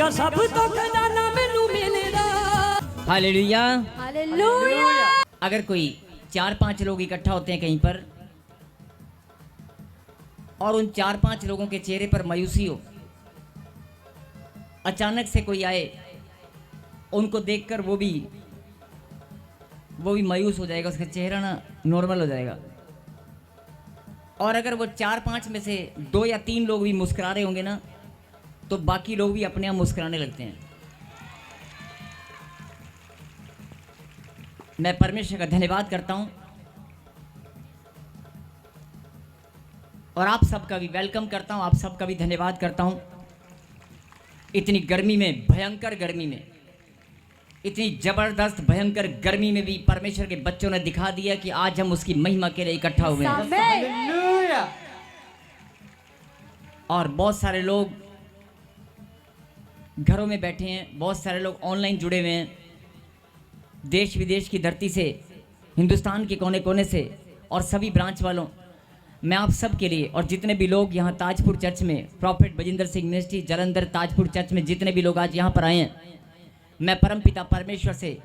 का सब तो खजाना मैनू मिलेगा। Hallelujah hallelujah. अगर कोई 4-5 लोग इकट्ठा होते हैं कहीं पर और उन 4-5 लोगों के चेहरे पर मायूसी हो, अचानक से कोई आए, उनको देखकर वो भी मायूस हो जाएगा, उसका चेहरा ना नॉर्मल हो जाएगा। और अगर वो 4-5 में से 2 या 3 लोग भी मुस्कुरा रहे होंगे ना, तो बाकी लोग भी अपने आप मुस्कुराने लगते हैं। मैं परमेश्वर का धन्यवाद करता हूं और आप सबका भी वेलकम करता हूं, आप सबका भी धन्यवाद करता हूं। इतनी गर्मी में, भयंकर गर्मी में, इतनी जबरदस्त भयंकर गर्मी में भी परमेश्वर के बच्चों ने दिखा दिया कि आज हम उसकी महिमा के लिए इकट्ठा हुए हैं। और बहुत सारे लोग घरों में बैठे हैं, बहुत सारे लोग ऑनलाइन जुड़े हुए हैं, देश विदेश की धरती से, हिंदुस्तान के कोने कोने से, और सभी ब्रांच वालों, मैं आप सब के लिए और जितने भी लोग यहाँ ताजपुर चर्च में, profit Bajinder Singh ministry Jalandhar Tajpur church में जितने भी लोग आज यहाँ पर आए हैं, मैं परमपिता परमेश्वर से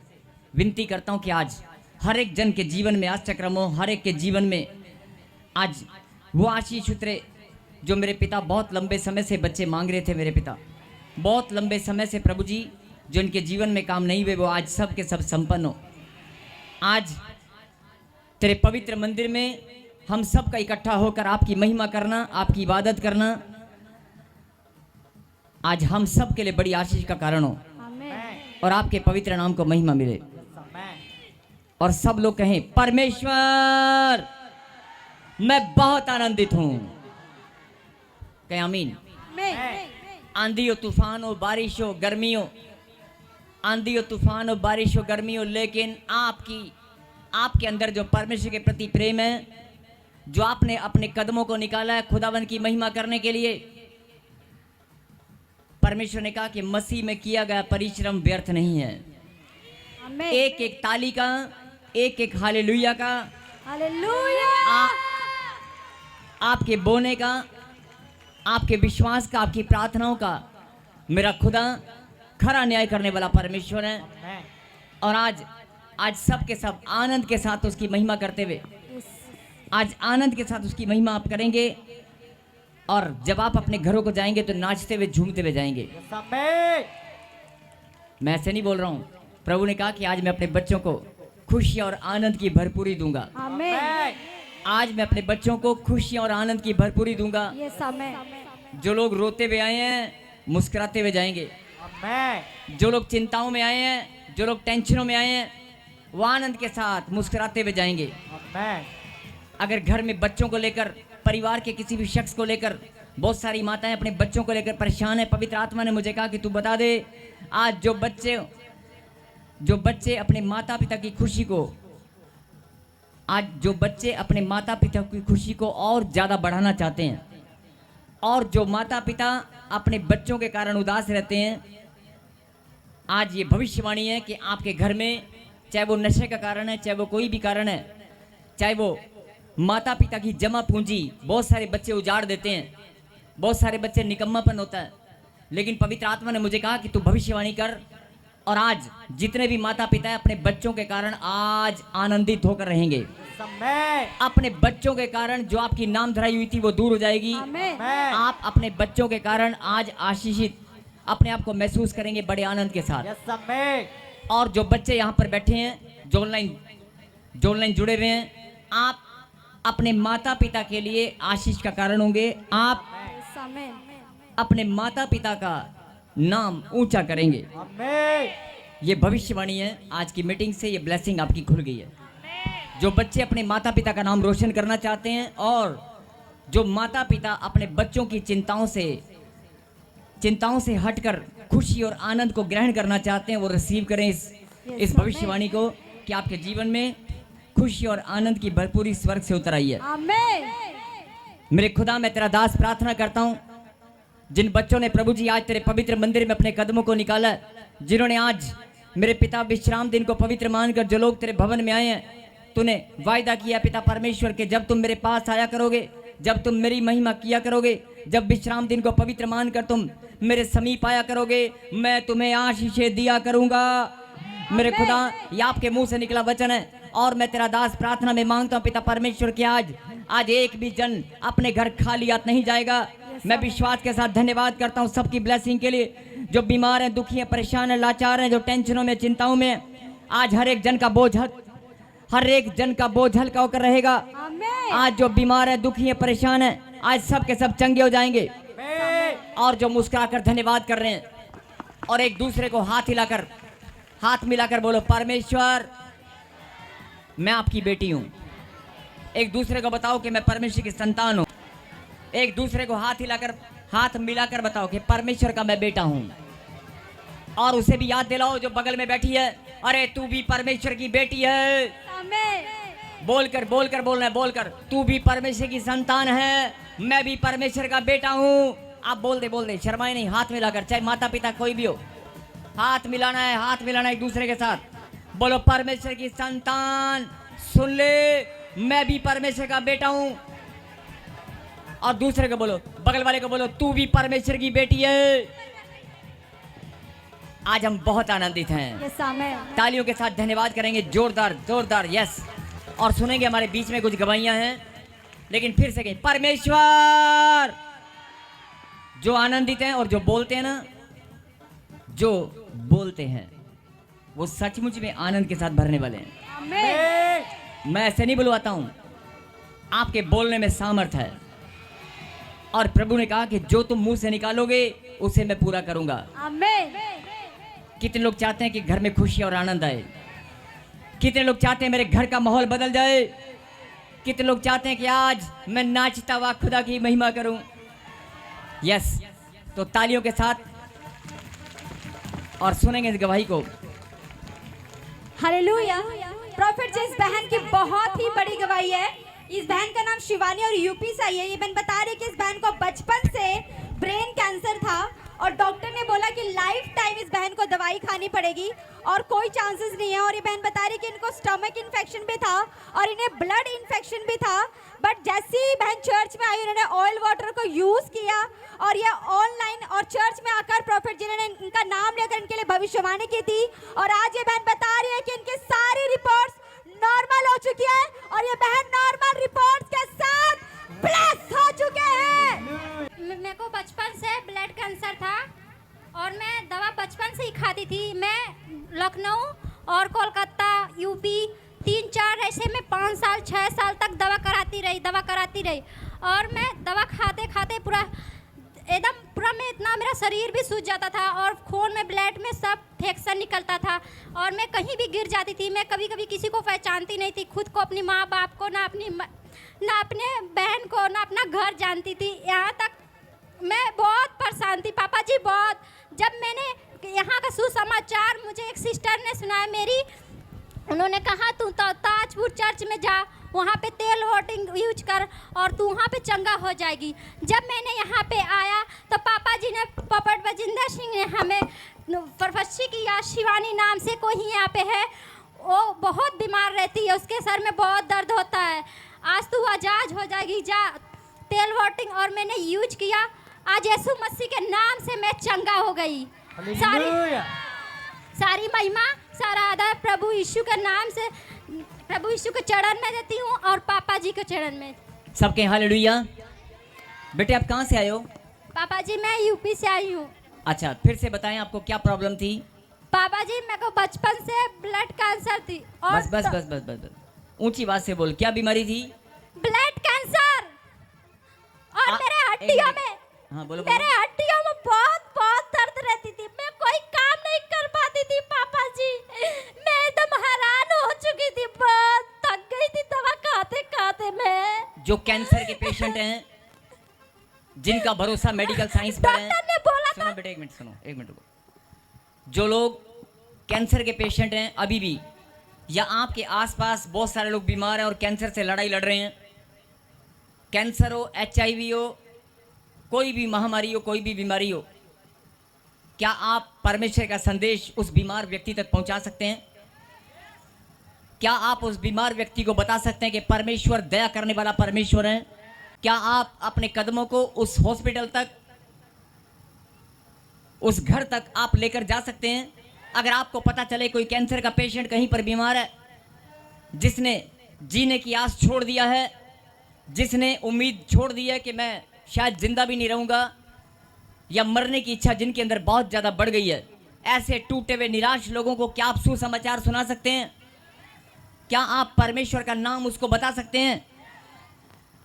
विनती करता हूँ कि आज हर एक जन के जीवन में आश्चर्यक्रम हो, हर एक के जीवन में आज वो आशीष उतरे जो मेरे पिता बहुत लंबे समय से बच्चे मांग रहे थे। मेरे पिता बहुत लंबे समय से प्रभु जी जो इनके जीवन में काम नहीं हुए, वो आज सब के सब संपन्न हो। आज तेरे पवित्र मंदिर में हम सब का इकट्ठा होकर आपकी महिमा करना, आपकी इबादत करना, आज हम सब के लिए बड़ी आशीष का कारण हो और आपके पवित्र नाम को महिमा मिले। और सब लोग कहें, परमेश्वर मैं बहुत आनंदित हूं। कहें आमीन। आंधी हो, तूफान हो, बारिश हो, गर्मी हो, आंधी हो, तूफान हो, बारिश हो, गर्मी हो, लेकिन आपके अंदर जो परमेश्वर के प्रति प्रेम है, जो आपने अपने कदमों को निकाला है खुदावन की महिमा करने के लिए, परमेश्वर ने कहा कि मसीह में किया गया परिश्रम व्यर्थ नहीं है। एक एक ताली का, एक एक हालेलुया का, हालेलुया, आपके बोने का, आपके विश्वास का, आपकी प्रार्थनाओं का मेरा खुदा खरा न्याय करने वाला परमेश्वर है। और आज सब के सब आनंद के साथ उसकी महिमा करते हुए, आज आनंद के साथ उसकी महिमा आप करेंगे। और जब आप अपने घरों को जाएंगे तो नाचते हुए, झूमते हुए जाएंगे। मैं ऐसे नहीं बोल रहा हूँ, प्रभु ने कहा कि आज मैं अपने बच्चों को खुशी और आनंद की भरपूरी दूंगा। आज मैं अपने बच्चों को खुशी और आनंद की भरपूरी दूंगा। जो लोग रोते हुए आए हैं, मुस्कुराते हुए जाएंगे। जो लोग चिंताओं में आए हैं, जो लोग टेंशनों में आए हैं, वो आनंद के साथ मुस्कुराते हुए जाएंगे। अगर घर में बच्चों को लेकर, परिवार के किसी भी शख्स को लेकर, बहुत सारी माताएं अपने बच्चों को लेकर परेशान है, पवित्र आत्मा ने मुझे कहा कि तू बता दे, आज जो बच्चे अपने माता पिता की खुशी को, आज जो बच्चे अपने माता पिता की खुशी को और ज़्यादा बढ़ाना चाहते हैं, और जो माता पिता अपने बच्चों के कारण उदास रहते हैं, आज ये भविष्यवाणी है कि आपके घर में, चाहे वो नशे का कारण है, चाहे वो कोई भी कारण है, चाहे वो माता पिता की जमा पूंजी, बहुत सारे बच्चे उजाड़ देते हैं, बहुत सारे बच्चे निकम्मापन होता है, लेकिन पवित्र आत्मा ने मुझे कहा कि तू भविष्यवाणी कर। और आज जितने भी माता पिता हैं अपने बच्चों के कारण आज आनंदित होकर रहेंगे। अपने बच्चों के कारण जो आपकी नाम धराई हुई थी वो दूर हो जाएगी। आप अपने बच्चों के कारण आज आशीषित अपने आप को महसूस करेंगे बड़े आनंद के साथ। और जो बच्चे यहाँ पर बैठे हैं, जो ऑनलाइन जुड़े हुए हैं, आप अपने माता पिता के लिए आशीष का कारण होंगे। आप अपने माता पिता का नाम ऊंचा करेंगे। ये भविष्यवाणी है। आज की मीटिंग से ये ब्लेसिंग आपकी खुल गई है। जो बच्चे अपने माता पिता का नाम रोशन करना चाहते हैं और जो माता पिता अपने बच्चों की चिंताओं से हटकर खुशी और आनंद को ग्रहण करना चाहते हैं, वो रिसीव करें इस भविष्यवाणी को कि आपके जीवन में खुशी और आनंद की भरपूरी स्वर्ग से उतर आई है। मेरे खुदा, मैं तेरा दास प्रार्थना करता हूँ, जिन बच्चों ने प्रभु जी आज तेरे पवित्र मंदिर में अपने कदमों को निकाला, जिन्होंने आज मेरे पिता विश्राम दिन को पवित्र मानकर जो लोग तेरे भवन में आए हैं, तूने वायदा किया पिता परमेश्वर के जब तुम मेरे पास आया करोगे, जब तुम मेरी महिमा किया करोगे, जब विश्राम दिन को पवित्र मानकर तुम मेरे समीप आया करोगे, मैं तुम्हें आशीषें दिया करूंगा। मेरे खुदा, ये आपके मुंह से निकला वचन है और मैं तेरा दास प्रार्थना में मांगता हूँ पिता परमेश्वर कि आज एक भी जन अपने घर खाली हाथ नहीं जाएगा। मैं विश्वास के साथ धन्यवाद करता हूँ सबकी ब्लेसिंग के लिए, जो बीमार हैं, दुखी हैं, परेशान हैं, लाचार हैं, जो टेंशनों में, चिंताओं में हैं। आज हर एक जन का बोझ हल्का होकर रहेगा। आज जो बीमार है, दुखी है, परेशान है, आज सब के सब चंगे हो जाएंगे। और जो मुस्कुराकर धन्यवाद कर रहे हैं और एक दूसरे को हाथ मिलाकर बोलो, परमेश्वर मैं आपकी बेटी हूं। एक दूसरे को बताओ कि मैं परमेश्वर की संतान हूं। एक दूसरे को हाथ मिलाकर बताओ कि परमेश्वर का मैं बेटा हूं। और उसे भी याद दिलाओ जो बगल में बैठी है, अरे तू भी परमेश्वर की बेटी है। बोलकर बोलकर तू भी परमेश्वर की संतान है, मैं भी परमेश्वर का बेटा हूं। आप बोल दे, शर्माए नहीं, हाथ मिलाकर, चाहे माता पिता कोई भी हो, हाथ मिलाना है एक दूसरे के साथ। बोलो, परमेश्वर की संतान सुन ले, मैं भी परमेश्वर का बेटा हूं। और दूसरे को बोलो, बगल वाले को बोलो, तू भी परमेश्वर की बेटी है। आज हम बहुत आनंदित हैं। तालियों के साथ धन्यवाद करेंगे, जोरदार यस। और सुनेंगे, हमारे बीच में कुछ गवाहियां हैं, लेकिन फिर से कहें, परमेश्वर। जो आनंदित हैं और जो बोलते हैं ना, जो बोलते हैं वो सचमुच में आनंद के साथ भरने वाले हैं। मैं ऐसे नहीं बुलवाता हूं, आपके बोलने में सामर्थ है। और प्रभु ने कहा कि जो तुम मुंह से निकालोगे उसे मैं पूरा करूंगा। कितने लोग चाहते हैं कि घर में खुशी और आनंद आए? कितने लोग चाहते हैं मेरे घर का माहौल बदल जाए? कितने लोग चाहते हैं कि आज मैं नाचता हुआ खुदा की महिमा करूं? यस, तो तालियों के साथ और सुनेंगे इस गवाही को। हालेलुया। प्रॉफिट जी, इस बहन की बहुत ही बड़ी गवाही है। इस बहन का नाम शिवानी और यूपी से आई है। ये बहन बता रही कि इस बहन को बचपन से ब्रेन कैंसर था और डॉक्टर ने बोला कि लाइफ टाइम इस बहन को दवाई खानी पड़ेगी और कोई चांसेस नहीं है। और ये बहन बता रही कि इनको स्टमक इन्फेक्शन भी था और इन्हें ब्लड इन्फेक्शन भी था। बट जैसे ही बहन चर्च में आई, उन्होंने ऑयल वाटर को यूज किया और ये ऑनलाइन और चर्च में आकर प्रॉफिट जी ने इनका नाम लेकर इनके लिए भविष्यवाणी की थी। और आज ये बहन बता रही है कि इनकी सारी रिपोर्ट्स नॉर्मल हो चुकी है और ये बहन नॉर्मल रिपोर्ट्स के साथ ब्लेस हो चुके हैं। मेरे को बचपन से ब्लड कैंसर था और मैं दवा बचपन से ही खाती थी। मैं लखनऊ और कोलकाता, यूपी 3-4 ऐसे में 5 साल 6 साल तक दवा कराती रही। और मैं दवा खाते पूरा में इतना मेरा शरीर भी सूज जाता था और खून में, ब्लड में सब इन्फेक्शन निकलता था। और मैं कहीं भी गिर जाती थी। मैं कभी किसी को पहचानती नहीं थी, खुद को, अपनी माँ बाप को, ना अपने बहन को, ना अपना घर जानती थी। यहाँ तक मैं बहुत परेशान थी पापा जी, बहुत। जब मैंने यहाँ का सुसमाचार मुझे एक सिस्टर ने सुनाया मेरी, उन्होंने कहा तू तो ताजपुर चर्च में जा, वहाँ पे तेल वोटिंग यूज कर और तू वहाँ पे चंगा हो जाएगी। जब मैंने यहाँ पे आया तो पापा जी ने, पपट बजिंदर सिंह ने हमें प्रोफेसर की, या शिवानी नाम से कोई यहाँ पे है, वो बहुत बीमार रहती है, उसके सर में बहुत दर्द होता है, आज तू आजाद हो जाएगी, जा तेल वोटिंग। और मैंने यूज किया, आज यीशु मसीह के नाम से मैं चंगा हो गई। सारी महिमा, सारा आदर प्रभु यीशु के नाम से, प्रभु यीशु के चरण में देती हूँ और पापा जी के चरण में। सबके हालेलुया। बेटे आप कहाँ से आए हो? पापा जी मैं यूपी से आई हूँ। अच्छा, फिर से बताएं आपको क्या प्रॉब्लम थी? पापा जी मेरे को बचपन से ब्लड कैंसर थी। और बस ऊंची बात से बोल, क्या बीमारी थी? Blood cancer. और मेरे हड्डियों में, हाँ बोलो, मेरे हड्डियों में बहुत दर्द रहती थी। मैं कोई काम नहीं कर पाती थी पापा जी। मैं एकदम हैरान हो चुकी थी, बहुत थक गई थी दवा खाते मैं। जो कैंसर के पेशेंट हैं, जिनका भरोसा मेडिकल साइंस पर है, डॉक्टर ने बोला सुनो बेटे, एक मिनट रुको। जो लोग कैंसर के पेशेंट हैं अभी भी, या आपके आसपास बहुत सारे लोग बीमार हैं और कैंसर से लड़ाई लड़ रहे हैं, कैंसर हो, HIV हो, कोई भी महामारी हो, कोई भी बीमारी हो, क्या आप परमेश्वर का संदेश उस बीमार व्यक्ति तक पहुंचा सकते हैं? क्या आप उस बीमार व्यक्ति को बता सकते हैं कि परमेश्वर दया करने वाला परमेश्वर है? क्या आप अपने कदमों को उस हॉस्पिटल तक, उस घर तक आप लेकर जा सकते हैं? अगर आपको पता चले कोई कैंसर का पेशेंट कहीं पर बीमार है, जिसने जीने की आस छोड़ दिया है, जिसने उम्मीद छोड़ दी है कि मैं शायद जिंदा भी नहीं रहूंगा, या मरने की इच्छा जिनके अंदर बहुत ज़्यादा बढ़ गई है, ऐसे टूटे हुए निराश लोगों को क्या आप सुसमाचार सुना सकते हैं? क्या आप परमेश्वर का नाम उसको बता सकते हैं?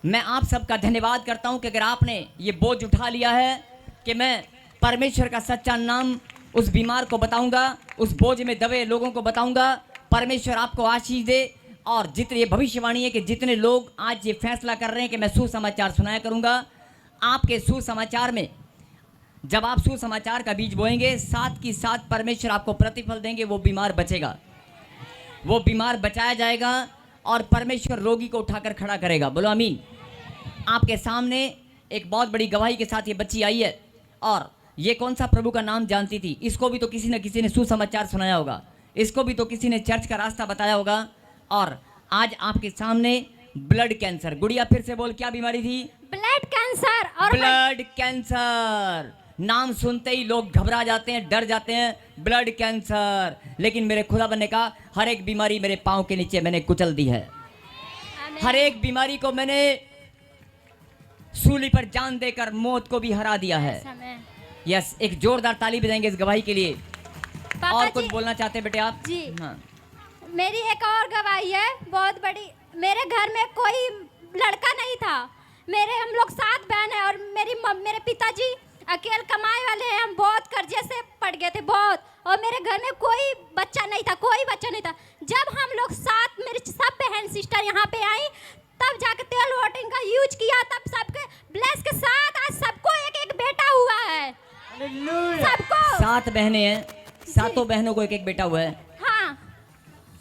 मैं आप सबका धन्यवाद करता हूं कि अगर आपने ये बोझ उठा लिया है कि मैं परमेश्वर का सच्चा नाम उस बीमार को बताऊंगा, उस बोझ में दबे लोगों को बताऊंगा। परमेश्वर आपको आशीष दे। और जितने, ये भविष्यवाणी है कि जितने लोग आज ये फैसला कर रहे हैं कि मैं सुसमाचार सुनाया करूंगा, आपके सुसमाचार में जब आप सुसमाचार का बीज बोएंगे, साथ की साथ परमेश्वर आपको प्रतिफल देंगे। वो बीमार बचेगा, वो बीमार बचाया जाएगा और परमेश्वर रोगी को उठाकर खड़ा करेगा। बोलो आमीन। आपके सामने एक बहुत बड़ी गवाही के साथ ये बच्ची आई है, और ये कौन सा प्रभु का नाम जानती थी? इसको भी तो किसी न किसी ने सुसमाचार सुनाया होगा, इसको भी तो किसी ने चर्च का रास्ता बताया होगा। और आज आपके सामने ब्लड कैंसर। गुड़िया फिर से बोल, क्या बीमारी थी? Blood cancer. और ब्लड कैंसर। नाम सुनते ही लोग घबरा जाते हैं, डर जाते हैं, ब्लड कैंसर। लेकिन मेरे खुदाबंद ने कहा, हर एक बीमारी मेरे पांव के नीचे मैंने कुचल दी है। हर एक बीमारी को मैंने सूली पर जान देकर मौत को भी हरा दिया है। यस, एक जोरदार ताली बजाएंगे इस गवाही के लिए। और कुछ बोलना चाहते हैं बेटे आप? जी हाँ। मेरी एक और गवाही है बहुत बड़ी। मेरे घर में कोई लड़का नहीं था। हम लोग 7 बहन हैं, और मेरे पिताजी अकेले कमाए वाले हैं। हम बहुत कर्जे से पड़ गए थे बहुत, और मेरे घर में कोई बच्चा नहीं था, कोई बच्चा नहीं था। जब हम लोग 7, मेरी सब बहन सिस्टर यहाँ पे आई, तब जाके तेल वोटिंग का यूज किया, तब सबके ब्लेस के साथ आज सबको एक एक बेटा हुआ है। सबको 7 बहनें हैं, 7 बहनों को एक एक बेटा हुआ है। हाँ,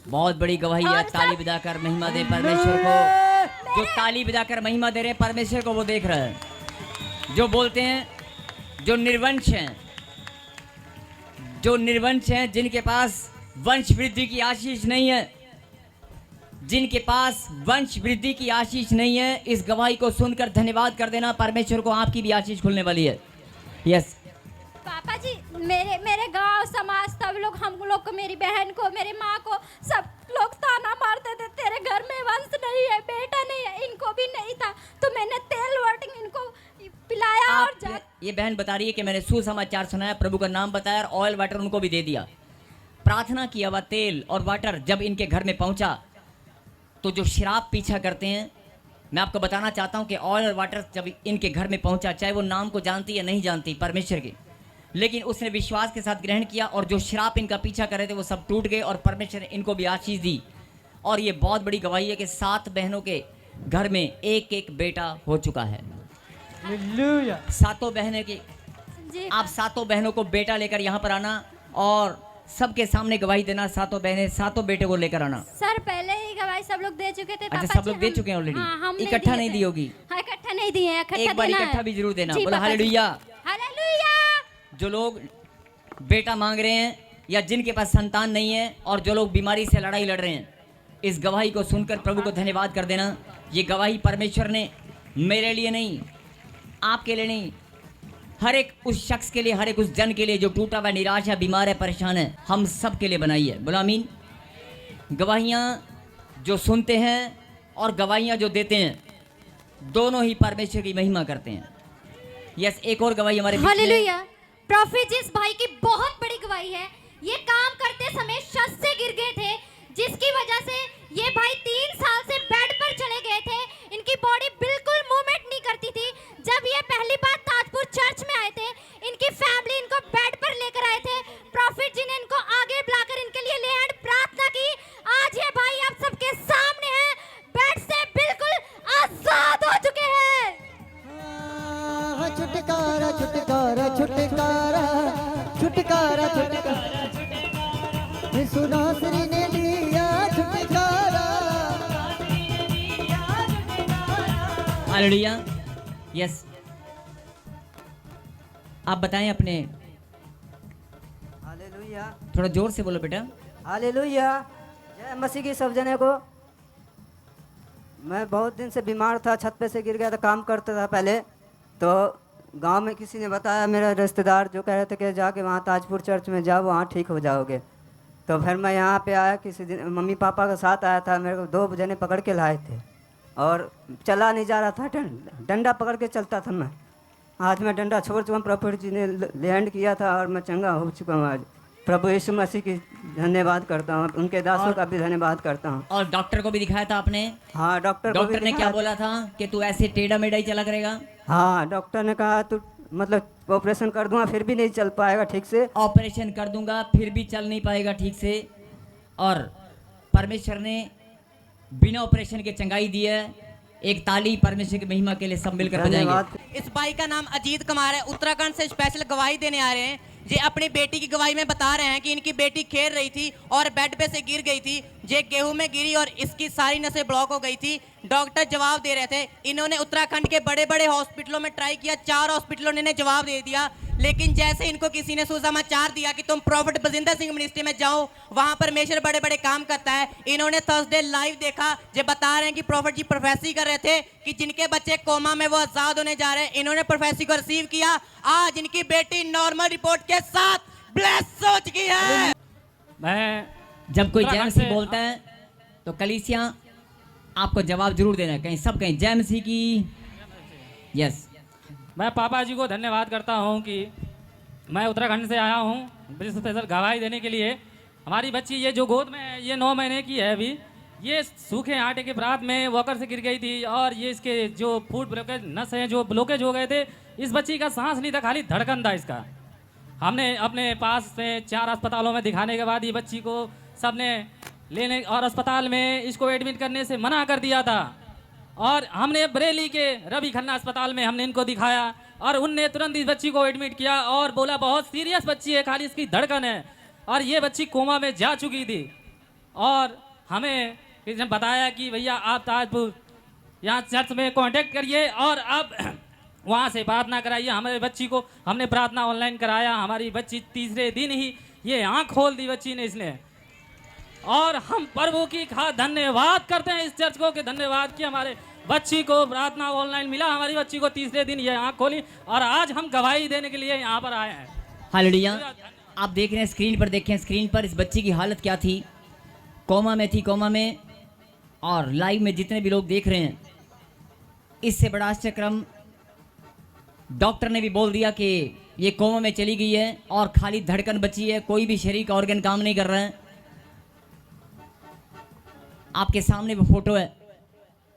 बहुत बड़ी गवाही है। ताली बजाकर महिमा दे परमेश्वर को। जो ताली बजाकर महिमा दे रहे हैं परमेश्वर को, वो देख रहे हैं। जो बोलते हैं, जो निर्वंश हैं, जो निर्वंश हैं, जिनके पास वंश वृद्धि की आशीष नहीं है, जिनके पास वंश वृद्धि की आशीष नहीं है, इस गवाही को सुनकर धन्यवाद कर देना। परमेश्वर को आपकी भी आशीष खुलने वाली है। यस पापा जी, मेरे गांव समाज सब लोग, हम लोग को, मेरी बहन को, मेरी माँ को, सब लोग ताना मारते थे, तेरे घर में वंश नहीं है, बेटा नहीं है। इनको भी नहीं था, तो मैंने तेल वाटिंग इनको पिलाया। और ये बहन बता रही है कि मैंने सुसमाचार सुनाया, प्रभु का नाम बताया, और ऑयल वाटर उनको भी दे दिया। प्रार्थना किया हुआ तेल और वाटर जब इनके घर में पहुंचा, तो जो शराब पीछा करते हैं, मैं आपको बताना चाहता हूं कि ऑयल और वाटर जब इनके घर में पहुंचा, चाहे वो नाम को जानती या नहीं जानती परमेश्वर के, लेकिन उसने विश्वास के साथ ग्रहण किया, और जो शराब इनका पीछा कर रहे थे वो सब टूट गए, और परमेश्वर ने इनको भी आशीष दी। और ये बहुत बड़ी गवाही है कि 7 बहनों के घर में एक एक बेटा हो चुका है। 7 बहनें की, आप 7 बहनों को बेटा लेकर यहाँ पर आना, और सबके सामने गवाही देना। 7 बहनें 7 बेटे को लेकर आना। सर, पहले ही गवाही सब लोग दे चुके थे। अच्छा, सब लोग दे चुके हैं ऑलरेडी। हाँ, इकट्ठा नहीं दी होगी। हाँ, इकट्ठा नहीं दिए हैं, एक बार इकट्ठा भी जरूर देना। बोला हालेलुया। हालेलुया। जो लोग बेटा मांग रहे हैं, या जिनके पास संतान नहीं है, और जो लोग बीमारी से लड़ाई लड़ रहे हैं, इस गवाही को सुनकर प्रभु को धन्यवाद कर देना। ये गवाही परमेश्वर ने मेरे लिए नहीं, आपके लिए नहीं, हर एक उस शख्स के लिए, हर एक उस जन के लिए जो टूटा हुआ, निराश है, बीमार है, परेशान है, हम सब के लिए बनाई है। बोला आमीन। गवाहियाँ जो सुनते हैं और गवाहियाँ जो देते हैं, दोनों ही परमेश्वर की महिमा करते हैं। यस, एक और गवाही हमारे हालेलुया। प्रॉफिट जिस भाई की बहुत बड़ी गवाही है। ये काम करते समय छत से गिर गए थे, जिसकी वजह से ये भाई 3 साल से बेड पर चले गए थे। इनकी बॉडी बिल्कुल मूवमेंट नहीं करती थी। जब ये पहली बार ताजपुर चर्च में आए थे, इनकी फैमिली इनको बेड पर लेकर आए थे। प्रॉफिट जी ने इनको आगे बुलाकर इनके लिए ले एंड प्रार्थना की। आज ये भाई आप सबके सामने हैं, बेड से बिल्कुल आजाद हो चुके हैं। छुटकारा छुटकारा छुटकारा छुटकारा छुटकारा, यीशु नासरी ने दिया छुटकारा। हालेलुया। यस, आप बताएं अपने। हालेलुया। थोड़ा जोर से बोलो बेटा। हालेलुया। जय मसीह की सब जने को। मैं बहुत दिन से बीमार था, छत पे से गिर गया था, काम करता था पहले। तो गांव में किसी ने बताया, मेरा रिश्तेदार जो कह रहे थे कि जाके वहाँ ताजपुर चर्च में जाओ, वहाँ ठीक हो जाओगे। तो फिर मैं यहाँ पे आया, किसी दिन मम्मी पापा के साथ आया था। मेरे को 2 जने पकड़ के लाए थे और चला नहीं जा रहा था, डंडा पकड़ के चलता था मैं। आज मैं डंडा छोड़ चुका हूँ, प्रभु जी ने लैंड किया था और मैं चंगा हो चुका हूँ आज। प्रभु यीशु मसीह की धन्यवाद करता हूँ, उनके दासों का भी धन्यवाद करता हूँ। और डॉक्टर को भी दिखाया था आपने? हाँ, डॉक्टर ने क्या बोला था कि तू ऐसे टेढ़ा मेढ़ा ही चला करेगा? हाँ, डॉक्टर ने कहा तू मतलब ऑपरेशन कर दूंगा फिर भी नहीं चल पाएगा ठीक से। ऑपरेशन कर दूंगा फिर भी चल नहीं पाएगा ठीक से। और परमेश्वर ने बिना ऑपरेशन के चंगाई दी है। एक ताली परमेश्वर की महिमा के लिए सब मिलकर बजाएंगे। इस भाई का नाम अजीत कुमार है, उत्तराखंड से स्पेशल गवाही देने आ रहे हैं। ये अपनी बेटी की गवाही में बता रहे हैं कि इनकी बेटी खेल रही थी और बेड पे से गिर गई थी। ये गेहूं में गिरी और इसकी सारी नसें ब्लॉक हो गई थी। डॉक्टर जवाब दे रहे थे। इन्होंने उत्तराखंड के बड़े बड़े हॉस्पिटलों में ट्राई किया, 4 हॉस्पिटलों ने जवाब दे दिया। लेकिन जैसे इनको किसी ने सुसमाचार दिया कि तुम प्रॉफिट बजिंदर सिंह मिनिस्ट्री में जाओ, वहां परमेश्वर बड़े बड़े काम करता है। इन्होंने थर्सडे लाइव देखा। ये बता रहे हैं कि प्रॉफिट जी प्रोफेसी कर रहे थे कि जिनके बच्चे कोमा में वो आजाद होने जा रहे हैं। इन्होंने प्रोफेसी को रिसीव किया। आज इनकी बेटी नॉर्मल रिपोर्ट के साथ ब्लेस हो चुकी है। मैं जब कोई जय मसीह बोलता है तो कलीसिया आपको जवाब जरूर देना है। कहीं सब कहीं जय मसीह की। यस, मैं पापा जी को धन्यवाद करता हूं कि मैं उत्तराखंड से आया हूं स्पेशल गवाही देने के लिए। हमारी बच्ची ये जो गोद में है, ये 9 महीने की है अभी। ये सूखे आटे के परात में वॉकर से गिर गई थी और ये इसके जो फूड ब्लॉकेज नस हैं जो ब्लॉकेज हो गए थे। इस बच्ची का सांस नहीं था, खाली धड़कन था इसका। हमने अपने पास में 4 अस्पतालों में दिखाने के बाद ये बच्ची को सबने लेने और अस्पताल में इसको एडमिट करने से मना कर दिया था। और हमने बरेली के रवि खन्ना अस्पताल में हमने इनको दिखाया और उनने तुरंत इस बच्ची को एडमिट किया और बोला बहुत सीरियस बच्ची है, खाली इसकी धड़कन है। और ये बच्ची कोमा में जा चुकी थी और हमें किसी ने बताया कि भैया आप ताजपुर यहाँ चर्च में कांटेक्ट करिए और अब वहाँ से प्रार्थना कराइए। हमारे बच्ची को हमने प्रार्थना ऑनलाइन कराया। हमारी बच्ची तीसरे दिन ही ये आँख खोल दी बच्ची ने इसने। और हम प्रभु की धन्यवाद करते हैं इस चर्च को कि धन्यवाद कि हमारे बच्ची को प्रार्थना ऑनलाइन मिला। हमारी बच्ची को तीसरे दिन ये आँख खोली और आज हम गवाही देने के लिए यहाँ पर आए हैं। हालेलुया। आप देख रहे हैं स्क्रीन पर, देखें स्क्रीन पर इस बच्ची की हालत क्या थी। कोमा में थी, कोमा में। और लाइव में जितने भी लोग देख रहे हैं, इससे बड़ा आश्चर्यक्रम डॉक्टर ने भी बोल दिया कि ये कोमा में चली गई है और खाली धड़कन बची है, कोई भी शरीर का ऑर्गन काम नहीं कर रहा है। आपके सामने वो फोटो है,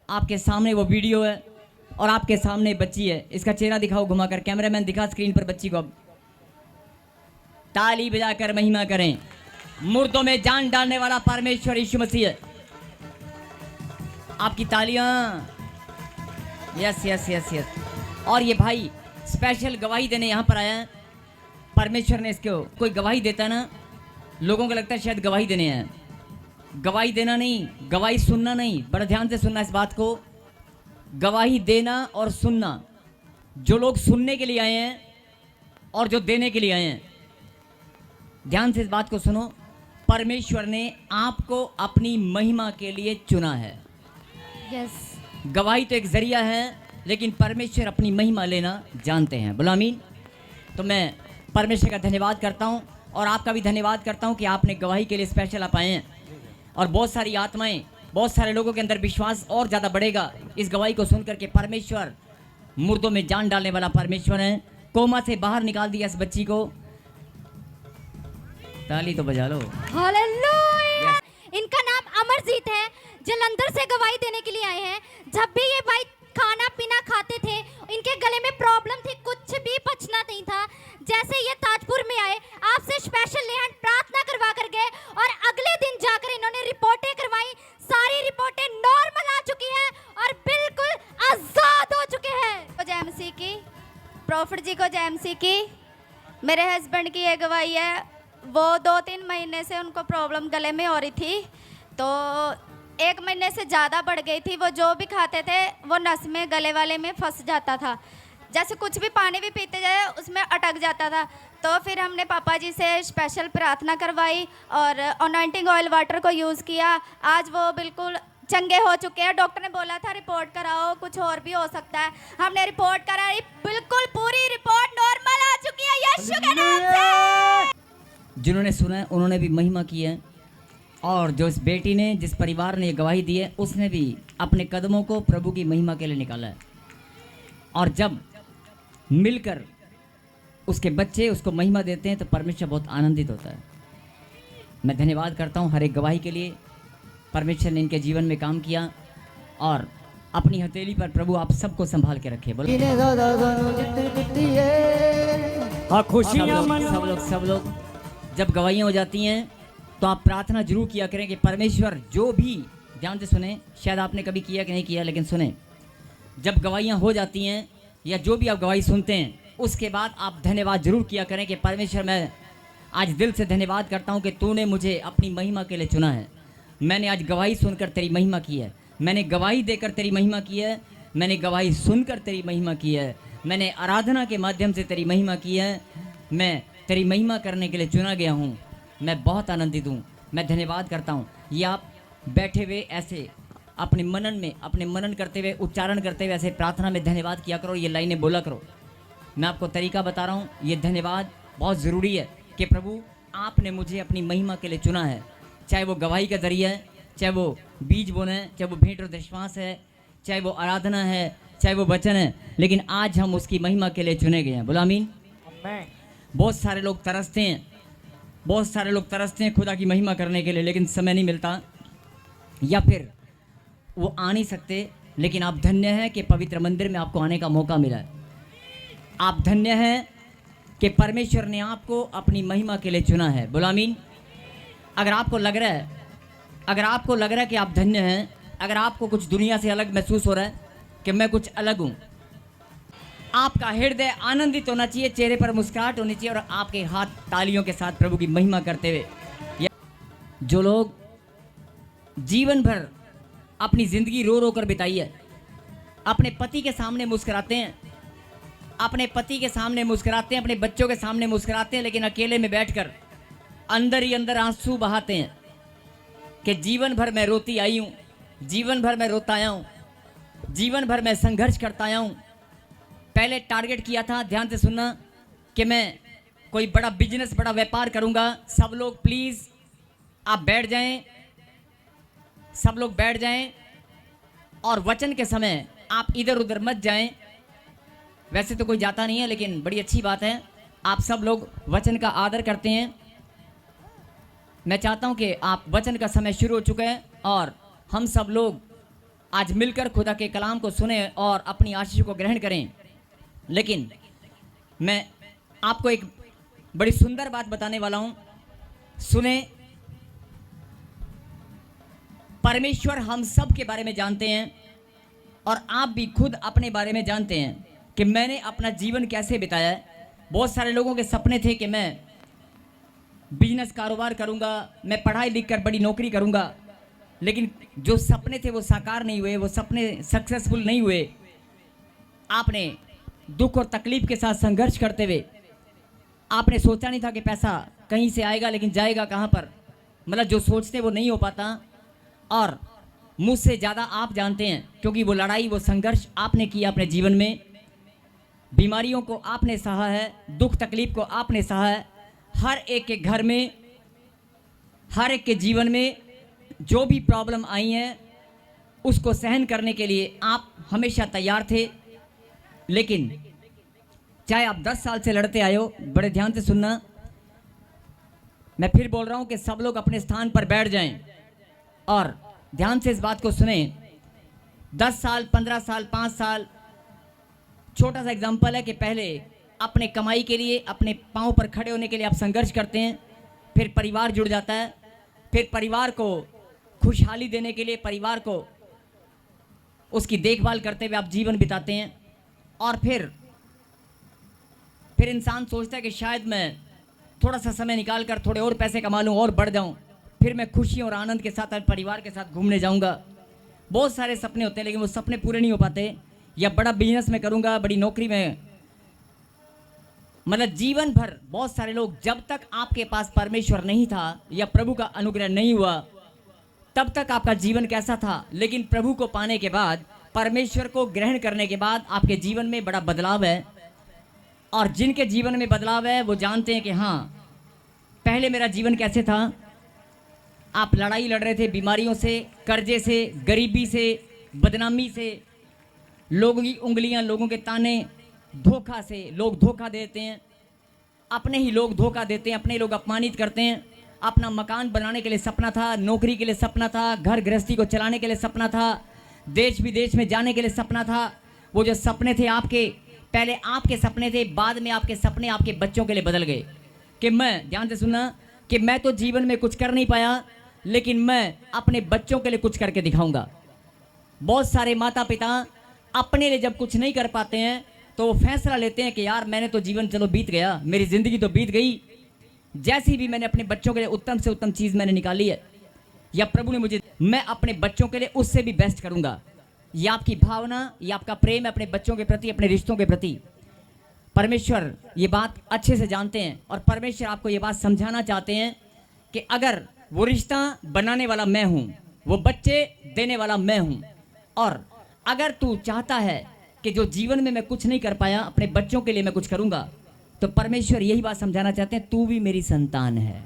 आपके सामने वो वीडियो है और आपके सामने बच्ची है। इसका चेहरा दिखाओ घुमाकर, कैमरामैन दिखा स्क्रीन पर बच्ची को। अब ताली बजाकर महिमा करें। मुर्दों में जान डालने वाला परमेश्वर यीशु मसीह है। आपकी तालियां। Yes yes yes yes. और ये भाई स्पेशल गवाही देने यहाँ पर आया है। परमेश्वर ने इसको, कोई गवाही देता है ना, लोगों को लगता है शायद गवाही देने आए। गवाही देना नहीं, गवाही सुनना नहीं। बड़ा ध्यान से सुनना इस बात को। गवाही देना और सुनना। जो लोग सुनने के लिए आए हैं और जो देने के लिए आए हैं, ध्यान से इस बात को सुनो। परमेश्वर ने आपको अपनी महिमा के लिए चुना है। यस। गवाही तो एक जरिया है, लेकिन परमेश्वर अपनी महिमा लेना जानते हैं। बोलो आमीन। तो मैं परमेश्वर का धन्यवाद करता हूं और आपका भी धन्यवाद करता हूं कि आपने गवाही के लिए स्पेशल आप आए हैं। और बहुत सारी आत्माएं, बहुत सारे लोगों के अंदर विश्वास और ज़्यादा बढ़ेगा इस गवाही को सुनकर के परमेश्वर मुर्दों में जान डालने वाला परमेश्वर है। कोमा से बाहर निकाल दिया इस बच्ची को। ताली तो बजा लो। हालेलुया। इनका नाम अमरजीत है, जलंधर से गवाही देने के लिए आए हैं। जब भी ये भाई खाना पीना खाते थे, इनके गले में प्रॉब्लम थी, कुछ भी पचना नहीं था। जैसे ये ताजपुर में आए, आपसे स्पेशल लेहन प्रार्थना करवा कर गए और अगले दिन जाकर इन्होंने रिपोर्टें करवाई। सारी रिपोर्टें नॉर्मल आ चुकी हैं और बिल्कुल आजाद हो चुके हैं। जय मसीह की। प्रॉफिट जी को जय मसीह की। मेरे हस्बैंड की ये गवाही है। वो 2-3 महीने से उनको प्रॉब्लम गले में हो रही थी, तो 1 महीने से ज़्यादा बढ़ गई थी। वो जो भी खाते थे वो नस में, गले वाले में फंस जाता था। जैसे कुछ भी पानी भी पीते जाए उसमें अटक जाता था। तो फिर हमने पापा जी से स्पेशल प्रार्थना करवाई और अनॉइंटिंग ऑयल वाटर को यूज़ किया। आज वो बिल्कुल चंगे हो चुके हैं। डॉक्टर ने बोला था रिपोर्ट कराओ, कुछ और भी हो सकता है। हमने रिपोर्ट कराई, बिल्कुल पूरी रिपोर्ट नॉर्मल आ चुकी है यीशु के नाम से। जिन्होंने सुना है उन्होंने भी महिमा की है, और जो इस बेटी ने, जिस परिवार ने ये गवाही दी है, उसने भी अपने कदमों को प्रभु की महिमा के लिए निकाला है। और जब मिलकर उसके बच्चे उसको महिमा देते हैं तो परमेश्वर बहुत आनंदित होता है। मैं धन्यवाद करता हूँ हर एक गवाही के लिए। परमेश्वर ने इनके जीवन में काम किया और अपनी हथेली पर प्रभु आप सबको संभाल के रखे। बोलो इन्हें ज़्यादा जानो जितनी जितनी है। हाँ, खुशियाँ सब लोग जब गवाहियाँ हो जाती हैं तो आप प्रार्थना जरूर किया करें कि परमेश्वर जो भी, ध्यान से सुने, शायद आपने कभी किया कि नहीं किया, लेकिन सुने, जब गवाहियाँ हो जाती हैं या जो भी आप गवाही सुनते हैं उसके बाद आप धन्यवाद जरूर किया करें कि परमेश्वर मैं आज दिल से धन्यवाद करता हूँ कि तूने मुझे अपनी महिमा के लिए चुना है। मैंने आज गवाही सुनकर तेरी महिमा की है, मैंने गवाही देकर तेरी महिमा की है, मैंने गवाही सुनकर तेरी महिमा की है, मैंने आराधना के माध्यम से तेरी महिमा की है। मैं तेरी महिमा करने के लिए चुना गया हूँ। मैं बहुत आनंदित हूँ, मैं धन्यवाद करता हूँ। ये आप बैठे हुए ऐसे अपने मनन करते हुए, उच्चारण करते हुए ऐसे प्रार्थना में धन्यवाद किया करो, ये लाइनें बोला करो। मैं आपको तरीका बता रहा हूँ, ये धन्यवाद बहुत ज़रूरी है कि प्रभु आपने मुझे अपनी महिमा के लिए चुना है। चाहे वो गवाही का जरिया है, चाहे वो बीज बोना है, चाहे वो भेंट और दशवांस है, चाहे वो आराधना है, चाहे वो वचन है, लेकिन आज हम उसकी महिमा के लिए चुने गए हैं। बोला आमीन। बहुत सारे लोग तरसते हैं खुदा की महिमा करने के लिए, लेकिन समय नहीं मिलता या फिर वो आ नहीं सकते। लेकिन आप धन्य हैं कि पवित्र मंदिर में आपको आने का मौका मिला है। आप धन्य हैं कि परमेश्वर ने आपको अपनी महिमा के लिए चुना है। बोला आमीन। अगर आपको लग रहा है कि आप धन्य हैं, अगर आपको कुछ दुनिया से अलग महसूस हो रहा है कि मैं कुछ अलग हूँ, आपका हृदय आनंदित होना चाहिए, चेहरे पर मुस्कुराहट होनी चाहिए और आपके हाथ तालियों के साथ प्रभु की महिमा करते हुए। जो लोग जीवन भर अपनी ज़िंदगी रो रो कर बिताई है, अपने पति के सामने मुस्कुराते हैं, अपने बच्चों के सामने मुस्कुराते हैं, लेकिन अकेले में बैठकर अंदर ही अंदर आंसू बहाते हैं कि जीवन भर मैं रोती आई हूँ, जीवन भर मैं रोता आया हूँ, जीवन भर मैं संघर्ष करता आया हूँ। पहले टारगेट किया था, ध्यान से सुनना, कि मैं कोई बड़ा बिजनेस, बड़ा व्यापार करूँगा। सब लोग प्लीज़ आप बैठ जाएं, सब लोग बैठ जाएं और वचन के समय आप इधर उधर मत जाएं। वैसे तो कोई जाता नहीं है, लेकिन बड़ी अच्छी बात है आप सब लोग वचन का आदर करते हैं। मैं चाहता हूं कि आप, वचन का समय शुरू हो चुका है और हम सब लोग आज मिलकर खुदा के कलाम को सुने और अपनी आशीष को ग्रहण करें। लेकिन मैं आपको एक बड़ी सुंदर बात बताने वाला हूं, सुने। परमेश्वर हम सब के बारे में जानते हैं और आप भी खुद अपने बारे में जानते हैं कि मैंने अपना जीवन कैसे बिताया है। बहुत सारे लोगों के सपने थे कि मैं बिजनेस कारोबार करूंगा, मैं पढ़ाई लिख कर बड़ी नौकरी करूंगा, लेकिन जो सपने थे वो साकार नहीं हुए, वो सपने सक्सेसफुल नहीं हुए। आपने दुख और तकलीफ के साथ संघर्ष करते हुए आपने सोचा नहीं था कि पैसा कहीं से आएगा, लेकिन जाएगा कहाँ पर। मतलब जो सोचते वो नहीं हो पाता। और मुझसे ज़्यादा आप जानते हैं, क्योंकि वो लड़ाई, वो संघर्ष आपने किया अपने जीवन में। बीमारियों को आपने सहा है, दुख तकलीफ को आपने सहा है। हर एक के घर में, हर एक के जीवन में जो भी प्रॉब्लम आई हैं उसको सहन करने के लिए आप हमेशा तैयार थे। लेकिन चाहे आप 10 साल से लड़ते आए हो, बड़े ध्यान से सुनना, मैं फिर बोल रहा हूं कि सब लोग अपने स्थान पर बैठ जाएं और ध्यान से इस बात को सुने। 10 साल, 15 साल, 5 साल, छोटा सा एग्जाम्पल है कि पहले अपने कमाई के लिए, अपने पाँव पर खड़े होने के लिए आप संघर्ष करते हैं, फिर परिवार जुड़ जाता है, फिर परिवार को खुशहाली देने के लिए, परिवार को उसकी देखभाल करते हुए आप जीवन बिताते हैं। और फिर इंसान सोचता है कि शायद मैं थोड़ा सा समय निकाल कर थोड़े और पैसे कमा लूँ और बढ़ जाऊँ, फिर मैं खुशी और आनंद के साथ परिवार के साथ घूमने जाऊँगा। बहुत सारे सपने होते हैं, लेकिन वो सपने पूरे नहीं हो पाते। या बड़ा बिजनेस में करूँगा, बड़ी नौकरी में, मतलब जीवन भर बहुत सारे लोग, जब तक आपके पास परमेश्वर नहीं था या प्रभु का अनुग्रह नहीं हुआ, तब तक आपका जीवन कैसा था, लेकिन प्रभु को पाने के बाद, परमेश्वर को ग्रहण करने के बाद आपके जीवन में बड़ा बदलाव है। और जिनके जीवन में बदलाव है वो जानते हैं कि हाँ, पहले मेरा जीवन कैसे था। आप लड़ाई लड़ रहे थे बीमारियों से, कर्जे से, गरीबी से, बदनामी से, लोगों की उंगलियां, लोगों के ताने, धोखा से। लोग धोखा देते हैं, अपने ही लोग धोखा देते हैं, अपने लोग अपमानित करते हैं। अपना मकान बनाने के लिए सपना था, नौकरी के लिए सपना था, घर गृहस्थी को चलाने के लिए सपना था, देश विदेश में जाने के लिए सपना था। वो जो सपने थे आपके, पहले आपके सपने थे, बाद में आपके सपने आपके बच्चों के लिए बदल गए। कि मैं, ध्यान से सुनना, कि मैं तो जीवन में कुछ कर नहीं पाया, लेकिन मैं अपने बच्चों के लिए कुछ करके दिखाऊंगा। बहुत सारे माता पिता अपने लिए जब कुछ नहीं कर पाते हैं तो वो फैसला लेते हैं कि यार मैंने तो जीवन चलो बीत गया, मेरी ज़िंदगी तो बीत गई, जैसी भी मैंने अपने बच्चों के लिए उत्तम से उत्तम चीज़ मैंने निकाली है, या प्रभु ने मुझे, मैं अपने बच्चों के लिए उससे भी बेस्ट करूंगा। ये आपकी भावना, ये आपका प्रेम है अपने बच्चों के प्रति, अपने रिश्तों के प्रति। परमेश्वर ये बात अच्छे से जानते हैं और परमेश्वर आपको ये बात समझाना चाहते हैं कि अगर वो रिश्ता बनाने वाला मैं हूँ, वो बच्चे देने वाला मैं हूँ, और अगर तू चाहता है कि जो जीवन में मैं कुछ नहीं कर पाया अपने बच्चों के लिए मैं कुछ करूँगा, तो परमेश्वर यही बात समझाना चाहते हैं, तू भी मेरी संतान है।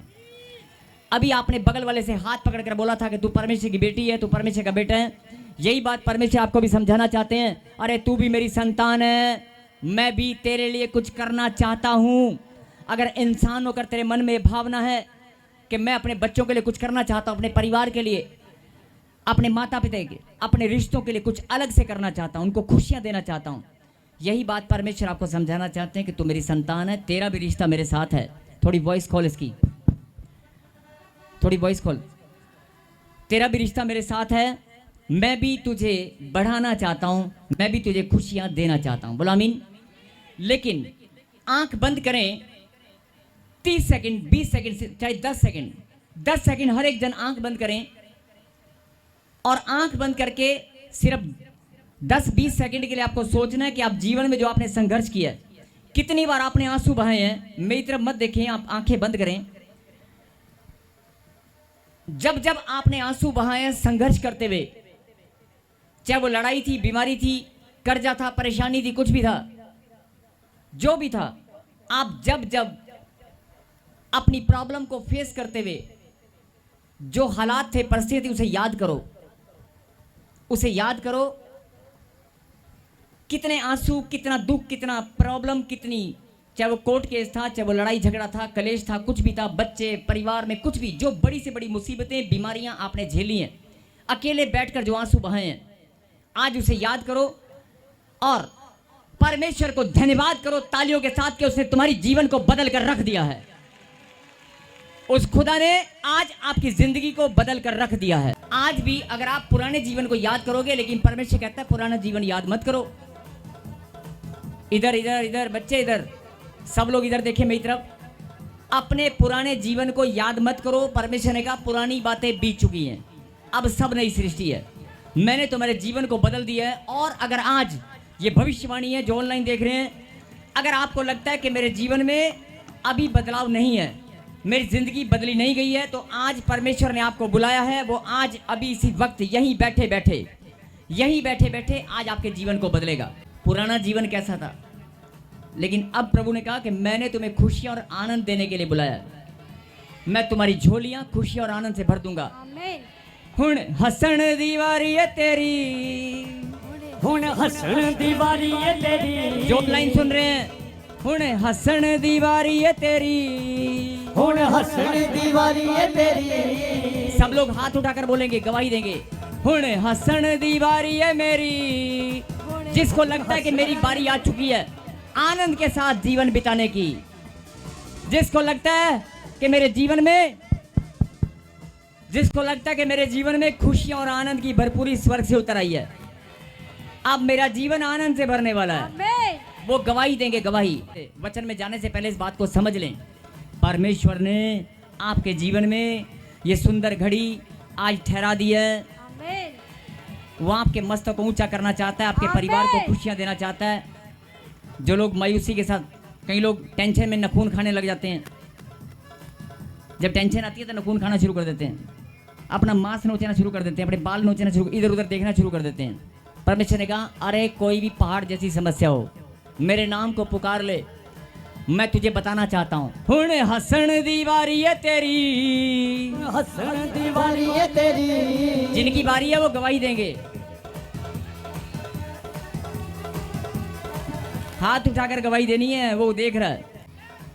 अभी आपने बगल वाले से हाथ पकड़कर बोला था कि तू परमेश्वर की बेटी है, तू परमेश्वर का बेटा है। यही बात परमेश्वर आपको भी समझाना चाहते हैं, अरे तू भी मेरी संतान है, मैं भी तेरे लिए कुछ करना चाहता हूँ। अगर इंसान होकर तेरे मन में भावना है कि मैं अपने बच्चों के लिए कुछ करना चाहता हूँ, अपने परिवार के लिए, अपने माता पिता के, अपने रिश्तों के लिए कुछ अलग से करना चाहता हूँ, उनको खुशियाँ देना चाहता हूँ, यही बात परमेश्वर आपको समझाना चाहते हैं कि तू मेरी संतान है, तेरा भी रिश्ता मेरे साथ है। थोड़ी वॉइस खोल इसकी, थोड़ी वॉइस खोल। तेरा भी रिश्ता मेरे साथ है, मैं भी तुझे बढ़ाना चाहता हूँ, मैं भी तुझे खुशियाँ देना चाहता हूँ। बोलो आमीन। लेकिन आंख बंद करें, 30 सेकंड, 20 सेकंड से चाहे 10 सेकंड, 10 सेकंड हर एक जन आंख बंद करें, और आंख बंद करके सिर्फ 10-20 सेकंड के लिए आपको सोचना है कि आप जीवन में जो आपने संघर्ष किया है, कितनी बार आपने आंसू बहाए हैं। मेरी तरफ मत देखें, आप आंखें बंद करें। जब जब आपने आंसू बहाए हैं संघर्ष करते हुए, चाहे वो लड़ाई थी, बीमारी थी, कर्जा था, परेशानी थी, कुछ भी था, जो भी था, आप जब जब अपनी प्रॉब्लम को फेस करते हुए जो हालात थे, परिस्थिति, उसे याद करो, उसे याद करो। कितने आंसू, कितना दुख, कितना प्रॉब्लम, कितनी, चाहे वो कोर्ट केस था, चाहे वो लड़ाई झगड़ा था, कलेश था, कुछ भी था, बच्चे, परिवार में कुछ भी, जो बड़ी से बड़ी मुसीबतें, बीमारियां आपने झेली हैं, अकेले बैठकर जो आंसू बहाए हैं, आज उसे याद करो और परमेश्वर को धन्यवाद करो तालियों के साथ कि उसने तुम्हारी जीवन को बदल कर रख दिया है। उस खुदा ने आज आपकी जिंदगी को बदल कर रख दिया है। आज भी अगर आप पुराने जीवन को याद करोगे, लेकिन परमेश्वर कहता है पुराना जीवन याद मत करो। इधर इधर इधर बच्चे, इधर सब लोग इधर देखें मेरी तरफ। अपने पुराने जीवन को याद मत करो। परमेश्वर ने कहा पुरानी बातें बीत चुकी हैं, अब सब नई सृष्टि है, मैंने तुम्हारे जीवन को बदल दिया है। और अगर आज ये भविष्यवाणी है जो ऑनलाइन देख रहे हैं, अगर आपको लगता है कि मेरे जीवन में अभी बदलाव नहीं है, मेरी जिंदगी बदली नहीं गई है, तो आज परमेश्वर ने आपको बुलाया है। वो आज अभी इसी वक्त यहीं बैठे बैठे आज आपके जीवन को बदलेगा। पुराना जीवन कैसा था, लेकिन अब प्रभु ने कहा कि मैंने तुम्हें खुशियां और आनंद देने के लिए बुलाया। मैं तुम्हारी झोलियां खुशी और आनंद से भर दूंगा। हुण हसन दीवारी है तेरी, हुण हसन दीवारी है तेरी, जो लाइन सुन रहे हैं, हुण हसन दीवारी है तेरी, हुण हसन दीवारी है तेरी। सब लोग हाथ उठाकर बोलेंगे, गवाही देंगे, हुण हसन दीवारी है मेरी। जिसको लगता है कि मेरी बारी आ चुकी है आनंद के साथ जीवन बिताने की, जिसको लगता है कि मेरे जीवन में खुशियां और आनंद की भरपूरी स्वर्ग से उतर आई है, अब मेरा जीवन आनंद से भरने वाला है, वो गवाही देंगे। गवाही वचन में जाने से पहले इस बात को समझ लें, परमेश्वर ने आपके जीवन में ये सुंदर घड़ी आज ठहरा दी है। वो आपके मस्तक को ऊंचा करना चाहता है, आपके परिवार को खुशियां देना चाहता है। जो लोग मायूसी के साथ, कई लोग टेंशन में नखून खाने लग जाते हैं, जब टेंशन आती है तो नखून खाना शुरू कर देते हैं। अपना मांस नोचना शुरू कर देते हैं, अपने बाल नोचना शुरू, इधर उधर देखना शुरू कर देते हैं। परमेश्वर ने कहा अरे कोई भी पहाड़ जैसी समस्या हो, मेरे नाम को पुकार ले, मैं तुझे बताना चाहता हूँ। हुण हसन दी बारी है तेरी, हसन दी बारी है तेरी। जिनकी बारी है वो गवाही देंगे। हाथ उठाकर गवाही देनी है, वो देख रहा है।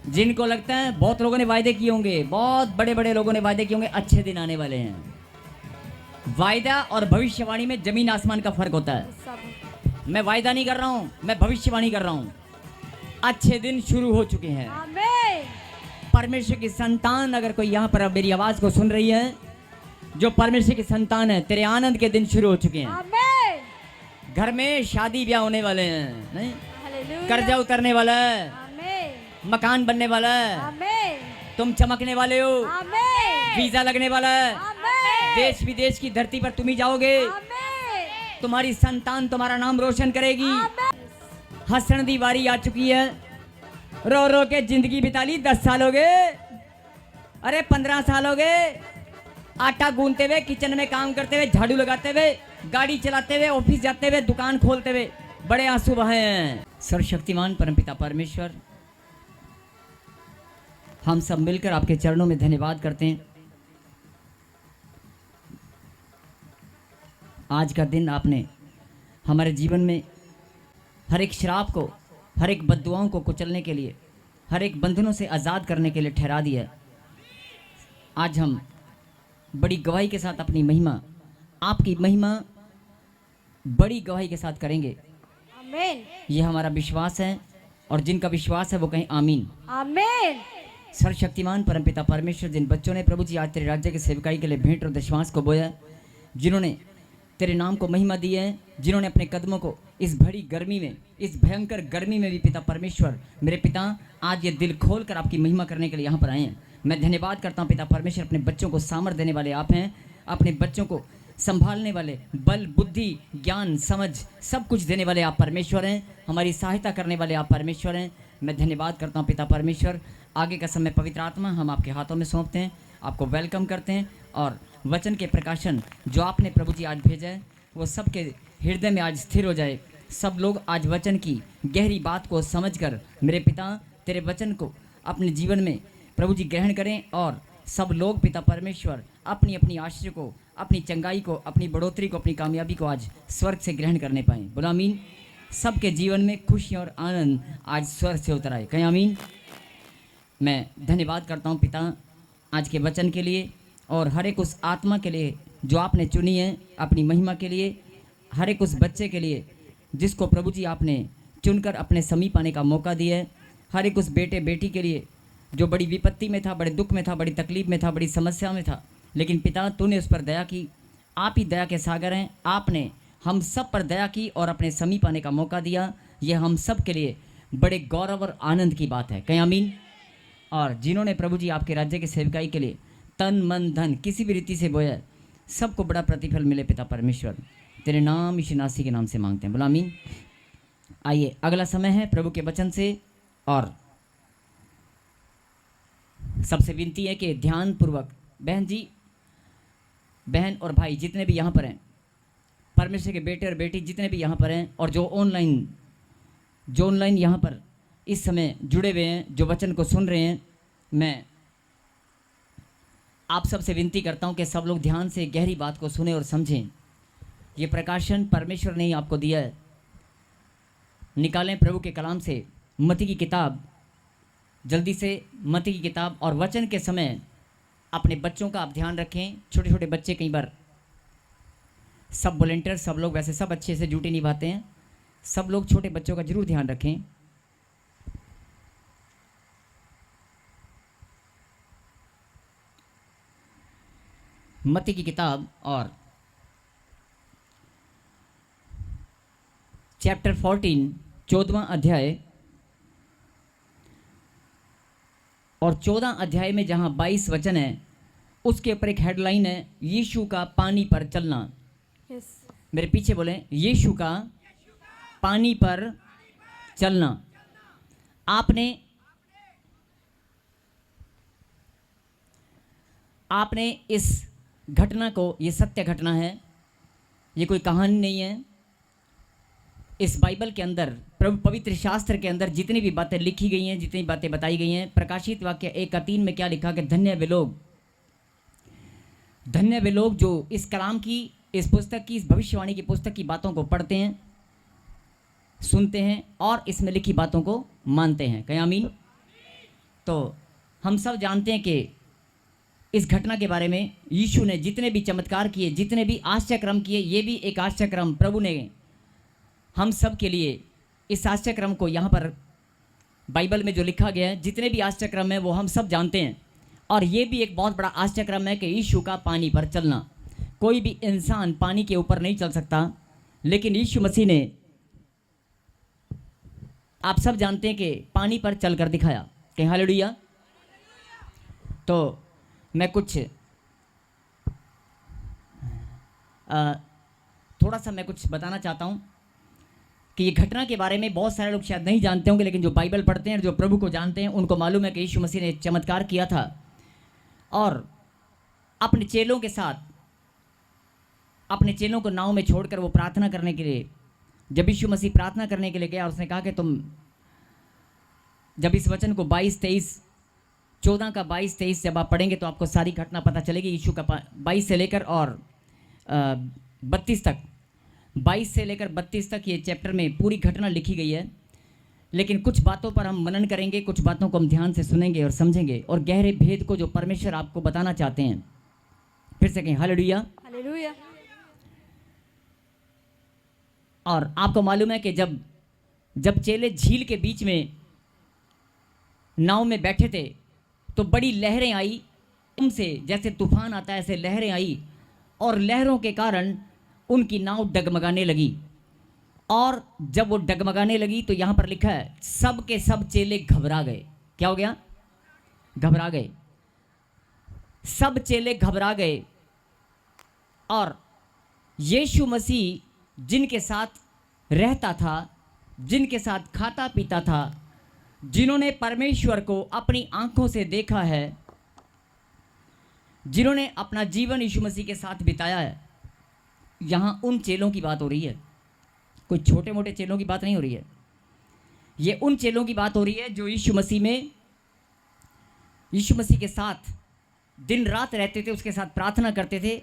जिनको लगता है, बहुत लोगों ने वायदे किए होंगे, बहुत बड़े बड़े लोगों ने वायदे किए होंगे, अच्छे दिन आने वाले हैं। वायदा और भविष्यवाणी में जमीन आसमान का फर्क होता है। मैं वायदा नहीं कर रहा हूं, मैं भविष्यवाणी कर रहा हूं। अच्छे दिन शुरू हो चुके हैं। आमीन। परमेश्वर की संतान अगर कोई यहाँ पर अब मेरी आवाज को सुन रही है, जो परमेश्वर की संतान है, तेरे आनंद के दिन शुरू हो चुके हैं। आमीन। घर में शादी ब्याह होने वाले हैं, नहीं? हालेलुया। कर्जा उतरने वाला है, आमीन। मकान बनने वाला है, आमीन। तुम चमकने वाले हो, आमीन। वीजा लगने वाला है, आमीन। देश विदेश की धरती पर तुम ही जाओगे। आमीन। तुम्हारी संतान तुम्हारा नाम रोशन करेगी। हंसण दी बारी आ चुकी है। रो रो के जिंदगी बिता ली। 10 साल हो गए, अरे 15 साल हो गए, आटा गूंदते हुए, किचन में काम करते हुए, झाड़ू लगाते हुए, गाड़ी चलाते हुए, ऑफिस जाते हुए, दुकान खोलते हुए, बड़े आंसू बहे हैं। सर्वशक्तिमान परमपिता परमेश्वर, हम सब मिलकर आपके चरणों में धन्यवाद करते हैं। आज का दिन आपने हमारे जीवन में हर एक श्राप को, हर एक बद्दुआओं को कुचलने के लिए, हर एक बंधनों से आज़ाद करने के लिए ठहरा दिया। आज हम बड़ी गवाही के साथ अपनी महिमा, आपकी महिमा बड़ी गवाही के साथ करेंगे। आमीन। यह हमारा विश्वास है, और जिनका विश्वास है वो कहें आमीन। आमीन। सर्वशक्तिमान परमपिता परमेश्वर, जिन बच्चों ने प्रभु जी आज तेरे राज्य के सेवकाई के लिए भेंट और दशमांश को बोया, जिन्होंने तेरे नाम को महिमा दी है, जिन्होंने अपने कदमों को इस भरी गर्मी में, इस भयंकर गर्मी में भी पिता परमेश्वर, मेरे पिता, आज ये दिल खोल कर आपकी महिमा करने के लिए यहाँ पर आए हैं। मैं धन्यवाद करता हूँ पिता परमेश्वर, अपने बच्चों को सामर्थ देने वाले आप हैं, अपने बच्चों को संभालने वाले, बल, बुद्धि, ज्ञान, समझ सब कुछ देने वाले आप परमेश्वर हैं, हमारी सहायता करने वाले आप परमेश्वर हैं। मैं धन्यवाद करता हूँ पिता परमेश्वर। आगे का समय पवित्र आत्मा हम आपके हाथों में सौंपते हैं, आपको वेलकम करते हैं, और वचन के प्रकाशन जो आपने प्रभु जी आज भेजा है वो सबके हृदय में आज स्थिर हो जाए। सब लोग आज वचन की गहरी बात को समझकर मेरे पिता तेरे वचन को अपने जीवन में प्रभु जी ग्रहण करें, और सब लोग पिता परमेश्वर अपनी अपनी आश्रय को, अपनी चंगाई को, अपनी बढ़ोतरी को, अपनी कामयाबी को आज स्वर्ग से ग्रहण करने पाएँ। बोलो आमीन। सबके जीवन में खुशी और आनंद आज स्वर्ग से उतर आए। कहें आमीन। मैं धन्यवाद करता हूँ पिता आज के वचन के लिए, और हर एक उस आत्मा के लिए जो आपने चुनी है अपनी महिमा के लिए, हर एक उस बच्चे के लिए जिसको प्रभु जी आपने चुनकर अपने समीप आने का मौका दिया है, हर एक उस बेटे बेटी के लिए जो बड़ी विपत्ति में था, बड़े दुख में था, बड़ी तकलीफ में था, बड़ी समस्या में था, लेकिन पिता तूने उस पर दया की। आप ही दया के सागर हैं। आपने हम सब पर दया की और अपने समीप आने का मौका दिया। यह हम सब के लिए बड़े गौरव और आनंद की बात है। कहें आमीन। और जिन्होंने प्रभु जी आपके राज्य के सेवकाई के लिए तन मन धन किसी भी रीति से बोया, सबको बड़ा प्रतिफल मिले पिता परमेश्वर। तेरे नाम यीशु नासी के नाम से मांगते हैं। बोलो आमीन। आइए, अगला समय है प्रभु के वचन से, और सबसे विनती है कि ध्यान पूर्वक बहन जी, बहन और भाई जितने भी यहाँ पर हैं, परमेश्वर के बेटे और बेटी जितने भी यहाँ पर हैं, और जो ऑनलाइन यहाँ पर इस समय जुड़े हुए हैं, जो वचन को सुन रहे हैं, मैं आप सबसे विनती करता हूँ कि सब लोग ध्यान से गहरी बात को सुने और समझें। ये प्रकाशन परमेश्वर ने ही आपको दिया है। निकालें प्रभु के कलाम से मत्ती की किताब, जल्दी से मत्ती की किताब, और वचन के समय अपने बच्चों का आप ध्यान रखें। छोटे छोटे बच्चे कई बार, सब वॉलंटियर, सब लोग वैसे सब अच्छे से ड्यूटी निभाते हैं, सब लोग छोटे बच्चों का जरूर ध्यान रखें। मत्ती की किताब और चैप्टर 14, 14वां अध्याय, और 14 अध्याय में जहां 22 वचन है, उसके ऊपर एक हेडलाइन है, यीशु का पानी पर चलना। मेरे पीछे बोले, यीशु का पानी पर चलना। आपने इस घटना को, ये सत्य घटना है, ये कोई कहानी नहीं है। इस बाइबल के अंदर, प्रभु पवित्र शास्त्र के अंदर जितनी भी बातें लिखी गई हैं, जितनी बातें बताई गई हैं, प्रकाशित वाक्य 1:3 में क्या लिखा कि धन्य वे लोग जो इस कलाम की, इस पुस्तक की, इस भविष्यवाणी की पुस्तक की बातों को पढ़ते हैं, सुनते हैं और इसमें लिखी बातों को मानते हैं। कहीं आमीन। तो हम सब जानते हैं कि इस घटना के बारे में यीशु ने जितने भी चमत्कार किए, जितने भी आश्चर्यक्रम किए, ये भी एक आश्चर्यक्रम प्रभु ने हम सब के लिए इस आश्चर्यक्रम को यहाँ पर बाइबल में जो लिखा गया है, जितने भी आश्चर्यक्रम हैं वो हम सब जानते हैं। और ये भी एक बहुत बड़ा आश्चर्यक्रम है कि यीशु का पानी पर चलना। कोई भी इंसान पानी के ऊपर नहीं चल सकता, लेकिन यीशु मसीह ने, आप सब जानते हैं कि पानी पर चलकर दिखाया। कि हालेलुया। तो मैं कुछ थोड़ा सा मैं कुछ बताना चाहता हूँ कि ये घटना के बारे में बहुत सारे लोग शायद नहीं जानते होंगे, लेकिन जो बाइबल पढ़ते हैं, जो प्रभु को जानते हैं, उनको मालूम है कि यीशु मसीह ने चमत्कार किया था और अपने चेलों के साथ, अपने चेलों को नाव में छोड़कर वो प्रार्थना करने के लिए, जब यीशु मसीह प्रार्थना करने के लिए गया, उसने कहा कि तुम जब इस वचन को 14 का 22-23 जब आप पढ़ेंगे तो आपको सारी घटना पता चलेगी। यीशु का 22 से लेकर और 32 तक, 22 से लेकर 32 तक ये चैप्टर में पूरी घटना लिखी गई है। लेकिन कुछ बातों पर हम मनन करेंगे, कुछ बातों को हम ध्यान से सुनेंगे और समझेंगे, और गहरे भेद को जो परमेश्वर आपको बताना चाहते हैं। फिर से कहें हालेलुया। हालेलुया। और आपको मालूम है कि जब चेले झील के बीच में नाव में बैठे थे तो बड़ी लहरें आई, उनसे जैसे तूफान आता है ऐसे लहरें आई, और लहरों के कारण उनकी नाव डगमगाने लगी। और जब वो डगमगाने लगी तो यहाँ पर लिखा है सब के सब चेले घबरा गए। क्या हो गया? घबरा गए। सब चेले घबरा गए। और यीशु मसीह जिनके साथ रहता था, जिनके साथ खाता पीता था, जिन्होंने परमेश्वर को अपनी आंखों से देखा है, जिन्होंने अपना जीवन यीशु मसीह के साथ बिताया है, यहाँ उन चेलों की बात हो रही है। कोई छोटे मोटे चेलों की बात नहीं हो रही है। ये उन चेलों की बात हो रही है जो यीशु मसीह के साथ दिन रात रहते थे, उसके साथ प्रार्थना करते थे,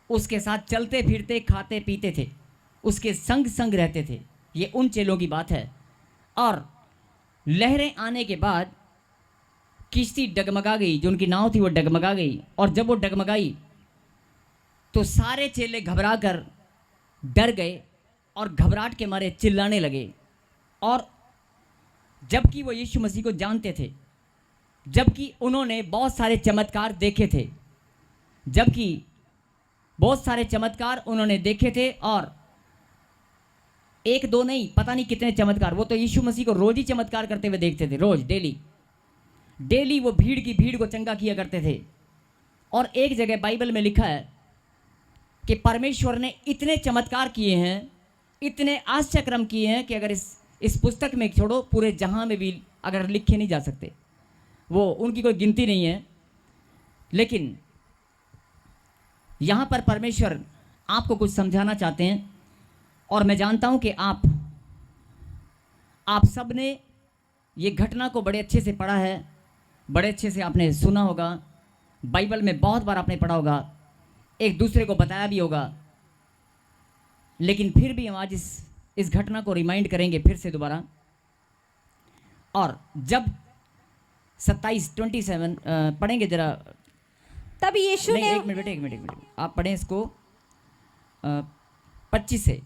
उसके साथ चलते फिरते, खाते पीते थे, उसके संग संग रहते थे। ये उन चेलों की बात है। और लहरें आने के बाद किश्ती डगमगा गई, जो उनकी नाव थी वो डगमगा गई। और जब वो डगमगाई तो सारे चेले घबरा कर डर गए और घबराहट के मारे चिल्लाने लगे। और जबकि वो यीशु मसीह को जानते थे, जबकि उन्होंने बहुत सारे चमत्कार देखे थे, जबकि बहुत सारे चमत्कार उन्होंने देखे थे, और एक दो नहीं, पता नहीं कितने चमत्कार। वो तो यीशु मसीह को रोज ही चमत्कार करते हुए देखते थे, रोज, डेली वो भीड़ को चंगा किया करते थे। और एक जगह बाइबल में लिखा है कि परमेश्वर ने इतने चमत्कार किए हैं, इतने आश्चर्यक्रम किए हैं कि अगर इस पुस्तक में छोड़ो, पूरे जहां में भी अगर लिखे नहीं जा सकते, वो उनकी कोई गिनती नहीं है। लेकिन यहाँ पर परमेश्वर आपको कुछ समझाना चाहते हैं, और मैं जानता हूँ कि आप सब ने ये घटना को बड़े अच्छे से पढ़ा है, बड़े अच्छे से आपने सुना होगा, बाइबल में बहुत बार आपने पढ़ा होगा, एक दूसरे को बताया भी होगा। लेकिन फिर भी हम आज इस घटना को रिमाइंड करेंगे फिर से दोबारा। और जब 27 पढ़ेंगे जरा। तब यीशु ने, एक मिनट आप पढ़ें इसको 25 से।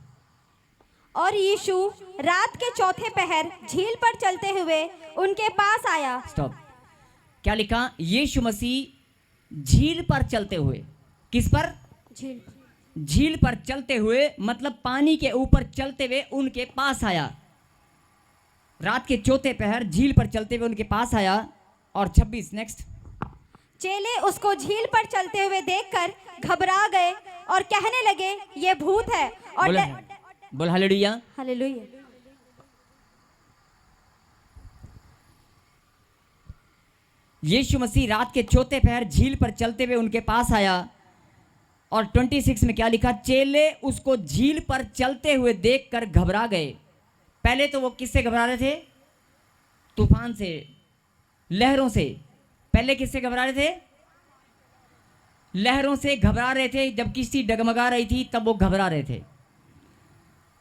और यीशु रात के चौथे पहर झील पर चलते हुए उनके पास आया। स्टॉप। क्या लिखा? यीशु मसीह झील पर चलते हुए। किस पर? झील पर चलते हुए, मतलब पानी के ऊपर चलते हुए उनके पास आया। रात के चौथे पहर झील पर चलते हुए उनके पास आया। और 26 नेक्स्ट। चेले उसको झील पर चलते हुए देखकर घबरा गए और कहने लगे ये भूत है। और बोल हालेलुया। हालेलुया। यीशु मसीह रात के चौथे पहर झील पर चलते हुए उनके पास आया और 26 में क्या लिखा, चेले उसको झील पर चलते हुए देखकर घबरा गए। पहले तो वो किससे घबरा रहे थे? तूफान से, लहरों से। पहले किससे घबरा रहे थे? लहरों से घबरा रहे थे। जब किश्ती डगमगा रही थी तब वो घबरा रहे थे।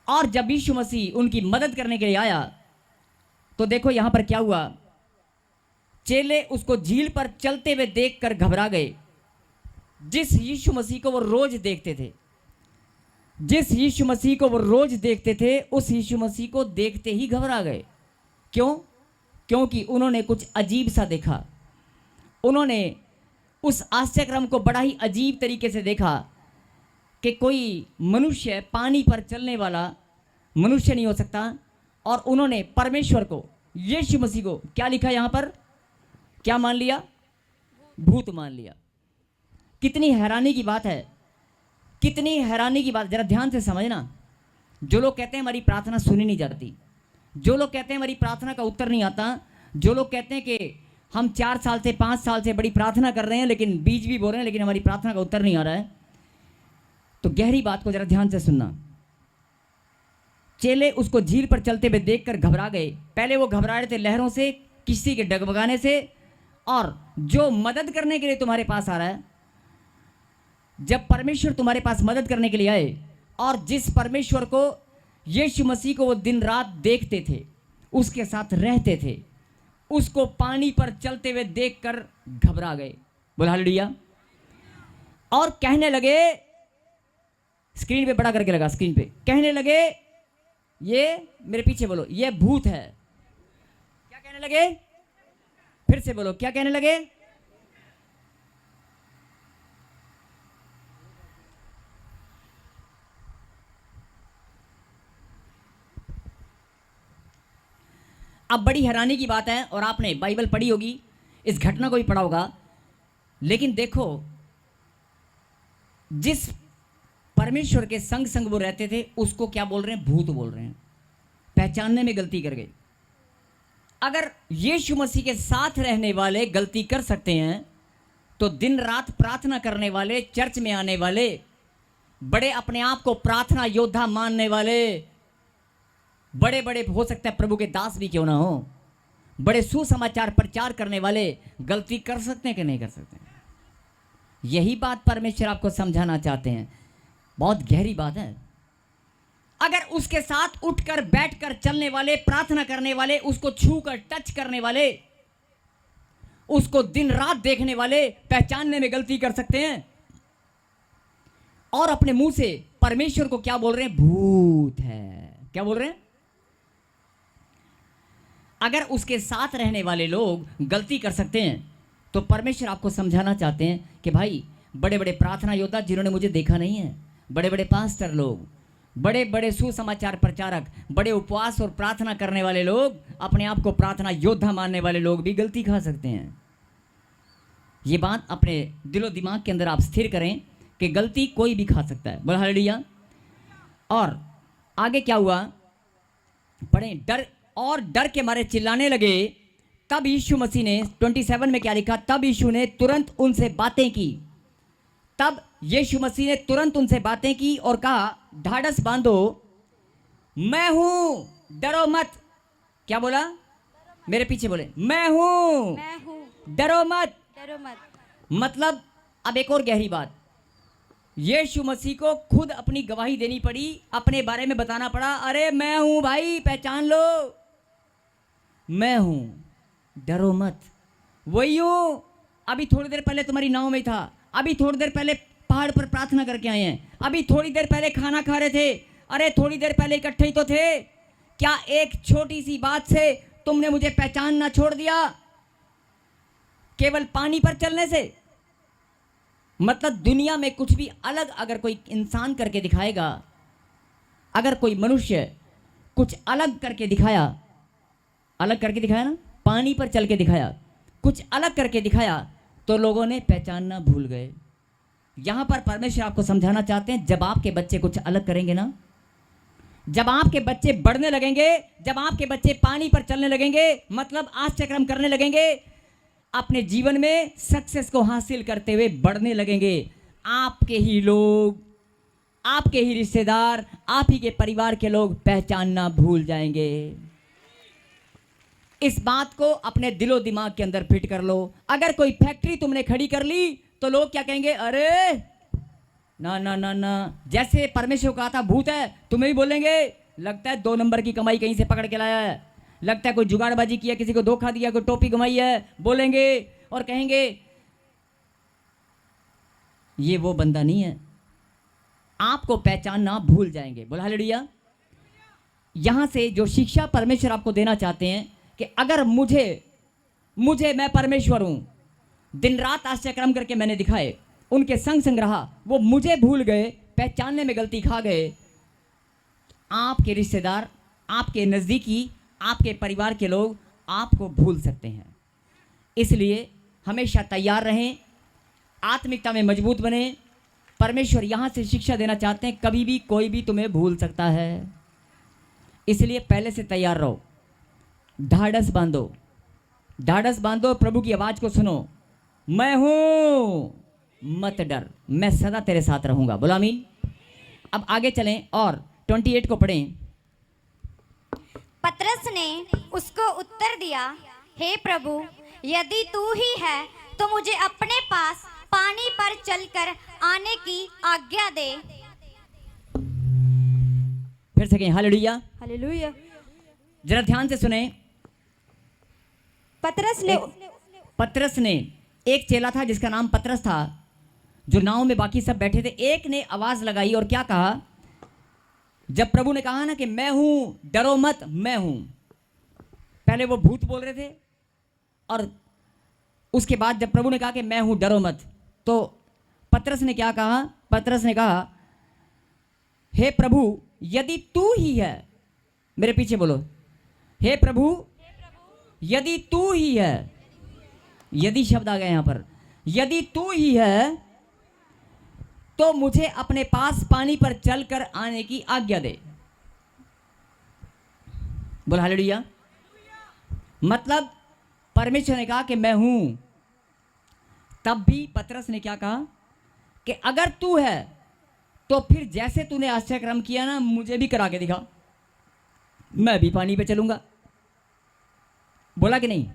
और जब यीशु मसीह उनकी मदद करने के लिए आया तो देखो यहां पर क्या हुआ, चेले उसको झील पर चलते हुए देखकर घबरा गए। जिस यीशु मसीह को वो रोज देखते थे, जिस यीशु मसीह को वो रोज देखते थे, उस यीशु मसीह को देखते ही घबरा गए। क्यों? क्योंकि उन्होंने कुछ अजीब सा देखा। उन्होंने उस आश्चर्यक्रम को बड़ा ही अजीब तरीके से देखा कि कोई मनुष्य, पानी पर चलने वाला मनुष्य नहीं हो सकता। और उन्होंने परमेश्वर को, यीशु मसीह को क्या लिखा यहां पर, क्या मान लिया? भूत मान लिया। कितनी हैरानी की बात है, कितनी हैरानी की बात। जरा ध्यान से समझना। जो लोग कहते हैं हमारी प्रार्थना सुनी नहीं जाती, जो लोग कहते हैं हमारी प्रार्थना का उत्तर नहीं आता, जो लोग कहते हैं कि हम 4 साल से 5 साल से बड़ी प्रार्थना कर रहे हैं लेकिन बीज भी बो रहे हैं लेकिन हमारी प्रार्थना का उत्तर नहीं आ रहा है, तो गहरी बात को जरा ध्यान से सुनना। चेले उसको झील पर चलते हुए देखकर घबरा गए। पहले वो घबरा रहे थे लहरों से, किश्ती के डगमगाने से। और जो मदद करने के लिए तुम्हारे पास आ रहा है, जब परमेश्वर तुम्हारे पास मदद करने के लिए आए, और जिस परमेश्वर को, यीशु मसीह को वो दिन रात देखते थे, उसके साथ रहते थे, उसको पानी पर चलते हुए देखकर घबरा गए। बोल हालेलुया। और कहने लगे, स्क्रीन पे बड़ा करके लगा, स्क्रीन पे, कहने लगे, ये मेरे पीछे बोलो, ये भूत है। क्या कहने लगे? फिर से बोलो, क्या कहने लगे? अब बड़ी हैरानी की बात है, और आपने बाइबल पढ़ी होगी, इस घटना को भी पढ़ा होगा, लेकिन देखो जिस परमेश्वर के संग संग वो रहते थे उसको क्या बोल रहे हैं? भूत बोल रहे हैं। पहचानने में गलती कर गए। अगर यीशु मसीह के साथ रहने वाले गलती कर सकते हैं तो दिन रात प्रार्थना करने वाले, चर्च में आने वाले, बड़े अपने आप को प्रार्थना योद्धा मानने वाले, बड़े बड़े हो सकता है प्रभु के दास भी क्यों ना हो, बड़े सुसमाचार प्रचार करने वाले गलती कर सकते हैं कि नहीं कर सकते? यही बात परमेश्वर आपको समझाना चाहते हैं। बहुत गहरी बात है। अगर उसके साथ उठकर बैठकर चलने वाले, प्रार्थना करने वाले, उसको छूकर टच करने वाले, उसको दिन रात देखने वाले पहचानने में गलती कर सकते हैं, और अपने मुंह से परमेश्वर को क्या बोल रहे हैं? भूत है। क्या बोल रहे हैं? अगर उसके साथ रहने वाले लोग गलती कर सकते हैं तो परमेश्वर आपको समझाना चाहते हैं कि भाई, बड़े बड़े प्रार्थना योद्धा जिन्होंने मुझे देखा नहीं है, बड़े बड़े पास्टर लोग, बड़े बड़े सुसमाचार प्रचारक, बड़े उपवास और प्रार्थना करने वाले लोग, अपने आप को प्रार्थना योद्धा मानने वाले लोग भी गलती खा सकते हैं। ये बात अपने दिलो दिमाग के अंदर आप स्थिर करें कि गलती कोई भी खा सकता है। बोल हालेलुया। और आगे क्या हुआ, पढ़ें। डर के मारे चिल्लाने लगे। तब यीशु मसीह ने, 27 में क्या लिखा, तब यीशु ने तुरंत उनसे बातें की। तब यीशु मसीह ने तुरंत उनसे बातें की और कहा, ढाढ़स बांधो, मैं हूं, डरो मत। क्या बोला? मेरे पीछे बोले, मैं हूं, डरो मत। डरो मत। मतलब अब एक और गहरी बात, यीशु मसीह को खुद अपनी गवाही देनी पड़ी, अपने बारे में बताना पड़ा। अरे मैं हूं भाई, पहचान लो, मैं हूं, डरो मत। वही हूं, अभी थोड़ी देर पहले तुम्हारी नाव में था, अभी थोड़ी देर पहले पहाड़ पर प्रार्थना करके आए हैं, अभी थोड़ी देर पहले खाना खा रहे थे, अरे थोड़ी देर पहले इकट्ठे ही तो थे। क्या एक छोटी सी बात से तुमने मुझे पहचानना छोड़ दिया? केवल पानी पर चलने से? मतलब दुनिया में कुछ भी अलग अगर कोई इंसान करके दिखाएगा, अगर कोई मनुष्य कुछ अलग करके दिखाया, अलग करके दिखाया ना, पानी पर चल के दिखाया, कुछ अलग करके दिखाया, तो लोगों ने पहचानना भूल गए। यहां पर परमेश्वर आपको समझाना चाहते हैं, जब आपके बच्चे कुछ अलग करेंगे ना, जब आपके बच्चे बढ़ने लगेंगे, जब आपके बच्चे पानी पर चलने लगेंगे, मतलब आश्चर्यक्रम करने लगेंगे, अपने जीवन में सक्सेस को हासिल करते हुए बढ़ने लगेंगे, आपके ही लोग, आपके ही रिश्तेदार, आप ही के परिवार के लोग पहचानना भूल जाएंगे। इस बात को अपने दिलो दिमाग के अंदर फिट कर लो। अगर कोई फैक्ट्री तुमने खड़ी कर ली तो लोग क्या कहेंगे, अरे ना ना ना ना, जैसे परमेश्वर को कहा था भूत है, तुम्हें भी बोलेंगे लगता है 2 नंबर की कमाई कहीं से पकड़ के लाया है, लगता है कोई जुगाड़बाजी किया, किसी को धोखा दिया, कोई टोपी कमाई है, बोलेंगे और कहेंगे ये वो बंदा नहीं है। आपको पहचानना भूल जाएंगे। बोला हालेलुया। यहां से जो शिक्षा परमेश्वर आपको देना चाहते हैं कि अगर मुझे मैं परमेश्वर हूं, दिन रात आश्चर्यक्रम करके मैंने दिखाए, उनके संग संग रहा, वो मुझे भूल गए, पहचानने में गलती खा गए, आपके रिश्तेदार, आपके नज़दीकी, आपके परिवार के लोग आपको भूल सकते हैं। इसलिए हमेशा तैयार रहें, आत्मिकता में मजबूत बने। परमेश्वर यहाँ से शिक्षा देना चाहते हैं, कभी भी कोई भी तुम्हें भूल सकता है, इसलिए पहले से तैयार रहो। ढाढ़स बांधो, ढाढ़स बांधो, प्रभु की आवाज़ को सुनो, मैं हूँ, मत डर, मैं सदा तेरे साथ रहूँगा। बोला आमीन। अब आगे चलें और 28 को पढ़ें। पतरस ने उसको उत्तर दिया, हे प्रभु, यदि तू ही है तो मुझे अपने पास पानी पर चलकर आने की आज्ञा दे। फिर से कहें हालेलुया। हालेलुया। जरा ध्यान से सुने। पतरस ने एक चेला था जिसका नाम पतरस था, जो नाव में बाकी सब बैठे थे। एक ने आवाज लगाई और क्या कहा, जब प्रभु ने कहा ना कि मैं हूं, डरो मत, मैं हूं। पहले वो भूत बोल रहे थे और उसके बाद जब प्रभु ने कहा कि मैं हूं, डरो मत, तो पतरस ने क्या कहा, पतरस ने कहा, हे प्रभु यदि तू ही है, मेरे पीछे बोलो, हे प्रभु यदि तू ही है, यदि शब्द आ गए यहां पर, यदि तू ही है तो मुझे अपने पास पानी पर चलकर आने की आज्ञा दे। बोल हालेलुया। मतलब परमेश्वर ने कहा कि मैं हूं, तब भी पतरस ने क्या कहा कि अगर तू है तो फिर जैसे तूने आश्चर्यक्रम किया ना, मुझे भी करा के दिखा, मैं भी पानी पे चलूंगा। बोला कि नहीं,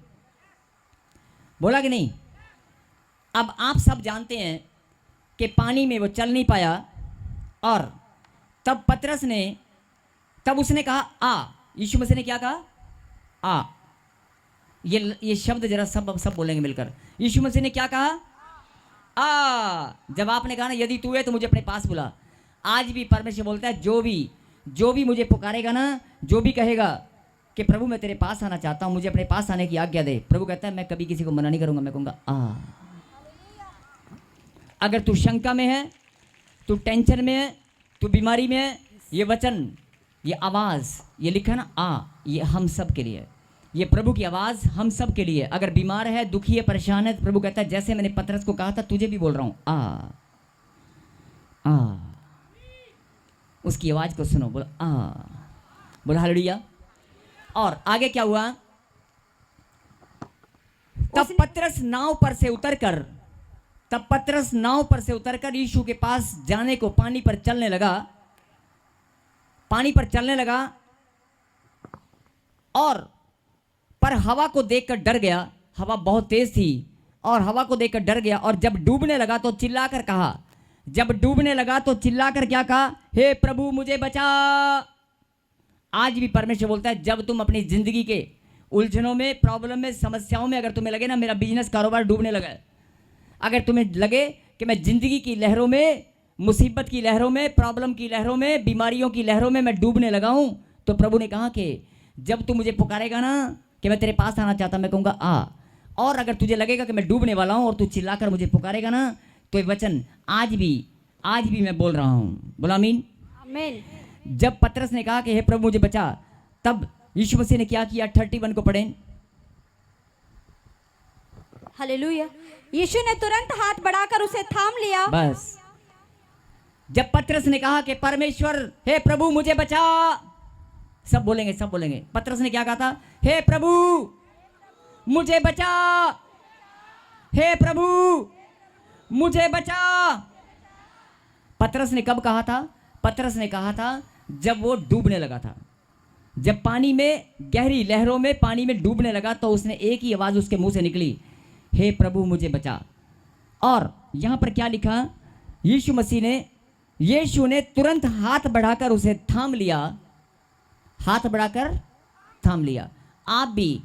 बोला कि नहीं। अब आप सब जानते हैं कि पानी में वो चल नहीं पाया और तब पतरस ने, तब उसने कहा आ, यीशु मसीह ने क्या कहा, आ। ये शब्द जरा सब बोलेंगे मिलकर। यीशु मसीह ने क्या कहा, आ। जब आपने कहा ना यदि तू है तो मुझे अपने पास बुला। आज भी परमेश्वर बोलता है, जो भी मुझे पुकारेगा ना, जो भी कहेगा कि प्रभु मैं तेरे पास आना चाहता हूं, मुझे अपने पास आने की आज्ञा दे, प्रभु कहता है मैं कभी किसी को मना नहीं करूंगा, मैं कहूंगा आ। अगर तू शंका में है, तू टेंशन में है, तू बीमारी में है, ये वचन, ये आवाज़, ये लिखा ना आ, ये हम सब के लिए, ये प्रभु की आवाज़ हम सब के लिए। अगर बीमार है, दुखी है, परेशान है, तो प्रभु कहता है जैसे मैंने पतरस को कहा था तुझे भी बोल रहा हूँ, आ। उसकी आवाज़ को सुनो, बोल आ। बोल हालेलुया। और आगे क्या हुआ, तब पतरस नाव पर से उतरकर यीशु के पास जाने को पानी पर चलने लगा और पर हवा को देखकर डर गया। हवा बहुत तेज थी और हवा को देखकर डर गया और जब डूबने लगा तो चिल्लाकर क्या कहा, हे प्रभु मुझे बचा। आज भी परमेश्वर बोलता है, जब तुम अपनी जिंदगी के उलझनों में, प्रॉब्लम में, समस्याओं में, अगर तुम्हें लगे ना मेरा बिजनेस कारोबार डूबने लगा है, अगर तुम्हें लगे कि मैं जिंदगी की लहरों में, मुसीबत की लहरों में, प्रॉब्लम की लहरों में, बीमारियों की लहरों में मैं डूबने लगा हूं, तो प्रभु ने कहा कि जब तू मुझे पुकारेगा ना कि मैं तेरे पास आना चाहता, मैं कहूँगा आ। और अगर तुझे लगेगा कि मैं डूबने वाला हूँ और तू चिल्लाकर मुझे पुकारेगा ना, तो ये वचन आज भी मैं बोल रहा हूँ। बोला आमीन। आमीन। जब पतरस ने कहा कि हे प्रभु मुझे बचा, तब यीशु मसीह ने क्या किया, 31 को पढ़ें। हालेलुया। यीशु ने तुरंत हाथ बढ़ाकर उसे थाम लिया। बस जब पतरस ने कहा कि परमेश्वर, हे प्रभु मुझे बचा, सब बोलेंगे। पतरस ने क्या कहा था, हे प्रभु मुझे बचा, हे प्रभु मुझे बचा। पतरस ने कब कहा था? पतरस ने कहा था जब वो डूबने लगा था, जब पानी में, गहरी लहरों में पानी में डूबने लगा, तो उसने एक ही आवाज़ उसके मुंह से निकली, हे प्रभु मुझे बचा। और यहाँ पर क्या लिखा? यीशु ने तुरंत हाथ बढ़ाकर उसे थाम लिया, हाथ बढ़ाकर थाम लिया। आप भी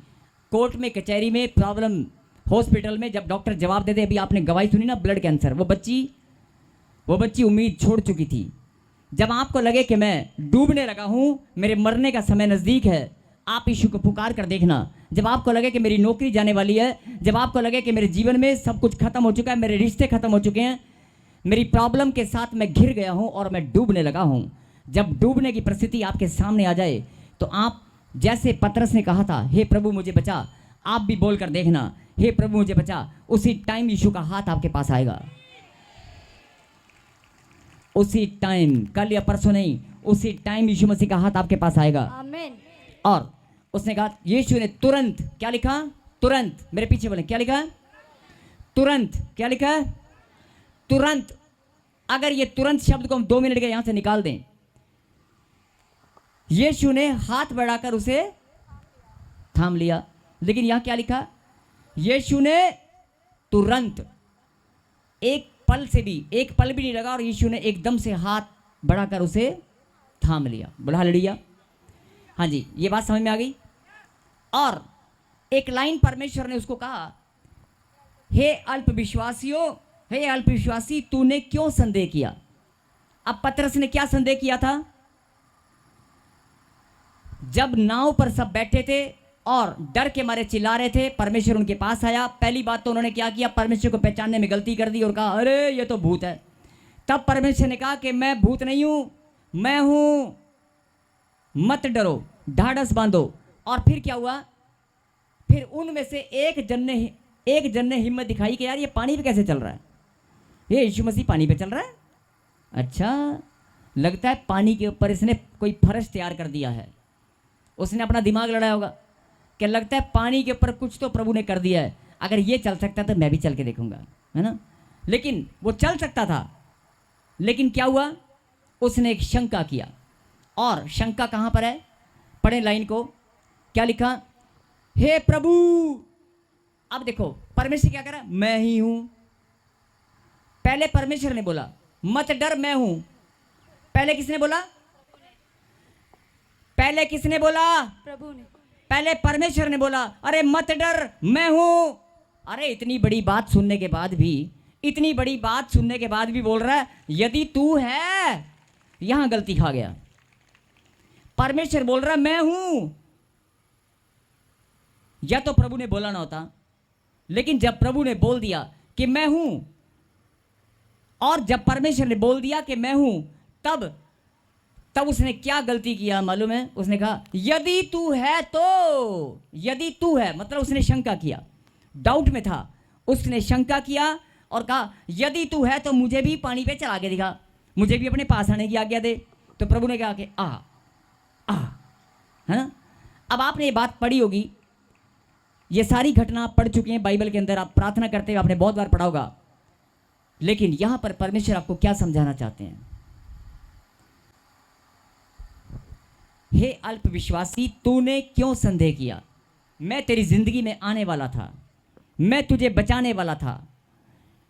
कोर्ट में, कचहरी में, प्रॉब्लम, हॉस्पिटल में जब डॉक्टर जवाब देते, अभी आपने गवाही सुनी ना, ब्लड कैंसर, वो बच्ची उम्मीद छोड़ चुकी थी। जब आपको लगे कि मैं डूबने लगा हूँ, मेरे मरने का समय नज़दीक है, आप यीशु को पुकार कर देखना। जब आपको लगे कि मेरी नौकरी जाने वाली है, जब आपको लगे कि मेरे जीवन में सब कुछ खत्म हो चुका है, मेरे रिश्ते खत्म हो चुके हैं, मेरी प्रॉब्लम के साथ मैं घिर गया हूँ और मैं डूबने लगा हूँ, जब डूबने की परिस्थिति आपके सामने आ जाए, तो आप जैसे पतरस ने कहा था, हे प्रभु मुझे बचा, आप भी बोल कर देखना, हे प्रभु मुझे बचा। उसी टाइम यीशु का हाथ आपके पास आएगा, उसी टाइम, कल या परसों नहीं, उसी टाइम यीशु मसीह का हाथ आपके पास आएगा। आमीन। और उसने कहा, यीशु ने तुरंत, क्या लिखा? तुरंत, मेरे पीछे बोले, क्या लिखा? तुरंत। क्या लिखा है? तुरंत। अगर ये तुरंत शब्द को हम 2 मिनट के यहां से निकाल दें, यीशु ने हाथ बढ़ाकर उसे थाम लिया। लेकिन यहां क्या लिखा? यीशु ने तुरंत, एक पल भी नहीं लगा, और यीशु ने एकदम से हाथ बढ़ाकर उसे थाम लिया। बोला हालेलुया। हाँ जी, ये बात समझ में आ गई। और एक लाइन परमेश्वर ने उसको कहा, हे अल्पविश्वासियों, हे अल्पविश्वासी, तूने क्यों संदेह किया? अब पतरस ने क्या संदेह किया था? जब नाव पर सब बैठे थे और डर के मारे चिल्ला रहे थे, परमेश्वर उनके पास आया। पहली बात तो उन्होंने क्या किया? परमेश्वर को पहचानने में गलती कर दी और कहा, अरे ये तो भूत है। तब परमेश्वर ने कहा कि मैं भूत नहीं हूं, मैं हूं, मत डरो, ढाढ़स बांधो। और फिर क्या हुआ? फिर उनमें से एक जन ने हिम्मत दिखाई कि यार ये पानी पे कैसे चल रहा है? ये यीशु मसीह पानी पे चल रहा है? अच्छा, लगता है पानी के ऊपर इसने कोई फर्श तैयार कर दिया है। उसने अपना दिमाग लड़ाया होगा कि लगता है पानी के ऊपर कुछ तो प्रभु ने कर दिया है, अगर ये चल सकता तो मैं भी चल के देखूंगा, है ना। लेकिन वो चल सकता था, लेकिन क्या हुआ? उसने एक शंका किया। और शंका कहां पर है? पढ़े लाइन को, क्या लिखा? हे प्रभु। अब देखो परमेश्वर क्या कर रहा है? मैं ही हूं। पहले परमेश्वर ने बोला मत डर, मैं हूं। पहले किसने बोला? पहले किसने बोला? प्रभु ने। पहले परमेश्वर ने बोला, अरे मत डर, मैं हूं। अरे इतनी बड़ी बात सुनने के बाद भी बोल रहा है यदि तू है। यहां गलती खा गया। परमेश्वर बोल रहा है मैं हूं। या तो प्रभु ने बोला ना होता, लेकिन जब प्रभु ने बोल दिया कि मैं हूं, और जब परमेश्वर ने बोल दिया कि मैं हूं, तब उसने क्या गलती किया मालूम है? उसने कहा यदि तू है तो, यदि तू है मतलब उसने शंका किया, डाउट में था, उसने शंका किया और कहा यदि तू है तो मुझे भी पानी पे चला के दिखा, मुझे भी अपने पास आने की आज्ञा दे। तो प्रभु ने कहा कि आ, है ना। अब आपने ये बात पढ़ी होगी, ये सारी घटना आप पढ़ चुके हैं बाइबल के अंदर, आप प्रार्थना करते हुए आपने बहुत बार पढ़ा होगा। लेकिन यहां पर परमेश्वर आपको क्या समझाना चाहते हैं? हे अल्पविश्वासी, तूने क्यों संदेह किया? मैं तेरी जिंदगी में आने वाला था, मैं तुझे बचाने वाला था,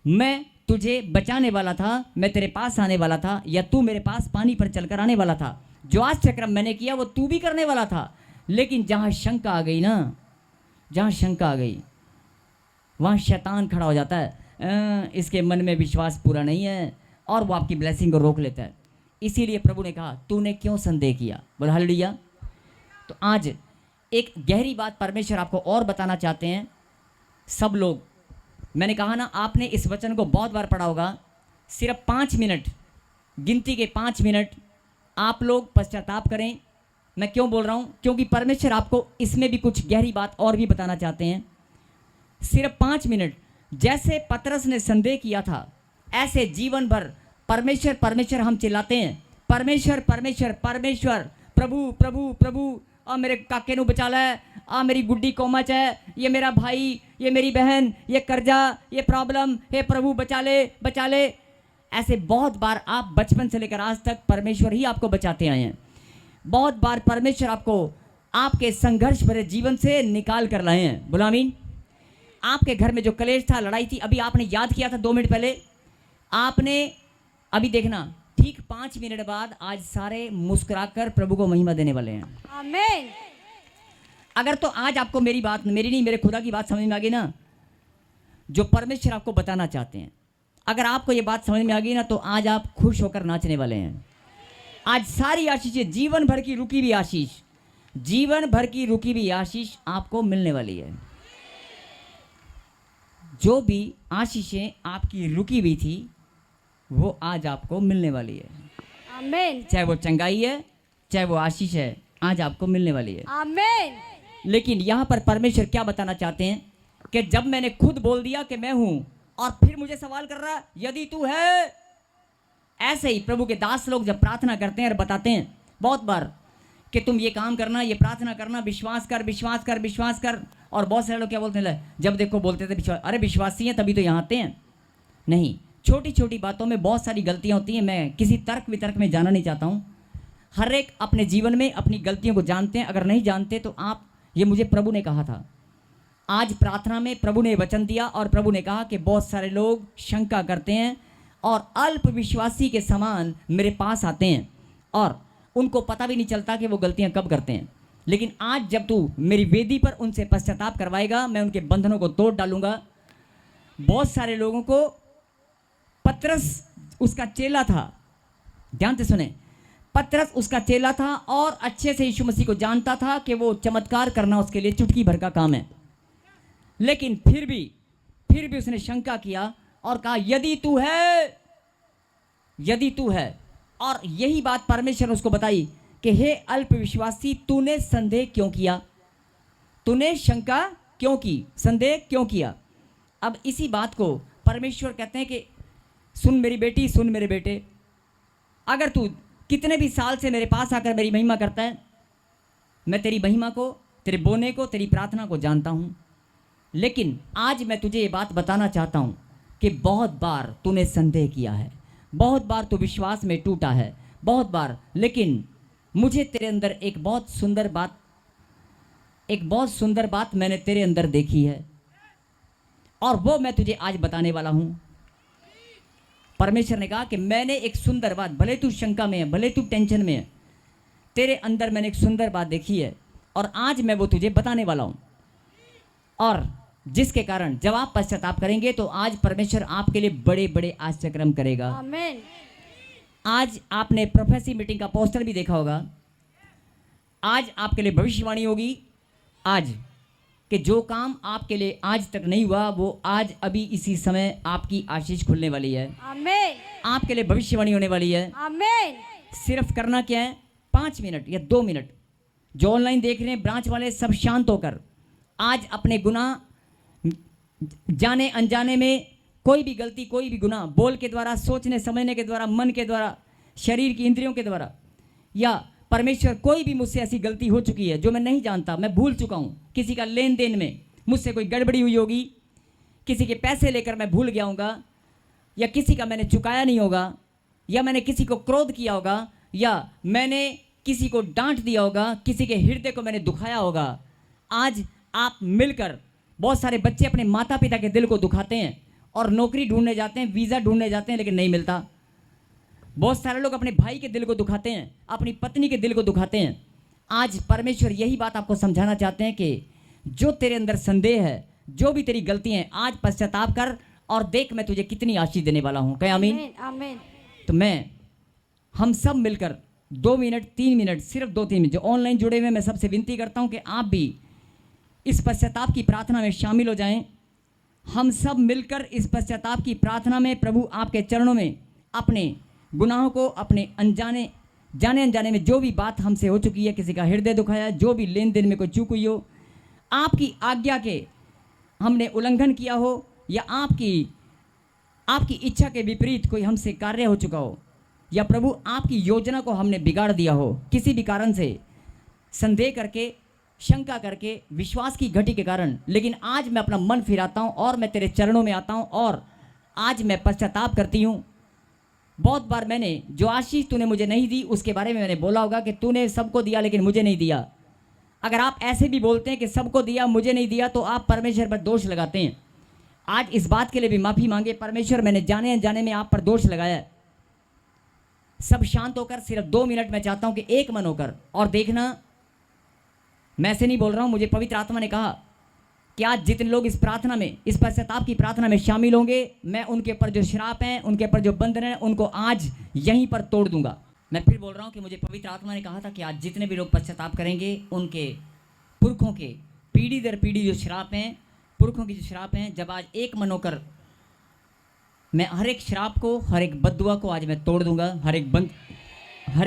मैं तुझे बचाने वाला था, मैं तेरे पास आने वाला था, या तू मेरे पास पानी पर चलकर आने वाला था। जो आश्चर्य मैंने किया वो तू भी करने वाला था। लेकिन जहां शंका आ गई ना, जहां शंका आ गई, वहां शैतान खड़ा हो जाता है, इसके मन में विश्वास पूरा नहीं है, और वो आपकी ब्लेसिंग को रोक लेता है। इसीलिए प्रभु ने कहा तूने क्यों संदेह किया? बोला हालेलुया। तो आज एक गहरी बात परमेश्वर आपको और बताना चाहते हैं। सब लोग, मैंने कहा ना, आपने इस वचन को बहुत बार पढ़ा होगा। सिर्फ 5 मिनट, गिनती के 5 मिनट आप लोग पश्चाताप करें। मैं क्यों बोल रहा हूँ? क्योंकि परमेश्वर आपको इसमें भी कुछ गहरी बात और भी बताना चाहते हैं। सिर्फ 5 मिनट, जैसे पतरस ने संदेह किया था, ऐसे जीवन भर परमेश्वर परमेश्वर हम चिल्लाते हैं, परमेश्वर परमेश्वर परमेश्वर, प्रभु प्रभु प्रभु, आ मेरे काके नू बचा लै, आ मेरी गुड्डी कोमा च है, ये मेरा भाई, ये मेरी बहन, ये कर्जा, ये प्रॉब्लम, हे प्रभु बचा ले बचा ले। ऐसे बहुत बार आप बचपन से लेकर आज तक परमेश्वर ही आपको बचाते आए हैं। बहुत बार परमेश्वर आपको आपके संघर्ष भरे जीवन से निकाल कर लाए हैं। बोलो आमीन। आपके घर में जो कलेश था, लड़ाई थी, अभी आपने याद किया था 2 मिनट पहले, आपने अभी देखना ठीक 5 मिनट बाद आज सारे मुस्कुराकर प्रभु को महिमा देने वाले हैं। आमीन। अगर तो आज आपको मेरी बात, मेरी नहीं, मेरे खुदा की बात समझ में आ गई ना, जो परमेश्वर आपको बताना चाहते हैं, अगर आपको ये बात समझ में आ गई ना, तो आज आप खुश होकर नाचने वाले हैं। आज सारी आशीषें, जीवन भर की रुकी हुई आशीष, जीवन भर की रुकी हुई आशीष आपको मिलने वाली है। जो भी आशीषें आपकी रुकी हुई थी वो आज आपको मिलने वाली है। आमीन। चाहे वो चंगाई है, चाहे वो आशीष है, आज आपको मिलने वाली है। आमीन। लेकिन यहाँ पर परमेश्वर क्या बताना चाहते हैं कि जब मैंने खुद बोल दिया कि मैं हूं, और फिर मुझे सवाल कर रहा यदि तू है। ऐसे ही प्रभु के दास लोग जब प्रार्थना करते हैं और बताते हैं बहुत बार कि तुम ये काम करना, ये प्रार्थना करना, विश्वास कर, विश्वास कर, विश्वास कर, और बहुत सारे लोग क्या बोलते हैं, जब देखो बोलते थे विश्वास, अरे विश्वासी हैं तभी तो यहाँ आते हैं। नहीं, छोटी छोटी बातों में बहुत सारी गलतियाँ होती हैं। मैं किसी तर्क वितर्क में जाना नहीं चाहता हूँ। हर एक अपने जीवन में अपनी गलतियों को जानते हैं। अगर नहीं जानते तो आप, ये मुझे प्रभु ने कहा था आज प्रार्थना में, प्रभु ने वचन दिया और प्रभु ने कहा कि बहुत सारे लोग शंका करते हैं और अल्प विश्वासी के समान मेरे पास आते हैं और उनको पता भी नहीं चलता कि वो गलतियां कब करते हैं। लेकिन आज जब तू मेरी वेदी पर उनसे पश्चाताप करवाएगा, मैं उनके बंधनों को तोड़ डालूंगा। बहुत सारे लोगों को, पतरस उसका चेला था, ध्यान से सुने, पतरस उसका चेला था और अच्छे से यीशु मसीह को जानता था कि वो चमत्कार करना उसके लिए चुटकी भर का काम है। लेकिन फिर भी उसने शंका किया और कहा यदि तू है, यदि तू है। और यही बात परमेश्वर ने उसको बताई कि हे अल्प विश्वासी, तूने संदेह क्यों किया, तूने शंका क्यों की, संदेह क्यों किया। अब इसी बात को परमेश्वर कहते हैं कि सुन मेरी बेटी, सुन मेरे बेटे, अगर तू कितने भी साल से मेरे पास आकर मेरी महिमा करता है, मैं तेरी महिमा को, तेरे बोने को, तेरी प्रार्थना को जानता हूँ। लेकिन आज मैं तुझे ये बात बताना चाहता हूँ कि बहुत बार तूने संदेह किया है, बहुत बार तू विश्वास में टूटा है, बहुत बार। लेकिन मुझे तेरे अंदर एक बहुत सुंदर बात मैंने तेरे अंदर देखी है और वो मैं तुझे आज बताने वाला हूँ। परमेश्वर ने कहा कि मैंने एक सुंदर बात, भले तू शंका में है, भले तू टेंशन में है, तेरे अंदर मैंने एक सुंदर बात देखी है और आज मैं वो तुझे बताने वाला हूँ। और जिसके कारण जब आप पश्चाताप करेंगे तो आज परमेश्वर आपके लिए बड़े बड़े आश्चर्यक्रम करेगा। आमीन। आज आपने प्रोफेसी मीटिंग का पोस्टर भी देखा होगा। आज आपके लिए भविष्यवाणी होगी आज कि जो काम आपके लिए आज तक नहीं हुआ वो आज अभी इसी समय आपकी आशीष खुलने वाली है। आमीन। आपके लिए भविष्यवाणी होने वाली है। आमीन। सिर्फ करना क्या है, 5 मिनट या 2 मिनट, जो ऑनलाइन देख रहे हैं ब्रांच वाले सब शांत होकर आज अपने गुनाह, जाने अनजाने में कोई भी गलती, कोई भी गुनाह, बोल के द्वारा, सोचने समझने के द्वारा, मन के द्वारा, शरीर की इंद्रियों के द्वारा, या परमेश्वर कोई भी मुझसे ऐसी गलती हो चुकी है जो मैं नहीं जानता, मैं भूल चुका हूँ, किसी का लेन देन में मुझसे कोई गड़बड़ी हुई होगी, किसी के पैसे लेकर मैं भूल गया होगा, या किसी का मैंने चुकाया नहीं होगा, या मैंने किसी को क्रोध किया होगा, या मैंने किसी को डांट दिया होगा, किसी के हृदय को मैंने दुखाया होगा। आज आप मिलकर, बहुत सारे बच्चे अपने माता पिता के दिल को दुखाते हैं और नौकरी ढूंढने जाते हैं, वीज़ा ढूंढने जाते हैं, लेकिन नहीं मिलता। बहुत सारे लोग अपने भाई के दिल को दुखाते हैं, अपनी पत्नी के दिल को दुखाते हैं। आज परमेश्वर यही बात आपको समझाना चाहते हैं कि जो तेरे अंदर संदेह है, जो भी तेरी गलती है, आज पश्चाताप कर और देख मैं तुझे कितनी आशीष देने वाला हूँ। क्या आमीन? आमीन। तो हम सब मिलकर 2 मिनट 3 मिनट, सिर्फ 2-3 मिनट, जो ऑनलाइन जुड़े हुए, मैं सबसे विनती करता हूँ कि आप भी इस पश्चाताप की प्रार्थना में शामिल हो जाएं। हम सब मिलकर इस पश्चाताप की प्रार्थना में प्रभु आपके चरणों में अपने गुनाहों को, अपने जाने अनजाने में जो भी बात हमसे हो चुकी है, किसी का हृदय दुखाया, जो भी लेन देन में कोई चूक हुई हो, आपकी आज्ञा के हमने उल्लंघन किया हो, या आपकी इच्छा के विपरीत कोई हमसे कार्य हो चुका हो, या प्रभु आपकी योजना को हमने बिगाड़ दिया हो किसी भी कारण से, संदेह करके, शंका करके, विश्वास की घटी के कारण। लेकिन आज मैं अपना मन फिराता हूँ और मैं तेरे चरणों में आता हूँ और आज मैं पश्चाताप करती हूँ बहुत बार मैंने जो आशीष तूने मुझे नहीं दी उसके बारे में मैंने बोला होगा कि तूने सबको दिया लेकिन मुझे नहीं दिया। अगर आप ऐसे भी बोलते हैं कि सबको दिया मुझे नहीं दिया, तो आप परमेश्वर पर दोष लगाते हैं। आज इस बात के लिए भी माफ़ी मांगे, परमेश्वर मैंने जाने अनजाने में आप पर दोष लगाया है। सब शांत होकर सिर्फ 2 मिनट मैं चाहता हूं कि एक मन होकर और देखना, मैं ऐसे नहीं बोल रहा हूं, मुझे पवित्र आत्मा ने कहा कि आज जितने लोग इस प्रार्थना में, इस पश्चाताप की प्रार्थना में शामिल होंगे, मैं उनके ऊपर जो श्राप हैं, उनके ऊपर जो बंधन हैं, उनको आज यहीं पर तोड़ दूंगा। मैं फिर बोल रहा हूं कि मुझे पवित्र आत्मा ने कहा था कि आज जितने भी लोग पश्चाताप करेंगे, उनके पुरखों के पीढ़ी दर पीढ़ी जो श्राप हैं, पुरखों की जो श्राप हैं, जब आज एक मन होकर मैं हर एक श्राप को, हर एक बद्दुआ को आज मैं तोड़ दूंगा, हर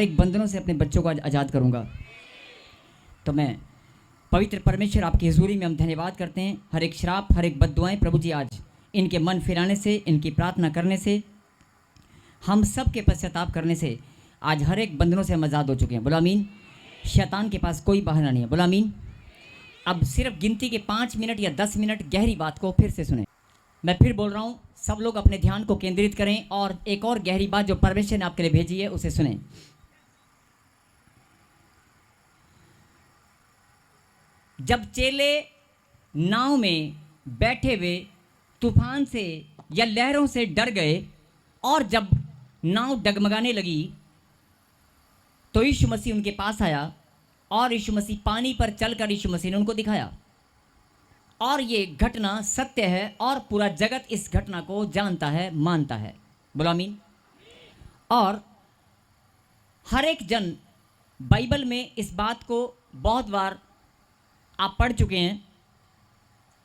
एक बंधनों से अपने बच्चों को आज आज़ाद करूंगा। तो मैं पवित्र परमेश्वर आपकी हुजूरी में हम धन्यवाद करते हैं। हर एक श्राप, हर एक बद्दुआएं प्रभु जी आज इनके मन फिराने से, इनकी प्रार्थना करने से, हम सब के पश्चाताप करने से आज हर एक बंधनों से हम आज़ाद हो चुके हैं। बोला आमीन। शैतान के पास कोई बहाना नहीं है। बोला आमीन। अब सिर्फ गिनती के 5 मिनट या 10 मिनट गहरी बात को फिर से सुने। मैं फिर बोल रहा हूँ, सब लोग अपने ध्यान को केंद्रित करें और एक और गहरी बात जो परमेश्वर ने आपके लिए भेजी है उसे सुने। जब चेले नाव में बैठे हुए तूफान से या लहरों से डर गए और जब नाव डगमगाने लगी तो यीशु मसीह उनके पास आया और यीशु मसीह पानी पर चलकर यीशु मसीह ने उनको दिखाया। और ये घटना सत्य है और पूरा जगत इस घटना को जानता है, मानता है। बोलो आमीन। और हर एक जन बाइबल में इस बात को बहुत बार आप पढ़ चुके हैं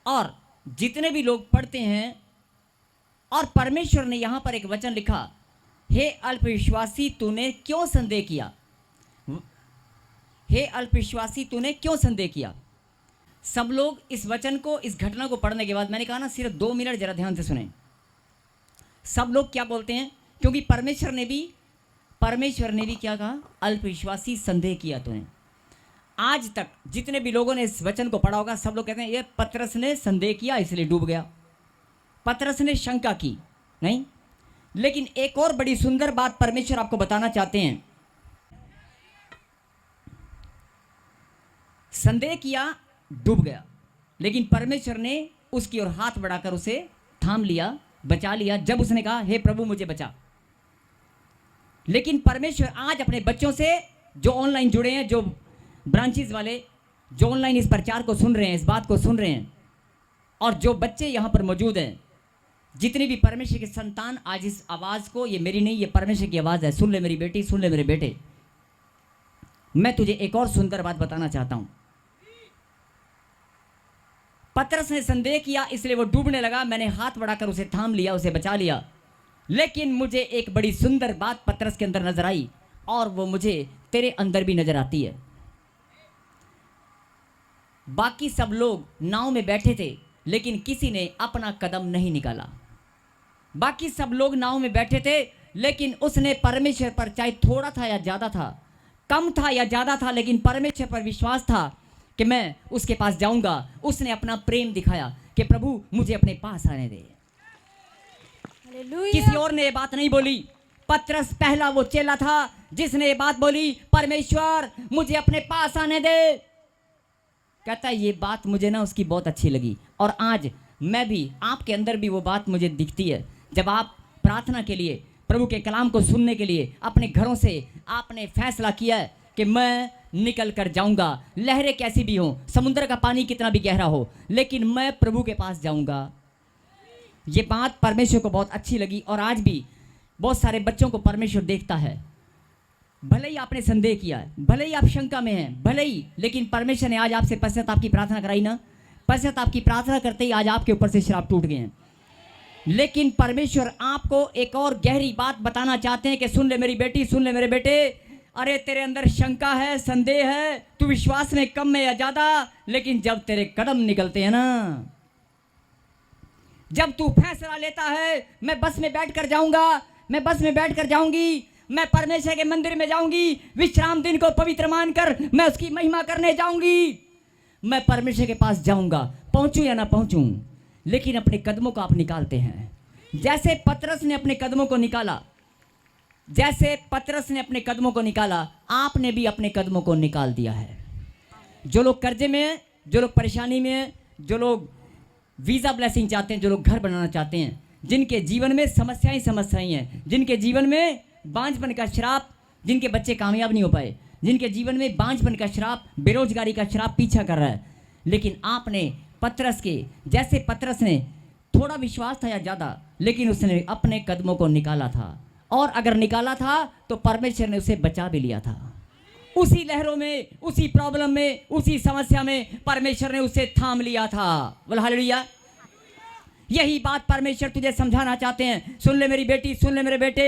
और जितने भी लोग पढ़ते हैं, और परमेश्वर ने यहाँ पर एक वचन लिखा, हे अल्पविश्वासी तूने क्यों संदेह किया, हे अल्पविश्वासी तूने क्यों संदेह किया। सब लोग इस वचन को, इस घटना को पढ़ने के बाद, मैंने कहा ना सिर्फ 2 मिनट जरा ध्यान से सुने। सब लोग क्या बोलते हैं, क्योंकि परमेश्वर ने भी क्या कहा, अल्पविश्वासी संदेह किया तूने। आज तक जितने भी लोगों ने इस वचन को पढ़ा होगा, सब लोग कहते हैं ये पतरस ने संदेह किया इसलिए डूब गया, पतरस ने शंका की। नहीं, लेकिन एक और बड़ी सुंदर बात परमेश्वर आपको बताना चाहते हैं। संदेह किया, डूब गया, लेकिन परमेश्वर ने उसकी ओर हाथ बढ़ाकर उसे थाम लिया, बचा लिया, जब उसने कहा हे प्रभु मुझे बचा। लेकिन परमेश्वर आज अपने बच्चों से जो ऑनलाइन जुड़े हैं, जो ब्रांचेस वाले जो ऑनलाइन इस प्रचार को सुन रहे हैं, इस बात को सुन रहे हैं, और जो बच्चे यहाँ पर मौजूद हैं, जितने भी परमेश्वर के संतान आज इस आवाज़ को, ये मेरी नहीं, ये परमेश्वर की आवाज़ है, सुन ले मेरी बेटी, सुन ले मेरे बेटे। मैं तुझे एक और सुंदर बात बताना चाहता हूँ। पतरस ने संदेह किया इसलिए वो डूबने लगा, मैंने हाथ बढ़ाकर उसे थाम लिया, उसे बचा लिया। लेकिन मुझे एक बड़ी सुंदर बात पतरस के अंदर नजर आई और वो मुझे तेरे अंदर भी नजर आती है। बाकी सब लोग नाव में बैठे थे लेकिन किसी ने अपना कदम नहीं निकाला। बाकी सब लोग नाव में बैठे थे लेकिन उसने परमेश्वर पर, चाहे थोड़ा था या ज़्यादा था, कम था या ज़्यादा था, लेकिन परमेश्वर पर विश्वास था कि मैं उसके पास जाऊंगा। उसने अपना प्रेम दिखाया कि प्रभु मुझे अपने पास आने दे। किसी और ने ये बात नहीं बोली। पतरस पहला वो चेला था जिसने ये बात बोली, परमेश्वर मुझे अपने पास आने दे। कहता है ये बात मुझे ना उसकी बहुत अच्छी लगी, और आज मैं भी, आपके अंदर भी वो बात मुझे दिखती है। जब आप प्रार्थना के लिए, प्रभु के कलाम को सुनने के लिए अपने घरों से आपने फैसला किया है कि मैं निकल कर जाऊंगा, लहरें कैसी भी हों, समुद्र का पानी कितना भी गहरा हो, लेकिन मैं प्रभु के पास जाऊंगा। ये बात परमेश्वर को बहुत अच्छी लगी, और आज भी बहुत सारे बच्चों को परमेश्वर देखता है। भले ही आपने संदेह किया है, भले ही आप शंका में हैं, भले ही, लेकिन परमेश्वर ने आज आपसे पश्चाताप की प्रार्थना कराई ना। पश्चाताप की प्रार्थना करते ही आज आपके ऊपर से श्राप टूट गए हैं। लेकिन परमेश्वर आपको एक और गहरी बात बताना चाहते हैं कि सुन ले मेरी बेटी, सुन ले मेरे बेटे। अरे तेरे अंदर शंका है, संदेह है, तू विश्वास में कम में या ज्यादा, लेकिन जब तेरे कदम निकलते हैं ना, जब तू फैसला लेता है मैं बस में बैठ कर जाऊंगा, मैं बस में बैठ कर जाऊंगी, मैं परमेश्वर के मंदिर में जाऊंगी, विश्राम दिन को पवित्र मानकर मैं उसकी महिमा करने जाऊंगी, मैं परमेश्वर के पास जाऊंगा, पहुंचूं या ना पहुंचूं, लेकिन अपने कदमों को आप निकालते हैं। जैसे पतरस ने अपने कदमों को निकाला, जैसे पतरस ने अपने कदमों को निकाला, आपने भी अपने कदमों को निकाल दिया है। जो लोग कर्जे में हैं, जो लोग परेशानी में हैं, जो लोग वीज़ा ब्लेसिंग चाहते हैं, जो लोग घर बनाना चाहते हैं, जिनके जीवन में समस्याएं हैं, जिनके जीवन में बांझपन का श्राप, जिनके बच्चे कामयाब नहीं हो पाए, जिनके जीवन में बांझपन का श्राप, बेरोजगारी का श्राप पीछा कर रहा है, लेकिन आपने पतरस के जैसे, पतरस ने थोड़ा विश्वास था या ज़्यादा, लेकिन उसने अपने कदमों को निकाला था, और अगर निकाला था तो परमेश्वर ने उसे बचा भी लिया था। उसी लहरों में, उसी प्रॉब्लम में, उसी समस्या में परमेश्वर ने उसे थाम लिया था। बोला हालेलुया। यही बात परमेश्वर तुझे समझाना चाहते हैं। सुन ले मेरी बेटी, सुन ले मेरे बेटे।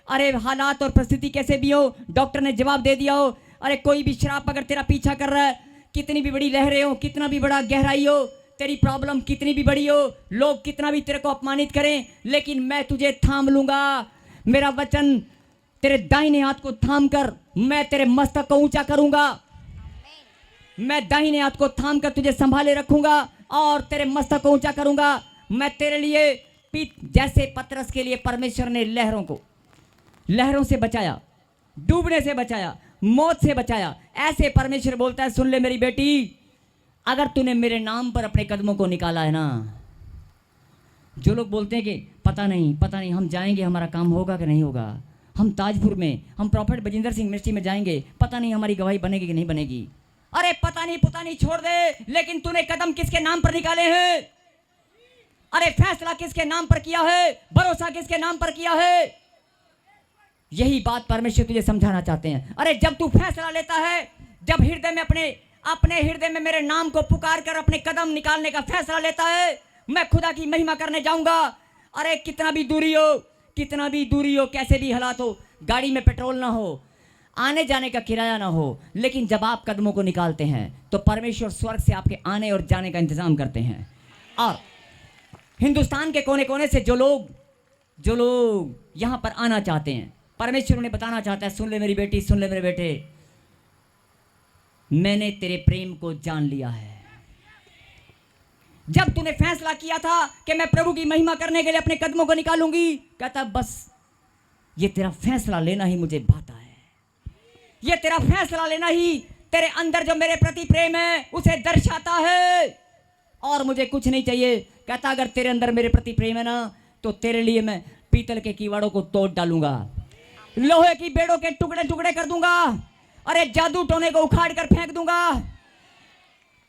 अरे हालात और परिस्थिति कैसे भी हो, डॉक्टर ने जवाब दे दिया हो, अरे कोई भी श्राप अगर तेरा पीछा कर रहा है, कितनी भी बड़ी लहरें हो, कितना भी बड़ा गहराई हो, तेरी प्रॉब्लम कितनी भी बड़ी हो, लोग कितना भी तेरे को अपमानित करें, लेकिन मैं तुझे थाम लूंगा। मेरा वचन तेरे दाहिने हाथ को थाम कर मैं तेरे मस्तक को ऊंचा करूंगा। मैं दाहिने हाथ को थाम कर तुझे संभाले रखूंगा और तेरे मस्तक को ऊंचा करूंगा। मैं तेरे लिए जैसे पतरस के लिए परमेश्वर ने लहरों से बचाया, डूबने से बचाया, मौत से बचाया, ऐसे परमेश्वर बोलता है, सुन ले मेरी बेटी, अगर तूने मेरे नाम पर अपने कदमों को निकाला है ना। जो लोग बोलते हैं कि पता नहीं हम जाएंगे, हमारा काम होगा कि नहीं होगा, हम ताजपुर में, हम प्रॉफेट बजिंदर सिंह मिनिस्ट्री में जाएंगे, पता नहीं हमारी गवाही बनेगी कि नहीं बनेगी। अरे पता नहीं छोड़ दे, लेकिन तूने कदम किसके नाम पर निकाले हैं? अरे फैसला किसके नाम पर किया है? भरोसा किसके नाम पर किया है? यही बात परमेश्वर तुझे समझाना चाहते हैं। अरे जब तू फैसला लेता है, जब हृदय में अपने हृदय में मेरे नाम को पुकार कर अपने कदम निकालने का फैसला लेता है, मैं खुदा की महिमा करने जाऊंगा। अरे कितना भी दूरी हो, कैसे भी हालात हो, गाड़ी में पेट्रोल ना हो, आने जाने का किराया ना हो, लेकिन जब आप कदमों को निकालते हैं तो परमेश्वर स्वर्ग से आपके आने और जाने का इंतजाम करते हैं। और हिंदुस्तान के कोने कोने से जो लोग यहाँ पर आना चाहते हैं, परमेश्वर उन्हें बताना चाहता है, सुन ले मेरी बेटी, सुन ले मेरे बेटे, मैंने तेरे प्रेम को जान लिया है। जब तूने फैसला किया था कि मैं प्रभु की महिमा करने के लिए अपने कदमों को निकालूंगी, कहता बस ये तेरा फैसला लेना ही मुझे भाता है, ये तेरा फैसला लेना ही तेरे अंदर जो मेरे प्रति प्रेम है उसे दर्शाता है, और मुझे कुछ नहीं चाहिए। कहता अगर तेरे अंदर मेरे प्रति प्रेम है ना, तो तेरे लिए मैं पीतल के कीवाड़ों को तोड़ डालूंगा, लोहे की बेड़ों के टुकड़े टुकड़े कर दूंगा, अरे जादू टोने को उखाड़ कर फेंक दूंगा,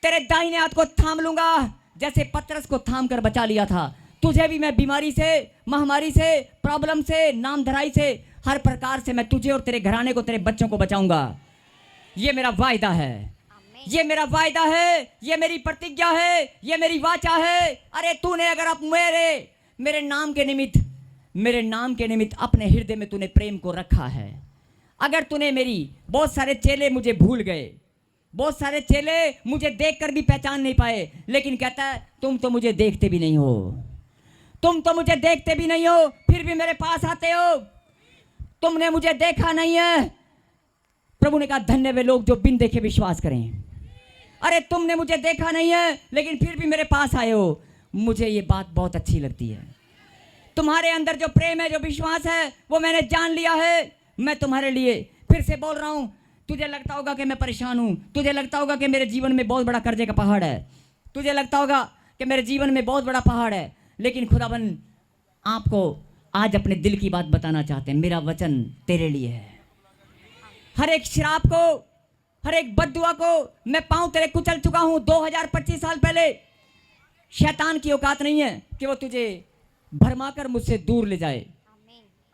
तेरे दाहिने हाथ को थाम लूंगा जैसे पतरस को थाम कर बचा लिया था। तुझे भी मैं बीमारी से, महामारी से, प्रॉब्लम से, नामधराई से, हर प्रकार से मैं तुझे और तेरे घराने को, तेरे बच्चों को बचाऊंगा। ये मेरा वायदा है, ये मेरा वायदा है, ये मेरी प्रतिज्ञा है, ये मेरी वाचा है। अरे तूने अगर अब मेरे नाम के निमित्त अपने हृदय में तूने प्रेम को रखा है, अगर तूने बहुत सारे चेले मुझे भूल गए, बहुत सारे चेले मुझे देखकर भी पहचान नहीं पाए, लेकिन कहता है तुम तो मुझे देखते भी नहीं हो, फिर भी मेरे पास आते हो, तुमने मुझे देखा नहीं है। प्रभु ने कहा धन्य वे लोग जो बिन देखे विश्वास करें। अरे तुमने मुझे देखा नहीं है, लेकिन फिर भी मेरे पास आए हो। मुझे ये बात बहुत अच्छी लगती है। तुम्हारे अंदर जो प्रेम है, जो विश्वास है, वो मैंने जान लिया है। मैं तुम्हारे लिए फिर से बोल रहा हूं, तुझे लगता होगा कि मैं परेशान हूं, तुझे लगता होगा कि मेरे जीवन में बहुत बड़ा कर्जे का पहाड़ है, तुझे लगता होगा कि मेरे जीवन में बहुत बड़ा पहाड़ है, लेकिन खुदाबंद आपको आज अपने दिल की बात बताना चाहते हैं। मेरा वचन तेरे लिए है। हर एक श्राप को, हर एक बद्दुआ को मैं पांव तेरे कुचल चुका हूं 2025 साल पहले। शैतान की औकात नहीं है कि वो तुझे भरमाकर मुझसे दूर ले जाए।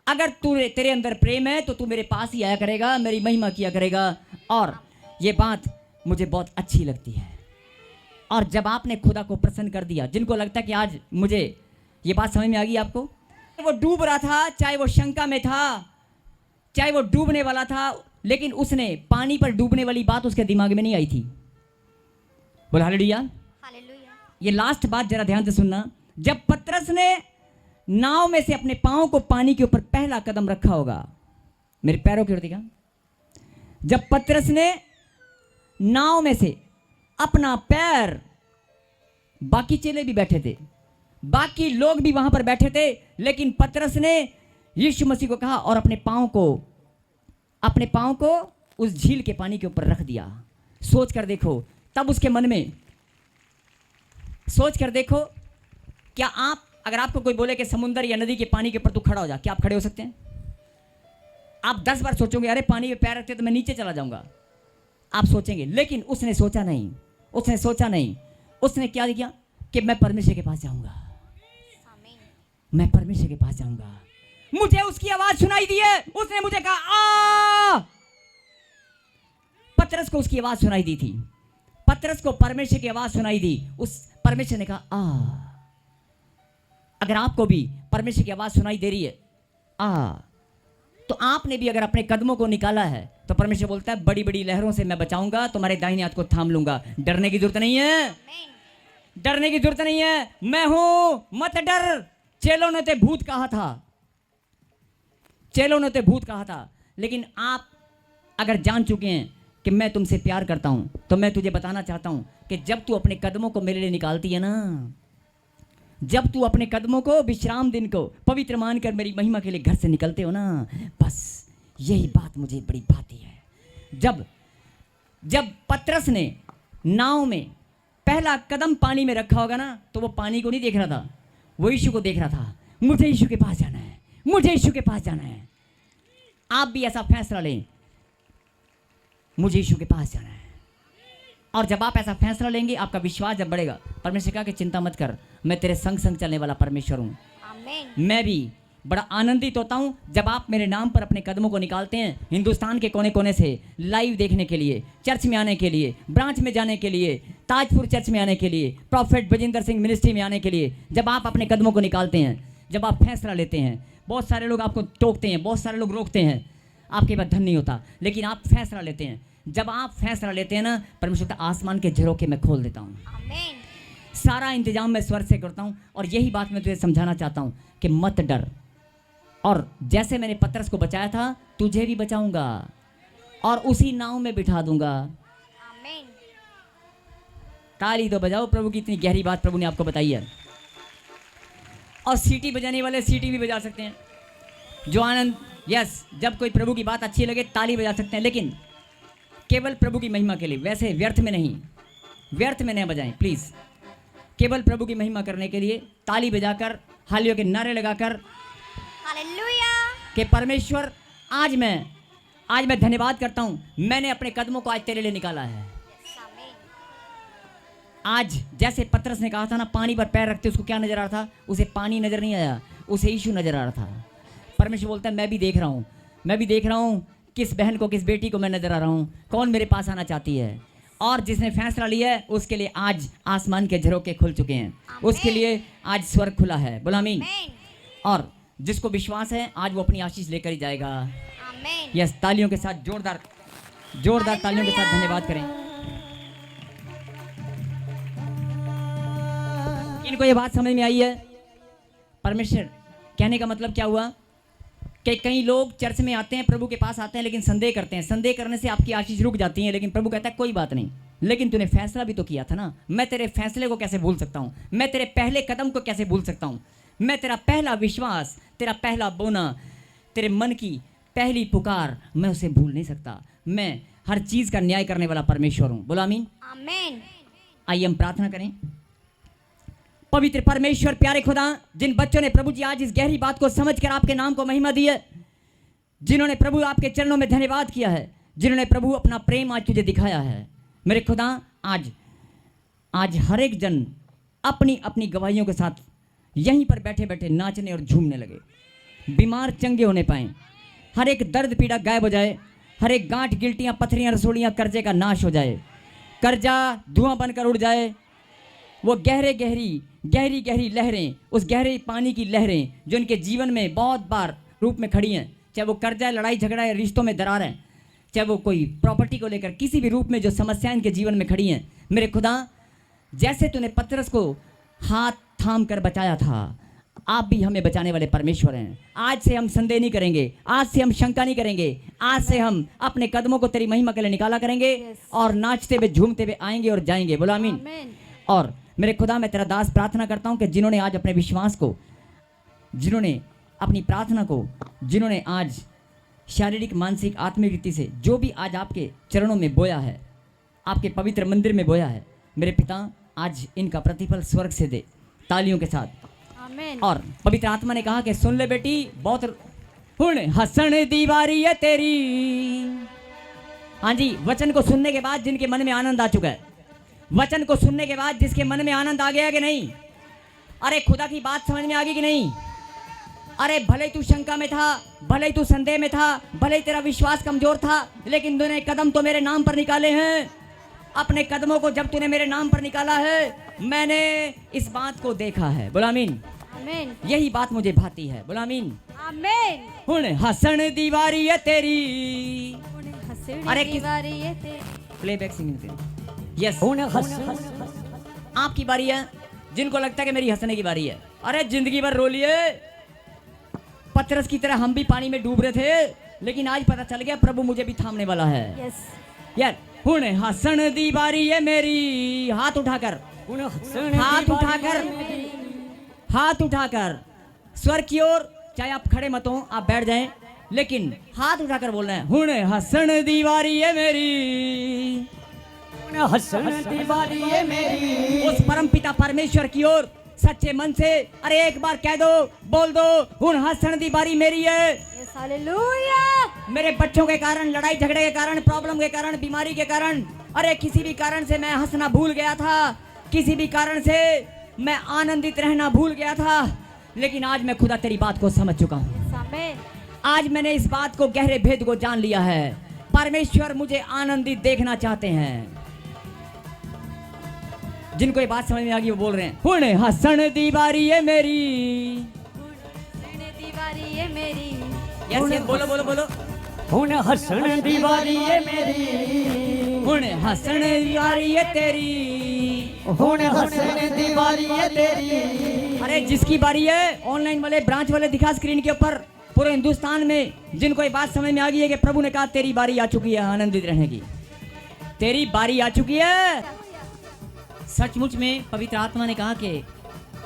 अगर तेरे अंदर प्रेम है तो तू मेरे पास ही आया करेगा, मेरी महिमा किया करेगा, और ये बात मुझे बहुत अच्छी लगती है। और जब आपने खुदा को प्रसन्न कर दिया, जिनको लगता है कि आज मुझे ये बात समझ में आ गई आपको, वो डूब रहा था, चाहे वो शंका में था, चाहे वो डूबने वाला था, लेकिन उसने पानी पर डूबने वाली बात उसके दिमाग में नहीं आई थी। बोल हालेलुया। ये लास्ट बात जरा ध्यान से सुनना। जब पतरस ने नाव में से अपने पांव को पानी के ऊपर पहला कदम रखा होगा, मेरे पैरों की ओर देखा, जब पतरस ने नाव में से अपना पैर, बाकी चेले भी बैठे थे, बाकी लोग भी वहां पर बैठे थे, लेकिन पतरस ने यीशु मसीह को कहा और अपने पाँव को उस झील के पानी के ऊपर रख दिया। सोच कर देखो, तब उसके मन में सोच कर देखो, क्या आप, अगर आपको कोई बोले कि समुंदर या नदी के पानी के ऊपर तू खड़ा हो जा, क्या आप खड़े हो सकते हैं? आप 10 बार सोचोगे अरे पानी में पैर रखते तो मैं नीचे चला जाऊंगा, आप सोचेंगे। लेकिन उसने सोचा नहीं, उसने क्या किया कि मैं परमेश्वर के पास जाऊंगा, मैं परमेश्वर के पास जाऊंगा। मुझे उसकी आवाज सुनाई दी है, उसने मुझे कहा आ। पतरस को उसकी आवाज सुनाई दी थी, पतरस को परमेश्वर की आवाज सुनाई दी, उस परमेश्वर ने कहा आ। अगर आपको भी परमेश्वर की आवाज सुनाई दे रही है आ, तो आपने भी अगर अपने कदमों को निकाला है तो परमेश्वर बोलता है बड़ी बड़ी लहरों से मैं बचाऊंगा, तुम्हारे दाहिने हाथ को थाम लूंगा। डरने की जरूरत नहीं है, डरने की जरूरत नहीं है, मैं हूं, मत डर। चेलों ने तो भूत कहा था, लेकिन आप अगर जान चुके हैं कि मैं तुमसे प्यार करता हूं, तो मैं तुझे बताना चाहता हूं कि जब तू अपने कदमों को मेरे लिए निकालती है ना, जब तू अपने कदमों को विश्राम दिन को पवित्र मानकर मेरी महिमा के लिए घर से निकलते हो ना, बस यही बात मुझे बड़ी भाती है। जब पतरस ने नाव में पहला कदम पानी में रखा होगा ना, तो वो पानी को नहीं देख रहा था, वो यीशु को देख रहा था। मुझे यीशु के पास जाना है, मुझे यीशु के पास जाना है। आप भी ऐसा फैसला लें, मुझे यीशु के पास जाना है। और जब आप ऐसा फैसला लेंगे, आपका विश्वास जब बढ़ेगा, परमेश्वर कहा कि चिंता मत कर, मैं तेरे संग संग चलने वाला परमेश्वर हूँ। मैं भी बड़ा आनंदित होता हूँ जब आप मेरे नाम पर अपने कदमों को निकालते हैं, हिंदुस्तान के कोने कोने से लाइव देखने के लिए, चर्च में आने के लिए, ब्रांच में जाने के लिए, ताजपुर चर्च में आने के लिए, प्रॉफेट बजिंदर सिंह मिनिस्ट्री में आने के लिए। जब आप अपने कदमों को निकालते हैं, जब आप फैसला लेते हैं, बहुत सारे लोग आपको टोकते हैं, बहुत सारे लोग रोकते हैं, आपके पास धन नहीं होता, लेकिन आप फैसला लेते हैं। जब आप फैसला लेते हैं ना, परमेश्वर आसमान के झरोखे में खोल देता हूँ, सारा इंतजाम मैं स्वर से करता हूँ। और यही बात मैं तुझे समझाना चाहता हूँ कि मत डर, और जैसे मैंने पतरस को बचाया था, तुझे भी बचाऊंगा और उसी नाव में बिठा दूंगा। ताली तो बजाओ, प्रभु की इतनी गहरी बात प्रभु ने आपको बताई है। और सीटी बजाने वाले सीटी भी बजा सकते हैं, जो आनंद, यस, जब कोई प्रभु की बात अच्छी लगे ताली बजा सकते हैं, लेकिन केवल प्रभु की महिमा के लिए, वैसे व्यर्थ में नहीं बजाएं प्लीज। केवल प्रभु की महिमा करने के लिए ताली बजाकर, हालियों के नारे लगाकर कि परमेश्वर आज मैं धन्यवाद करता हूं, मैंने अपने कदमों को आज तेरे लिए निकाला है। आज जैसे पतरस ने कहा था ना, पानी पर पैर रखते उसको क्या नजर आ रहा था? उसे पानी नजर नहीं आया, उसे यीशु नजर आ रहा था। परमेश्वर बोलता है मैं भी देख रहा हूं किस बहन को, किस बेटी को मैं नजर आ रहा हूं, कौन मेरे पास आना चाहती है। और जिसने फैसला लिया है उसके लिए आज आसमान के झरोखे खुल चुके हैं, उसके लिए आज स्वर्ग खुला है। बोलो आमीन। और जिसको विश्वास है आज वो अपनी आशीष लेकर ही जाएगा। यस, तालियों के साथ, जोरदार तालियों के साथ धन्यवाद करें। इनको ये बात समझ में आई है? परमेश्वर कहने का मतलब क्या हुआ कि कई लोग चर्च में आते हैं, प्रभु के पास आते हैं, लेकिन संदेह करते हैं। संदेह करने से आपकी आशीष रुक जाती है, लेकिन प्रभु कहता है कोई बात नहीं, लेकिन तूने फैसला भी तो किया था ना, मैं तेरे फैसले को कैसे भूल सकता हूँ, मैं तेरे पहले कदम को कैसे भूल सकता हूँ, मैं तेरा पहला विश्वास, तेरा पहला बोना, तेरे मन की पहली पुकार, मैं उसे भूल नहीं सकता। मैं हर चीज का न्याय करने वाला परमेश्वर हूँ। बोलो आमीन। आइए हम प्रार्थना करें। पवित्र परमेश्वर, प्यारे खुदा, जिन बच्चों ने प्रभु जी आज इस गहरी बात को समझकर आपके नाम को महिमा दी है, जिन्होंने प्रभु आपके चरणों में धन्यवाद किया है, जिन्होंने प्रभु अपना प्रेम आज तुझे दिखाया है, मेरे खुदा आज हर एक जन अपनी अपनी गवाहियों के साथ यहीं पर बैठे बैठे नाचने और झूमने लगे, बीमार चंगे होने पाए, हर एक दर्द पीड़ा गायब हो जाए, हर एक गांठ, गिल्टियां, पथरियां, रसोड़ियां, कर्जे का नाश हो जाए, कर्जा धुआं बनकर उड़ जाए। वो गहरी गहरी लहरें, उस गहरे पानी की लहरें जो इनके जीवन में बहुत बार रूप में खड़ी हैं, चाहे वो कर्जा, लड़ाई झगड़ा या रिश्तों में दरार है, चाहे वो कोई प्रॉपर्टी को लेकर किसी भी रूप में जो समस्याएं इनके जीवन में खड़ी हैं, मेरे खुदा, जैसे तूने पतरस को हाथ थाम कर बचाया था, आप भी हमें बचाने वाले परमेश्वर हैं। आज से हम संदेह नहीं करेंगे, आज से हम शंका नहीं करेंगे, आज से हम अपने कदमों को तेरी महिमा के लिए निकाला करेंगे और नाचते हुए झूमते हुए आएंगे और जाएंगे। बोलो आमीन। और मेरे खुदा, मैं तेरा दास प्रार्थना करता हूं कि जिन्होंने आज अपने विश्वास को, जिन्होंने अपनी प्रार्थना को जिन्होंने आज शारीरिक मानसिक आत्मिक रीति से जो भी आज आपके चरणों में बोया है, आपके पवित्र मंदिर में बोया है, मेरे पिता आज इनका प्रतिफल स्वर्ग से दे, तालियों के साथ। आमीन। और पवित्र आत्मा ने कहा कि सुन ले बेटी, बहुत हुण हसन दीवारी है तेरी। हाँ जी, वचन को सुनने के बाद जिनके मन में आनंद आ चुका है, वचन को सुनने के बाद जिसके मन में आनंद आ गया कि नहीं, अरे खुदा की बात समझ में आ गई कि नहीं, अरे भले तू शंका में था, भले तू संदेह में था, भले तेरा विश्वास कमजोर था, लेकिन तूने कदम तो मेरे नाम पर निकाले हैं। अपने कदमों को जब तूने मेरे नाम पर निकाला है, मैंने इस बात को देखा है। बोला आमीन। आमीन। यही बात मुझे भाती है। बोला आमीन। आमीन। हुण हसन दीवारी है तेरी। अरे किस दीवारी है तेरी। Playback singing. यस, आपकी बारी है। जिनको लगता है कि मेरी हंसने की बारी है, अरे जिंदगी भर रो लिए। पतरस की तरह हम भी पानी में डूब रहे थे, लेकिन आज पता चल गया प्रभु मुझे भी थामने वाला है। यस। यार हुण हसन दी बारी है मेरी। हाथ उठाकर, हाथ उठाकर, हाथ उठाकर स्वर की ओर, चाहे आप खड़े मत हो, आप बैठ जाएं, लेकिन हाथ उठाकर बोलना है, हुण हसन दीवारी है मेरी। हसन दीवारी है मेरी। उस परम पिता परमेश्वर की ओर सच्चे मन से अरे एक बार कह दो, बोल दो, हुण हसन दीवारी मेरी है। Yes, hallelujah. मेरे बच्चों के कारण, लड़ाई झगड़े के कारण, प्रॉब्लम के कारण, बीमारी के कारण, अरे किसी भी कारण से मैं हंसना भूल गया था, किसी भी कारण से मैं आनंदित रहना भूल गया था, लेकिन आज मैं खुदा तेरी बात को समझ चुका हूँ। आमीन। आज मैंने इस बात को, गहरे भेद को जान लिया है। परमेश्वर मुझे आनंदित देखना चाहते हैं। जिनको ये बात समझ में आ गई वो बोल रहे हैं, हुण हसन दीवारी है मेरी। दीवारी है मेरी। यस यस, बोलो बोलो बोलो। हुण हसन दीवारी है मेरी। हुण हसन दीवारी है तेरी। हुण हसन दीवारी है तेरी। अरे जिसकी बारी है, ऑनलाइन वाले, ब्रांच वाले दिखा स्क्रीन के ऊपर, पूरे हिंदुस्तान में जिनको ये बात समझ में आ गई है कि प्रभु ने कहा तेरी बारी आ चुकी है आनंदित रहने की, तेरी बारी आ चुकी है। सचमुच में पवित्र आत्मा ने कहा कि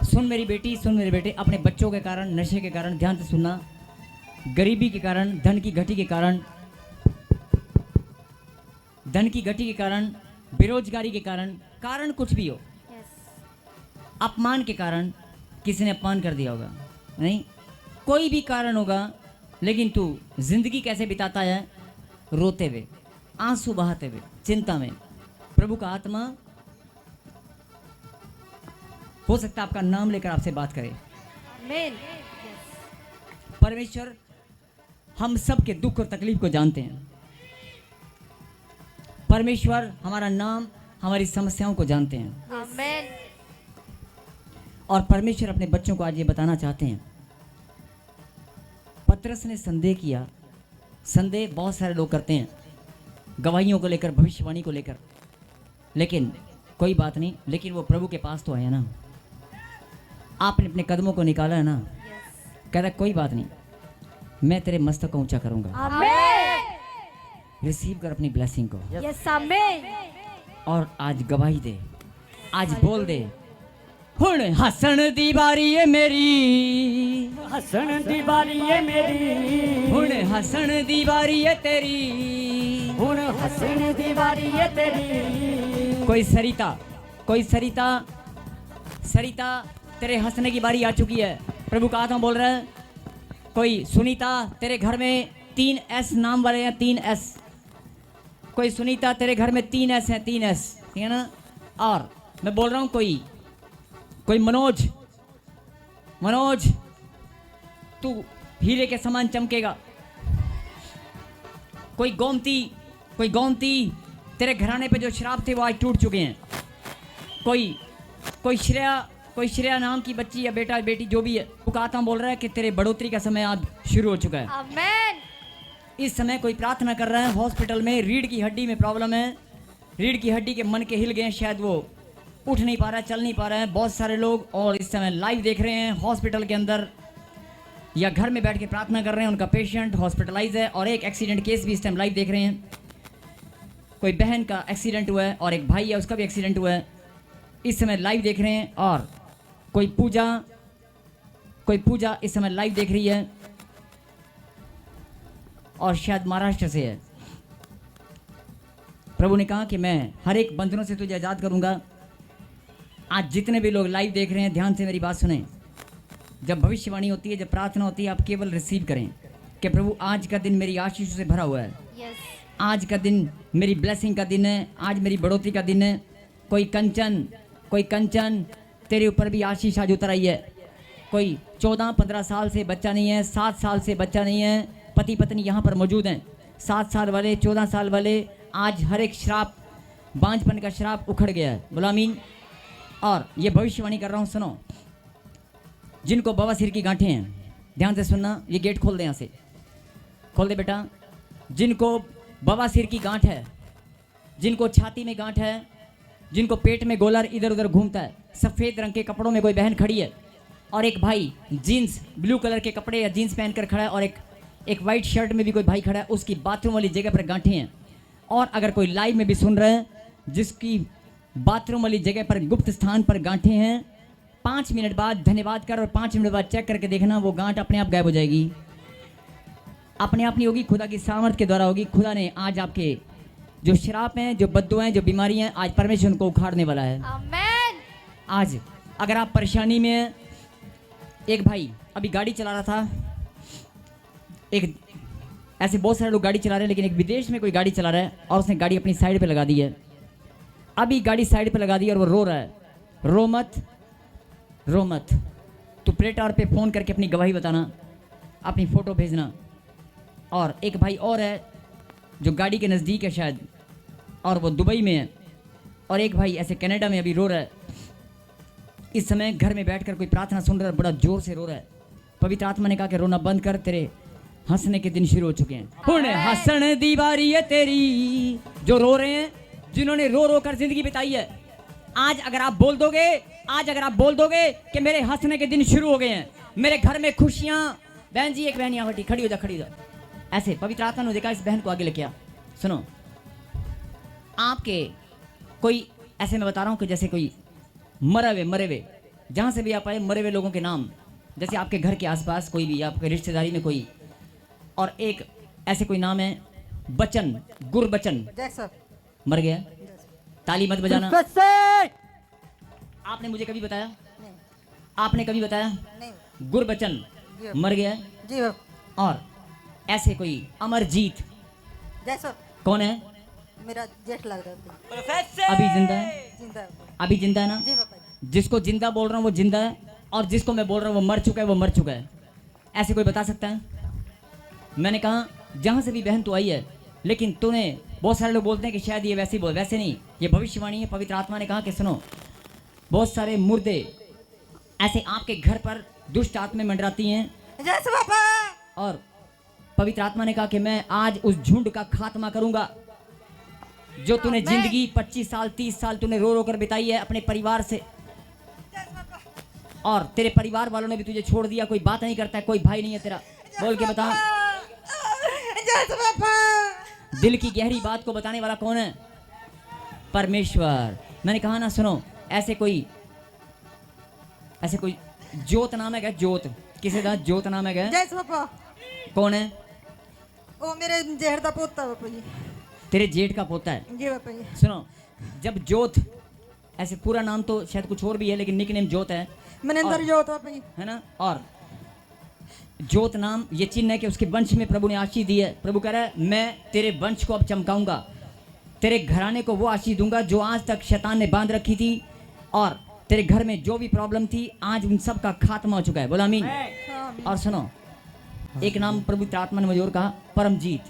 सुन मेरी बेटी, सुन मेरे बेटे, अपने बच्चों के कारण, नशे के कारण, ध्यान से सुनना, गरीबी के कारण, धन की घटी के कारण, धन की घटी के कारण, बेरोजगारी के कारण, कारण कुछ भी हो, अपमान के कारण, किसी ने अपमान कर दिया होगा, नहीं, कोई भी कारण होगा, लेकिन तू जिंदगी कैसे बिताता है? रोते हुए, आंसू बहाते हुए, चिंता में। प्रभु का आत्मा हो सकता है आपका नाम लेकर आपसे बात करे। आमीन। परमेश्वर हम सब के दुख और तकलीफ को जानते हैं। परमेश्वर हमारा नाम, हमारी समस्याओं को जानते हैं। आमीन। और परमेश्वर अपने बच्चों को आज ये बताना चाहते हैं। पतरस ने संदेह किया। संदेह बहुत सारे लोग करते हैं, गवाहियों को लेकर, भविष्यवाणी को लेकर, लेकिन कोई बात नहीं, लेकिन वो प्रभु के पास तो आया ना। आपने अपने कदमों को निकाला है ना, कहता कोई बात नहीं, मैं तेरे मस्तक को ऊंचा करूंगा। आमीन। रिसीव कर अपनी ब्लेसिंग को। यस, आमीन। और आज गवाही दे, आज बोल दे, हुण हसन दीवारी है मेरी। हसन दीवारी है मेरी। हुण हसन दीवारी है तेरी। हुण हसन दीवारी है तेरी। कोई सरिता, कोई सरिता, सरिता तेरे हंसने की बारी आ चुकी है। प्रभु का आत्मा बोल रहा है। कोई सुनीता, तेरे घर में 3 S नाम वाले हैं, 3 S। कोई सुनीता, तेरे घर में 3 S हैं, 3 S, ठीक है ना। और मैं बोल रहा हूँ कोई मनोज, मनोज तू हीरे के समान चमकेगा। कोई गोमती, तेरे घराने पे जो श्राप थे वो आज टूट चुके हैं। कोई श्रेया नाम की बच्ची या बेटा बेटी जो भी है, वो आत्मा बोल रहा है कि तेरे बढ़ोतरी का समय आज शुरू हो चुका है। आमीन। इस समय कोई प्रार्थना कर रहा है हॉस्पिटल में, रीढ़ की हड्डी में प्रॉब्लम है, रीढ़ की हड्डी के मन के हिल गए हैं, शायद वो उठ नहीं पा रहा है, चल नहीं पा रहा है। बहुत सारे लोग और इस समय लाइव देख रहे हैं, हॉस्पिटल के अंदर या घर में बैठ के प्रार्थना कर रहे हैं, उनका पेशेंट हॉस्पिटलाइज है। और एक एक्सीडेंट केस भी इस टाइम लाइव देख रहे हैं। कोई बहन का एक्सीडेंट हुआ है और एक भाई है, उसका भी एक्सीडेंट हुआ है, इस समय लाइव देख रहे हैं। और कोई पूजा, कोई पूजा इस समय लाइव देख रही है और शायद महाराष्ट्र से है। प्रभु ने कहा कि मैं हर एक बंधनों से तुझे आज़ाद करूंगा। आज जितने भी लोग लाइव देख रहे हैं ध्यान से मेरी बात सुने। जब भविष्यवाणी होती है, जब प्रार्थना होती है, आप केवल रिसीव करें कि प्रभु आज का दिन मेरी आशीषों से भरा हुआ है। आज का दिन मेरी ब्लेसिंग का दिन है, आज मेरी बढ़ोतरी का दिन है। कोई कंचन तेरे ऊपर भी आशीष आज उतर आई है। कोई 14-15 साल से बच्चा नहीं है, 7 साल से बच्चा नहीं है, पति पत्नी यहाँ पर मौजूद हैं, 7 साल वाले, 14 साल वाले, आज हर एक श्राप, बांझपन का श्राप उखड़ गया है। बोलो आमीन। और ये भविष्यवाणी कर रहा हूँ, सुनो। जिनको बवासीर की गांठें हैं, ध्यान से सुनना, ये गेट खोल दे, यहाँ से खोल दे बेटा। जिनको बवासीर की गांठ है, जिनको छाती में गांठ है, जिनको पेट में गोलर इधर उधर घूमता है, सफ़ेद रंग के कपड़ों में कोई बहन खड़ी है और एक भाई जीन्स ब्लू कलर के कपड़े या जीन्स पहनकर खड़ा है और एक वाइट शर्ट में भी कोई भाई खड़ा है, उसकी बाथरूम वाली जगह पर गांठें हैं। और अगर कोई लाइव में भी सुन रहे हैं जिसकी बाथरूम वाली जगह पर गुप्त स्थान पर गांठें हैं, 5 मिनट बाद धन्यवाद कर और 5 मिनट बाद चेक करके देखना, वो गांठ अपने आप गायब हो जाएगी। अपने आप नहीं होगी, खुदा की सामर्थ के द्वारा होगी। खुदा ने आज आपके जो श्राप हैं, जो बद्दुआएं, जो बीमारियां हैं, आज परमेश्वर उनको उखाड़ने वाला है। आमेन। आज अगर आप परेशानी में हैं, एक भाई अभी गाड़ी चला रहा था, एक ऐसे बहुत सारे लोग गाड़ी चला रहे हैं, लेकिन एक विदेश में कोई गाड़ी चला रहा है और उसने गाड़ी अपनी साइड पे लगा दी है। अभी गाड़ी साइड पे लगा दी और वो रो रहा है। रो मत, तू प्ले टावर पे फ़ोन करके अपनी गवाही बताना, अपनी फ़ोटो भेजना। और एक भाई और है जो गाड़ी के नज़दीक है शायद, और वो दुबई में है। और एक भाई ऐसे कनाडा में अभी रो रहा है। इस समय घर में बैठकर कोई प्रार्थना सुन रहा है, बड़ा जोर से रो रहा है। पवित्र आत्मा ने कहा कि रोना बंद कर, तेरे हंसने के दिन शुरू हो चुके हैं। हुण हंसण दी बारी है तेरी। जो रो रहे हैं, जिन्होंने रो रो कर जिंदगी बिताई है, आज अगर आप बोल दोगे कि मेरे हंसने के दिन शुरू हो गए हैं, मेरे घर में खुशियां। बहन जी, एक बहन यहाँ खड़ी हो जा। ऐसे पवित्र आत्मा ने देखा, इस बहन को आगे लेके आ। सुनो, आपके कोई ऐसे मैं बता रहा हूँ कि जैसे कोई मरे हुए जहाँ से भी आप आए, मरे हुए लोगों के नाम, जैसे आपके घर के आसपास कोई भी, आपके रिश्तेदारी में कोई, और एक ऐसे कोई नाम है बचन, गुरबचन, मर गया। ताली मत बजाना। आपने मुझे कभी बताया? आपने कभी बताया? गुरबचन मर गया जी। और ऐसे कोई अमरजीत, कौन है? मेरा जेठ लग रहा है। अभी जिंदा है? अभी जिंदा है ना? जिसको जिंदा बोल रहा हूँ वो जिंदा है, और जिसको मैं बोल रहा हूँ वो मर चुका है। ऐसे कोई बता सकता है? मैंने कहा जहाँ से भी बहन तू आई है, लेकिन तूने, बहुत सारे लोग बोलते हैं कि शायद ये वैसे ही बोल, वैसे नहीं, ये भविष्यवाणी है। पवित्र आत्मा ने कहा कि सुनो, बहुत सारे मुर्दे ऐसे आपके घर पर दुष्ट आत्मा मंडराती हैं। और पवित्र आत्मा ने कहा कि मैं आज उस झुंड का खात्मा करूंगा जो तूने जिंदगी 25 साल 30 साल तूने रो रो कर बिताई है अपने परिवार से, और तेरे परिवार वालों ने भी तुझे छोड़ दिया। कोई बात नहीं करता है, कोई भाई नहीं है तेरा। बोल के बता, दिल की गहरी बात को बताने वाला कौन है? परमेश्वर। मैंने कहा ना, सुनो, ऐसे कोई जोत नाम है क्या? जोत, किसी का जोत नाम है क्या? कौन है वो? मेरे जेठ का पोता बापा जी। तेरे जेठ का पोता है जी बापा जी। सुनो, जब जोत, ऐसे पूरा नाम तो शायद कुछ और भी है, लेकिन निकनेम जोत है, मनिंदर जोत बापा जी, है ना? और जोत नाम ये चिन्ह है कि उसके वंश में प्रभु ने आशीष दी है। प्रभु कह रहा है, मैं तेरे वंश को अब चमकाऊंगा, तेरे घराने को वो आशीष दूंगा जो आज तक शैतान ने बांध रखी थी, और तेरे घर में जो भी प्रॉब्लम थी आज उन सब का खात्मा हो चुका है। बोला आमीन। और सुनो, एक नाम प्रभु आत्मा ने मुझे और कहा, परमजीत।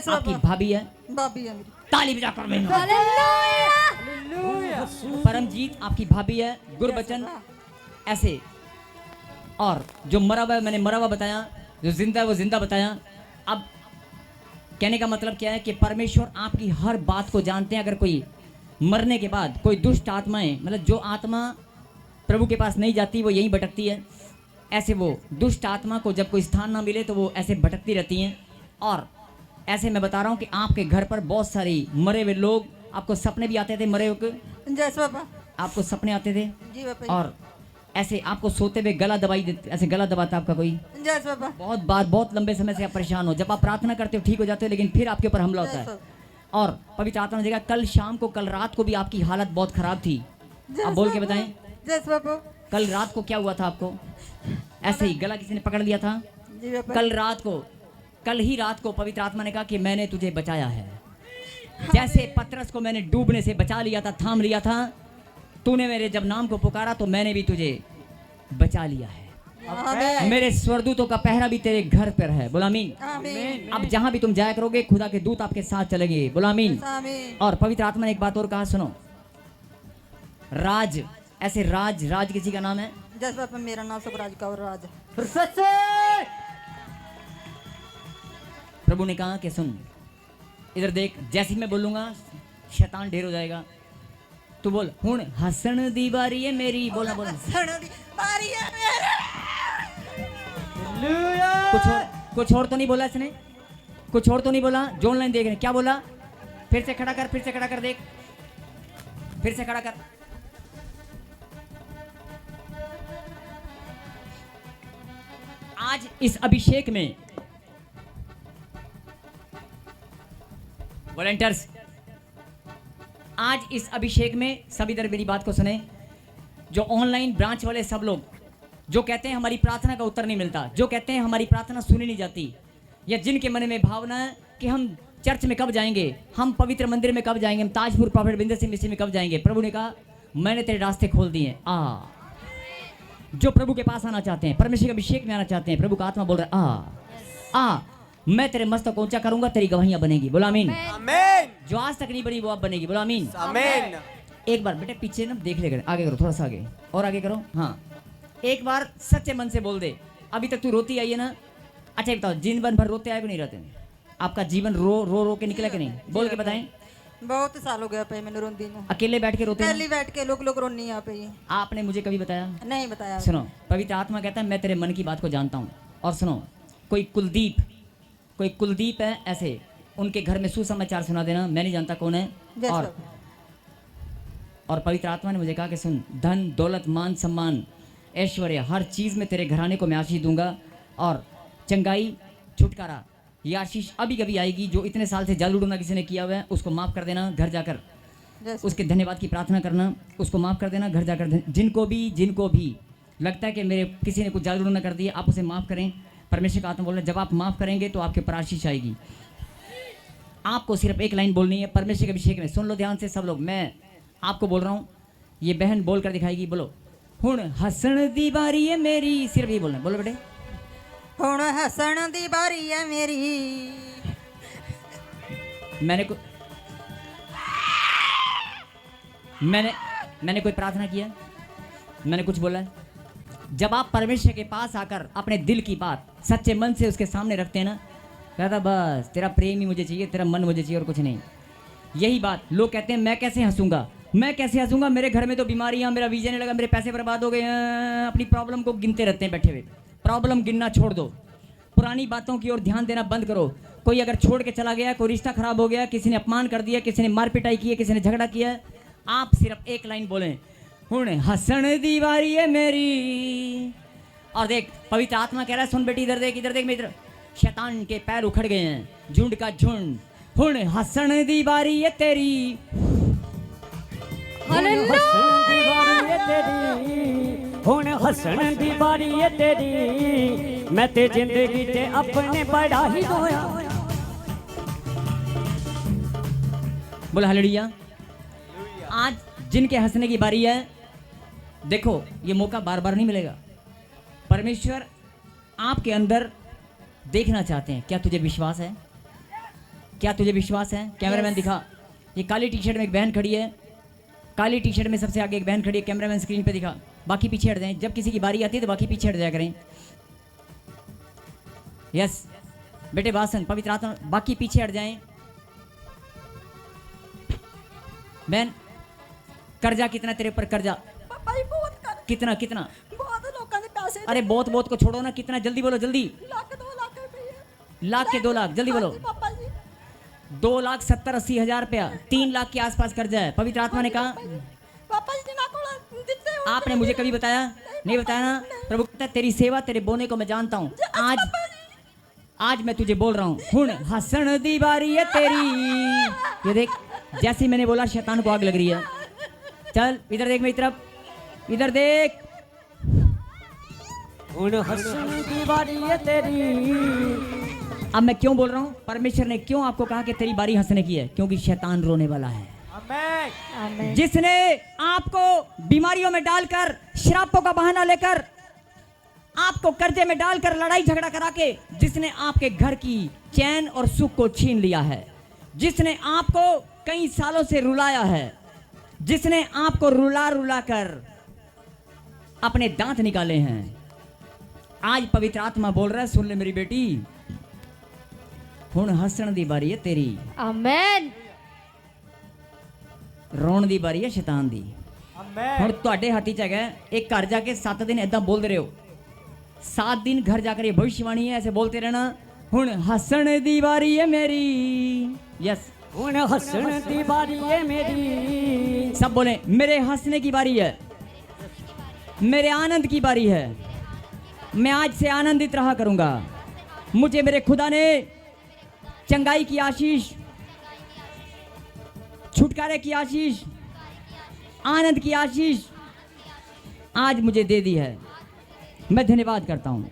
आपकी भाभी है? भाभी है मेरी। ताली बजा कर मैंने। परमजीत आपकी भाभी है। गुरबचन ऐसे। और जो मरा हुआ है, मैंने मरा हुआ बताया, जो जिंदा है वो जिंदा बताया। अब कहने का मतलब क्या है कि परमेश्वर आपकी हर बात को जानते हैं। अगर कोई मरने के बाद कोई दुष्ट आत्माएं, मतलब जो आत्मा प्रभु के पास नहीं जाती वो यहीं भटकती है, ऐसे वो दुष्ट आत्मा को जब कोई स्थान ना मिले तो वो ऐसे भटकती रहती हैं। और ऐसे मैं बता रहा हूँ कि आपके घर पर बहुत सारी मरे हुए लोग, आपको सपने भी आते थे मरे हुए? जैसे बाबा आपको सपने आते थे? जी बाबा। और ऐसे आपको सोते हुए गला दबाई देते, ऐसे गला दबाता आपका कोई? जय बाबा। बहुत बार, बहुत लंबे समय से आप परेशान हो, जब आप प्रार्थना करते हो ठीक हो जाते हो, लेकिन फिर आपके ऊपर हमला होता है। और पवित्र आत्मा ने देखा कल शाम को, कल रात को भी आपकी हालत बहुत खराब थी। आप बोल के बताएं। जय बाबा। कल रात को क्या हुआ था आपको? ऐसे ही गला किसी ने पकड़ लिया था? कल रात को, कल ही रात को पवित्र आत्मा ने कहा कि मैंने तुझे बचाया है। जैसे पतरस को मैंने डूबने से बचा लिया था, थाम लिया था, तूने मेरे जब नाम को पुकारा तो मैंने भी तुझे बचा लिया है। मेरे स्वरदूतों का पहरा भी तेरे घर पर है। बोला आमीन। अब जहां भी तुम जाया करोगे खुदा के दूत आपके साथ चलेंगे। बोला आमीन। और पवित्र आत्मा ने एक बात और कहा, सुनो। राज, ऐसे राज, राज किसी का नाम है? जैसे बाबा मेरा नाम सुखराज कौर राज। प्रभु ने कहा कि सुन, इधर देख, जैसे ही मैं बोलूंगा शैतान ढेर हो जाएगा। तू बोल, हुण हसन दी बारी है मेरी। बोलना बोलना। कुछ और तो नहीं बोला इसने? कुछ और तो नहीं बोला? जोन लाइन देख रहे, क्या बोला? फिर से खड़ा कर, फिर से खड़ा कर, देख, फिर से खड़ा कर। आज इस अभिषेक में वॉलंटियर्स, आज इस अभिषेक में सभी तरह मेरी बात को सुने। जो ऑनलाइन ब्रांच वाले सब लोग जो कहते हैं हमारी प्रार्थना का उत्तर नहीं मिलता, जो कहते हैं हमारी प्रार्थना सुनी नहीं जाती, या जिनके मन में भावना है कि हम चर्च में कब जाएंगे, हम पवित्र मंदिर में कब जाएंगे, हम ताजपुर प्रॉफेट बिंदर सिंह मिस्त्री में कब जाएंगे, प्रभु ने कहा मैंने तेरे रास्ते खोल दिए। आ जो प्रभु के पास आना चाहते हैं, परमेश्वर के अभिषेक में आना चाहते हैं, प्रभु का आत्मा बोल रहा है आ मैं तेरे मस्तक ऊंचा करूंगा, तेरी गवाहियां बनेगी। बोला आमीन। जो आज तक नहीं बनी वो अब बनेगी। बोला आमीन। एक बार बेटे पीछे ना देख ले, आगे करो, थोड़ा सा आगे और आगे करो। हाँ, एक बार सच्चे मन से बोल दे, अभी तक तू रोती आई है ना? अच्छा बताओ, जीवन भर रोते आए कि नहीं रहते? आपका जीवन रो रो रो के निकला कि नहीं? बोल के बताएं। बहुत साल हो गया पे मैंने रोंदी ना। अकेले बैठ के रोते हैं? अकेले बैठ के लोग रोनी यहाँ पे। आपने मुझे कभी बताया? नहीं बताया। सुनो, पवित्र आत्मा कहता है मैं तेरे मन की बात को जानता हूँ। और सुनो, कोई कुलदीप है, ऐसे उनके घर में सुसमाचार सुना देना, मैं नहीं जानता कौन है। और पवित्र आत्मा ने मुझे कहा कि सुन, धन दौलत मान सम्मान ऐश्वर्य हर चीज़ में तेरे घराने को मैं आशीष दूंगा, और चंगाई छुटकारा ये आशीष अभी कभी आएगी। जो इतने साल से जादू टोना किसी ने किया हुआ है उसको माफ़ कर देना, घर जाकर उसके धन्यवाद की प्रार्थना करना, उसको माफ़ कर देना, घर जाकर। जिनको भी लगता है कि मेरे किसी ने कुछ जादू टोना कर दिया, आप उसे माफ़ करें। परमेश्वर का आत्मा बोल रहा है जब आप माफ़ करेंगे तो आपके ऊपर आशीष आएगी। आपको सिर्फ एक लाइन बोलनी है परमेश्वर के अभिषेक में। सुन लो ध्यान से सब लोग, मैं आपको बोल रहा हूँ, ये बहन बोल कर दिखाएगी। बोलो, हुण हसन दी बारी है मेरी। सिर्फ ये बोलना। बोलो बेटे, हुण हसन दी बारी है मेरी। मैंने कोई प्रार्थना किया? मैंने कुछ बोला है? जब आप परमेश्वर के पास आकर अपने दिल की बात सच्चे मन से उसके सामने रखते हैं ना, कहता बस तेरा प्रेम ही मुझे चाहिए, तेरा मन मुझे चाहिए और कुछ नहीं। यही बात लोग कहते हैं मैं कैसे हंसूंगा, मेरे घर में तो बीमारियां, मेरा वीजा नहीं लगा, मेरे पैसे बर्बाद हो गए। अपनी प्रॉब्लम को गिनते रहते हैं बैठे हुए। प्रॉब्लम गिनना छोड़ दो, पुरानी बातों की ओर ध्यान देना बंद करो। कोई अगर छोड़ के चला गया, कोई रिश्ता खराब हो गया, किसी ने अपमान कर दिया, किसी ने मार पिटाई की है, किसी ने झगड़ा किया, आप सिर्फ एक लाइन बोलें, हुण हसन दी बारी है मेरी। और देख पवित्र आत्मा कह रहा है, सुन बेटी इधर देख, इधर देख, मेरे शैतान के पैर उखड़ गए हैं, झुंड का झुंड। हुण हसन दी बारी है तेरी। हुण हसन दी बारी है तेरी, मैं ते जिंदगी ते अपने बड़ा ही होया। बोला हालेलुया। आज जिनके हंसने की बारी है, देखो ये मौका बार बार नहीं मिलेगा। परमेश्वर आपके अंदर देखना चाहते हैं। क्या तुझे विश्वास है? क्या तुझे विश्वास है? कैमरामैन दिखा, ये काली टी शर्ट में एक बहन खड़ी है, काली टी शर्ट में सबसे आगे एक बहन खड़ी है। कैमरामैन स्क्रीन पे दिखा, बाकी पीछे हट जाएं। जब किसी की बारी आती है तो बाकी पीछे हट जाया करें। यस बेटे बासन, पवित्र आत्मा, बाकी पीछे हट जाएं। बहन कर्जा कितना तेरे ऊपर? कर्जा कितना कितना? अरे बहुत को छोड़ो ना, कितना? जल्दी बोलो, जल्दी। लाख के 2 लाख, जल्दी बोलो। 2,70,80,000 रुपया, 3 लाख के आसपास कर्जा है। पवित्र आत्मा ने कहा, आपने मुझे कभी बताया? नहीं बताया ना? प्रभु कहता तेरी सेवा तेरे बोने को मैं जानता हूँ। आज मैं तुझे बोल रहा हूँ, हुण हसन दी बारी है तेरी। ये देख, जैसे ही मैंने बोला शैतान को आग लग रही है। चल इधर देख मेरी तरफ, इधर देख। हुण हसन दी बारी है तेरी। अब मैं क्यों बोल रहा हूँ, परमेश्वर ने क्यों आपको कहा कि तेरी बारी हंसने की है? क्योंकि शैतान रोने वाला है। जिसने आपको बीमारियों में डालकर, श्रापों का बहाना लेकर, आपको कर्जे में डालकर, लड़ाई झगड़ा करा के, जिसने आपके घर की चैन और सुख को छीन लिया है, जिसने आपको कई सालों से रुलाया है, जिसने आपको रुला रुला कर अपने दांत निकाले हैं, आज पवित्र आत्मा बोल रहा है, सुन ले मेरी बेटी, हुण हसन दी बारी है तेरी। आमेन। रोण दी बारी है शैतान दी। ਹੁਣ ਤੁਹਾਡੇ ਹੱਥ 'ਚ ਹੈਗਾ एक घर जाके 7 दिन ऐदा बोलते रहो। 7 दिन घर जाकर ये भविष्यवाणी है, ऐसे बोलते रहना, हुण हसन दी बारी है मेरी। यस, हुण हसन दी बारी है मेरी। सब बोले, मेरे हंसने की बारी है, मेरे आनंद की बारी है। मैं आज से आनंदित रहा करूंगा। मुझे मेरे खुदा ने चंगाई की आशीष, छुटकारे की आशीष, आनंद की आशीष आज मुझे दे दी है। मैं धन्यवाद करता हूँ।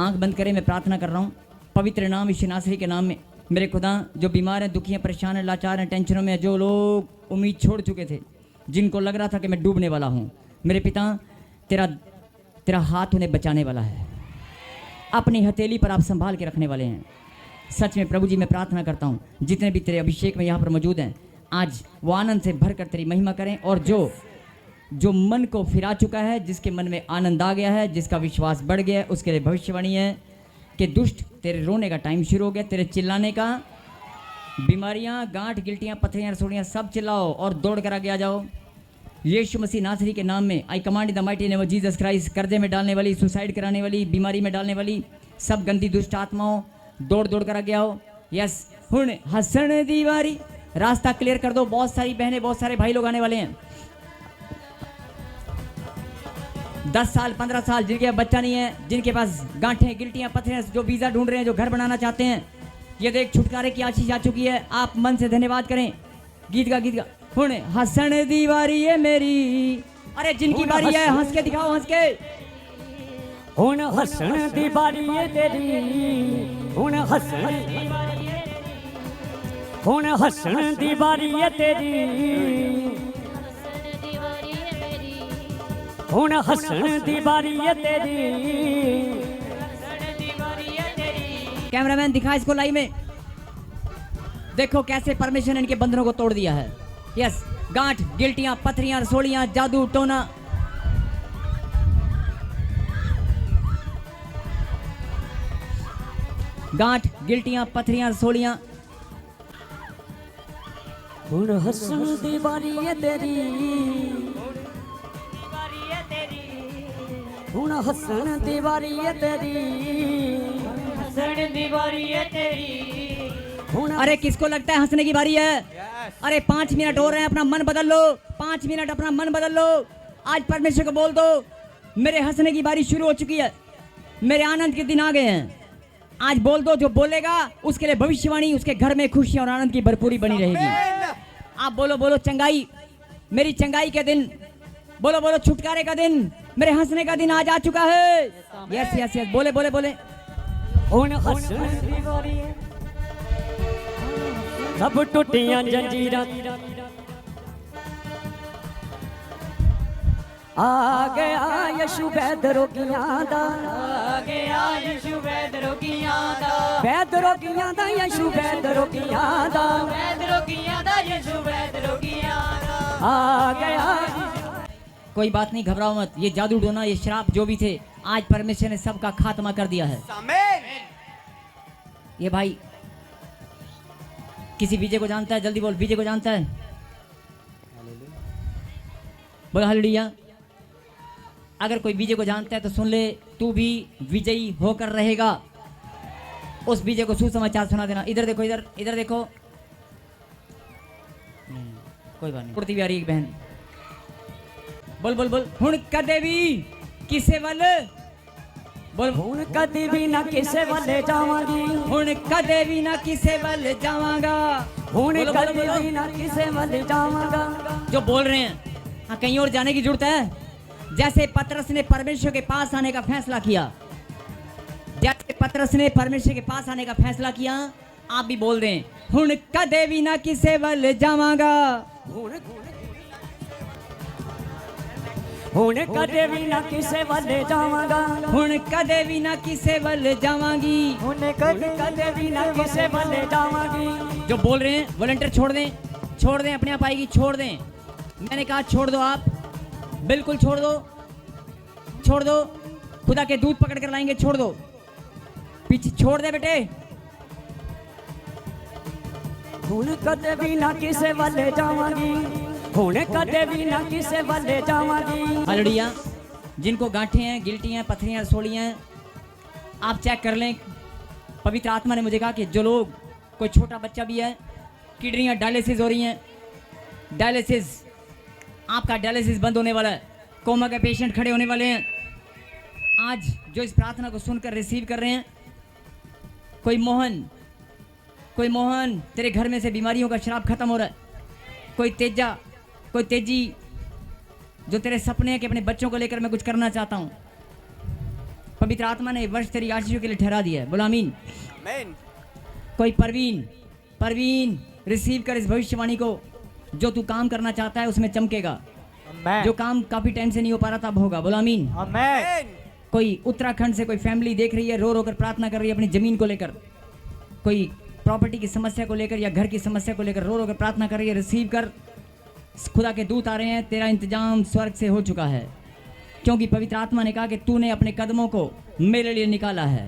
आंख बंद करें, मैं प्रार्थना कर रहा हूँ पवित्र नाम यीशु नासरी के नाम में। मेरे खुदा, जो बीमार हैं, दुखी हैं, परेशान हैं, लाचार हैं, टेंशनों में, जो लोग उम्मीद छोड़ चुके थे, जिनको लग रहा था कि मैं डूबने वाला हूँ, मेरे पिता, तेरा हाथ उन्हें बचाने वाला है। अपनी हथेली पर आप संभाल के रखने वाले हैं। सच में प्रभु जी, मैं प्रार्थना करता हूँ जितने भी तेरे अभिषेक में यहाँ पर मौजूद हैं, आज वो आनंद से भर कर तेरी महिमा करें। और जो मन को फिरा चुका है, जिसके मन में आनंद आ गया है, जिसका विश्वास बढ़ गया है, उसके लिए भविष्यवाणी है कि दुष्ट, तेरे रोने का टाइम शुरू हो गया, तेरे चिल्लाने का। बीमारियाँ, गांठ, गिल्टियाँ, पथरियाँ, रसोड़ियाँ, सब चिल्लाओ और दौड़ कर आगे आ जाओ। यीशु मसीह नासरी के नाम में, आई command in the mighty name of Jesus Christ. कर्जे में डालने वाली, सुसाइड कराने वाली, बीमारी में डालने वाली सब गंदी दुष्ट आत्माओं, दौड़ दौड़ कर आगे आओ। यस, हुण हसन दी बारी। रास्ता क्लियर कर दो, बहुत सारी बहनें, बहुत सारे भाई लोग आने वाले हैं। 10 साल, 15 साल, जिनके पास बच्चा नहीं है, जिनके पास गांठें, गिल्टियां, पत्थरें, जो वीज़ा ढूंढ रहे हैं, जो घर बनाना चाहते हैं, ये देख छुटकारे की आशीष आ चुकी है। आप मन से धन्यवाद करें। गीत गा हुण हसन दी बारी है मेरी। अरे जिनकी बारी है, हंस के दिखाओ, हंस के। हुण हसन दी बारी है तेरी। हुण हसन दी बारी है, हुण हसन दी बारी है तेरी। हुण हसन दी बारी है तेरी। कैमरामैन दिखा इसको लाइव में। देखो कैसे परमेश्वर ने इनके बंधनों को तोड़ दिया है। यस, गांठ, गिल्टियां, पथरियां, रसोड़ियां, जादू टोना, गांठ, गिल्टियां, पथरियां, रसोड़ियां। हुण हसन दी बारी है तेरी। हुण हसन दी बारी है तेरी। हसन दी बारी है तेरी। अरे किसको लगता है हंसने की बारी है? अरे 5 मिनट हो रहे हैं, अपना मन बदल लो। 5 मिनट अपना मन बदल लो। आज परमेश्वर को बोल दो, मेरे हंसने की बारी शुरू हो चुकी है, मेरे आनंद के दिन आ गए हैं। आज बोल दो, जो बोलेगा उसके लिए भविष्यवाणी, उसके घर में खुशी और आनंद की भरपूरी बनी रहेगी। आप बोलो, बोलो चंगाई, मेरी चंगाई के दिन। बोलो, बोलो छुटकारे का दिन, मेरे हंसने का दिन आज आ चुका है। यस यस यस, बोले बोले बोले। हुण हसन दी बारी है। सब टुटियां जंजीरां आ गया यीशु वैद रोगियां दा। आ गया यीशु वैद रोगियां दा। वैद रोगियां दा यीशु वैद रोगियां दा। वैद रोगियां दा यीशु वैद रोगियां दा। आ गया। कोई बात नहीं, घबराओ मत। ये जादू टोना, ये श्राप जो भी थे, आज परमेश्वर ने सबका खात्मा कर दिया है। ये भाई किसी विजय को जानता है? जल्दी बोल, विजय को जानता है? बोल हालेलुया। अगर कोई विजय को जानता है तो सुन ले, तू भी विजयी होकर रहेगा। उस विजय को सुसमाचार सुना देना। इधर देखो, इधर इधर देखो। कोई बात नहीं, उड़ती भी आ रही एक बहन। बोल बोल बोल हुण कदे भी किसे वल बोल ਹੁਣ ਕਦੀ ਵੀ ਨਾ ਕਿਸੇ ਵੱਲੇ ਜਾਵਾਂਗੀ हुण कदे भी ना किसे वल जावांगा ਹੁਣ बोलो, बोलो, ਕਦੀ बोलो। ਵੀ ਨਾ ਕਿਸੇ ਵੱਲੇ ਜਾਵਾਂਗਾ जो बोल रहे हैं हाँ कहीं और जाने की जरूरत है। जैसे पतरस ने परमेश्वर के पास आने का फैसला किया, जैसे पतरस ने परमेश्वर के पास आने का फैसला किया, आप भी बोल रहे हैं हुण कदे भी ना किसे वल जावांगा। ਹੁਣ ਕਦੇ ਵੀ ਨਾ ਕਿਸੇ ਵੱਲੇ ਜਾਵਾਂਗਾ हुण कदे भी ना किसे वल जावांगी। ਹੁਣ ਕਦੇ ਵੀ ਨਾ ਕਿਸੇ ਵੱਲੇ ਜਾਵਾਂਗੀ जो बोल रहे हैं वॉलंटियर छोड़ दें अपने आप आएगी, छोड़ दें। मैंने कहा छोड़ दो, आप बिल्कुल छोड़ दो, खुदा के दूध पकड़ कर लाएंगे, छोड़ दो, पीछे छोड़ दे बेटे। ਹੁਣ ਕਦੇ ਵੀ ਨਾ ਕਿਸੇ ਵੱਲੇ ਜਾਵਾਂਗੀ ਹੁਣ ਕਦੇ ਵੀ ਨਾ ਕਿਸੇ ਵੱਲੇ ਜਾਵਾਂਗੀ हालेलुया। जिनको गांठें हैं, गिल्टियाँ, पथरियाँ, रसोलियाँ हैं, आप चेक कर लें। पवित्र आत्मा ने मुझे कहा कि जो लोग, कोई छोटा बच्चा भी है, किडनियाँ डायलिसिस हो रही हैं, डायलिसिस, आपका डायलिसिस बंद होने वाला है, कोमा के पेशेंट खड़े होने वाले हैं, आज जो इस प्रार्थना को सुनकर रिसीव कर रहे हैं, कोई मोहन तेरे घर में से बीमारियों का शराब खत्म हो रहा है, कोई तेजी जो तेरे सपने हैं कि अपने बच्चों को लेकर मैं कुछ करना चाहता हूँ, पवित्र आत्मा ने वर्ष तेरी आशीषों के लिए ठहरा दिया है, बोलो आमीन। कोई परवीन रिसीव कर इस भविष्यवाणी को, जो तू काम करना चाहता है उसमें चमकेगा, जो काम काफी टाइम से नहीं हो पा रहा था अब होगा, बोलो आमीन। कोई उत्तराखंड से कोई फैमिली देख रही है, रो रो कर प्रार्थना कर रही है अपनी जमीन को लेकर, कोई प्रॉपर्टी की समस्या को लेकर या घर की समस्या को लेकर रो रो कर प्रार्थना कर रही है, रिसीव कर, खुदा के दूत आ रहे हैं, तेरा इंतजाम स्वर्ग से हो चुका है, क्योंकि पवित्र आत्मा ने कहा कि तूने अपने कदमों को मेरे लिए निकाला है,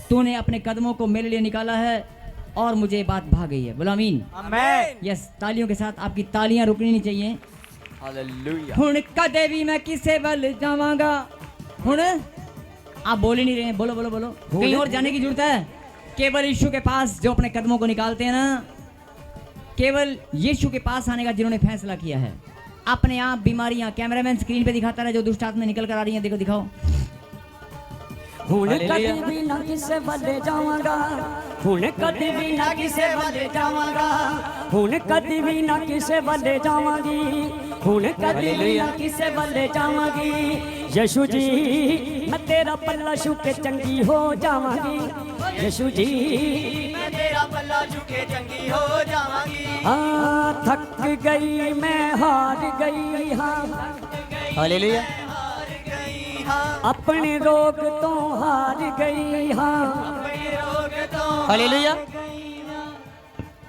तूने अपने कदमों को मेरे लिए निकाला है और मुझे बात भाग गई है, बोलो आमीन। यस, तालियों के साथ आपकी तालियां रुकनी नहीं चाहिए। हालेलुया। हुण कदे भी मैं किसे वल जावांगा, हुण आप बोल ही नहीं रहे हैं, बोलो बोलो बोलो, कहीं और जाने की जरूरत है। केवल यीशु के पास जो अपने कदमों को निकालते हैं ना, केवल यीशु के पास आने का जिन्होंने फैसला किया है, अपने आप बीमारियां, कैमरामैन स्क्रीन पे दिखाता रहे जो दुष्ट आत्मा निकल कर आ रही हैं, देखो दिखाओ। ਹੁਣ ਕਦੇ ਵੀ ਨਾ ਕਿਸੇ ਵੱਲੇ ਜਾਵਾਂਗਾ ਹੁਣ ਕਦੇ ਵੀ ਨਾ ਕਿਸੇ ਵੱਲੇ ਜਾਵਾਂਗਾ ਹੁਣ ਕਦੇ ਵੀ ਨਾ ਕਿਸੇ ਵੱਲੇ ਜਾਵਾਂਗੀ ਹੁਣ ਕਦੇ ਵੀ ਨਾ ਕਿਸੇ ਵੱਲੇ ਜਾਵਾਂਗੀ ਯਿਸੂ ਜੀ ਮੈਂ ਤੇਰਾ ਪੱਲਾ ਛੂ ਕੇ ਚੰਗੀ ਹੋ ਜਾਵਾਂਗੀ ਯਿਸੂ ਜੀ ਮੈਂ ਤੇਰਾ ਪੱਲਾ ਛੂ ਕੇ ਚੰਗੀ ਹੋ ਜਾਵਾਂਗੀ ਹਾਂ ਥੱਕ ਗਈ ਮੈਂ ਹਾਰ ਗਈ ਹਾਂ हालेलुया। अपने रोग तो हार गई हाँ हालेलुया।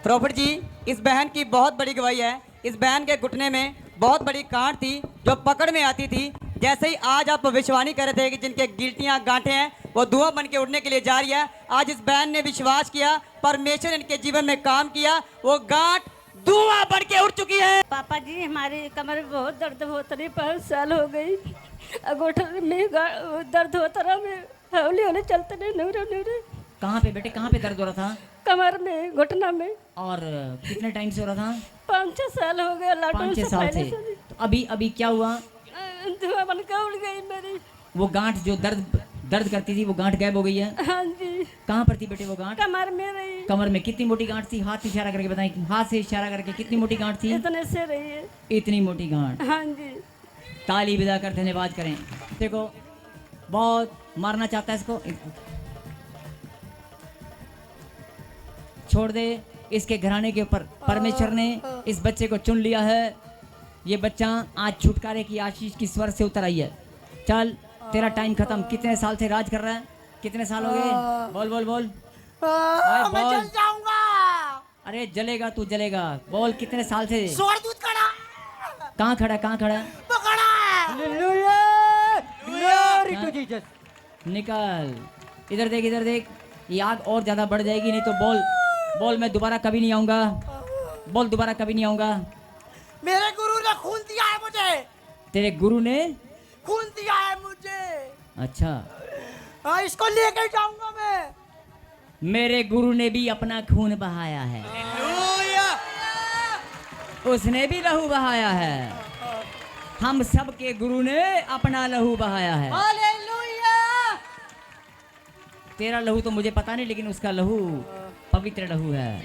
प्रॉफिट जी, इस बहन की बहुत बड़ी गवाही है। इस बहन के घुटने में बहुत बड़ी गांठ थी जो पकड़ में आती थी। जैसे ही आज आप भविष्यवाणी कर रहे थे कि जिनके गिल्टियां गांठें हैं वो धुआं बन के उड़ने के लिए जा रही है, आज इस बहन ने विश्वास किया, परमेश्वर ने इनके जीवन में काम किया, वो गांठ धुआं बन के उड़ चुकी है। पापा जी हमारे कमर में बहुत दर्द होता रही, 5 साल हो गई, अगोठन में दर्द होता रहा, मैं हौली हौली चलते नहीं नूरे। कहाँ पे बेटे, कहाँ पे दर्द हो रहा था? कमर में, घुटना में। और कितने टाइम से हो रहा था? 5-6 साल हो गए। 5-6 साल से। तो अभी क्या हुआ? धुआं बन के उड़ गई मेरी वो गांठ जो दर्द करती थी, वो गांठ गायब हो गई है। हाँ जी। कहाँ पर थी बेटे वो गांठ? कमर में रही। कमर में कितनी मोटी गांठ थी? हाथ से इशारा करके बताएं, हाथ से इशारा करके कितनी मोटी गांठ थी? इतने से रही है। इतनी मोटी गांठ। हाँ जी। ताली विदा कर धन्यवाद करें। देखो बहुत मारना चाहता है इसको, छोड़ दे। इसके घराने के ऊपर परमेश्वर ने इस बच्चे को चुन लिया है। ये बच्चा आज छुटकारे की आशीष की स्वर से उतर आई है। चल तेरा टाइम खत्म। कितने साल से राज कर रहा है? कितने साल हो गए? बोल बोल बोल। मैं जल जाऊंगा। अरे जलेगा तू, जलेगा। बोल कितने साल से? स्वर्ग दूत खड़ा। कहाँ खड़ा, कहाँ खड़ा? पकड़ा। Glory to Jesus। निकल इधर देख, इधर देख। ये आग और ज्यादा बढ़ जाएगी, नहीं तो बोल बोल मैं दोबारा कभी नहीं आऊंगा। बोल दोबारा कभी नहीं आऊंगा। मेरे गुरु ने खून दिया है मुझे। तेरे गुरु ने खून दिया है मुझे। अच्छा, हाँ, इसको लेकर जाऊंगा मैं। मेरे गुरु ने भी अपना खून बहाया है। उसने भी लहू बहाया है। हम सब के गुरु ने अपना लहू बहाया है। हालेलुया। तेरा लहू तो मुझे पता नहीं, लेकिन उसका लहू पवित्र लहू है।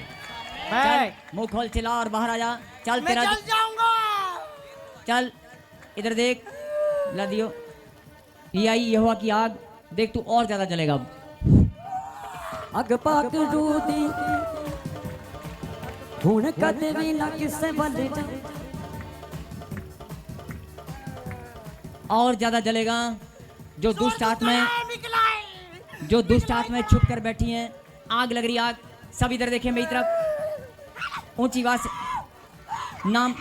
चल मुंह खोल, चिल्ला और बाहर आ जा। चल मैं तेरा चल जाऊंगा। चल इधर देख, ला दियो। ये आई यहोवा की आग, देख तू और ज्यादा जलेगा अब। अग पाक रूदी हुन कदे भी ना किसे बल जा। और ज्यादा जलेगा। जो दुष्ट आत्माएं, जो दुष्ट आत्माएं छुप कर बैठी हैं, आग लग रही आग। सब इधर देखें मेरी तरफ, ऊंची आवाज से नाम।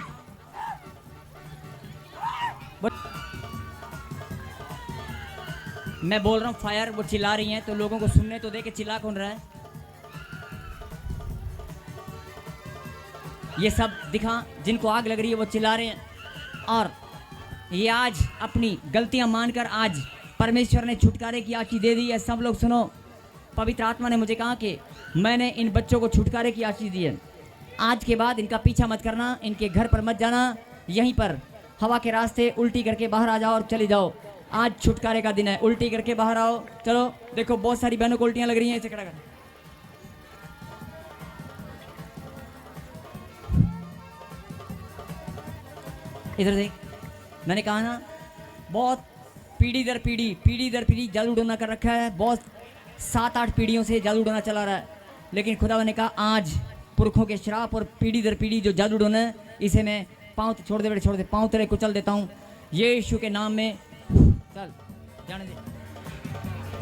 मैं बोल रहा हूँ फायर, वो चिल्ला रही हैं, तो लोगों को सुनने तो दे के चिल्ला कौन रहा है। ये सब दिखा, जिनको आग लग रही है वो चिल्ला रहे हैं। और ये आज अपनी गलतियां मानकर आज परमेश्वर ने छुटकारे की आशीष दे दी है। सब लोग सुनो, पवित्र आत्मा ने मुझे कहा कि मैंने इन बच्चों को छुटकारे की आशीष दी है। आज के बाद इनका पीछा मत करना, इनके घर पर मत जाना, यहीं पर हवा के रास्ते उल्टी करके बाहर आ जाओ और चले जाओ। आज छुटकारे का दिन है, उल्टी करके बाहर आओ। चलो देखो, बहुत सारी बहनों को उल्टियां लग रही हैं, इसे खड़ा कर। इधर देख, मैंने कहा ना, बहुत पीढ़ी दर पीढ़ी जादू टोना कर रखा है। बहुत 7-8 पीढ़ियों से जादू टोना चला रहा है, लेकिन खुदा ने कहा आज पुरखों के श्राप और पीढ़ी दर पीढ़ी जो जादू टोना है, इसे मैं पाँव छोड़ दे बेटे, छोड़ दे, पाँव तेरे कुचल देता हूँ यीशु के नाम में। चल जाने दे।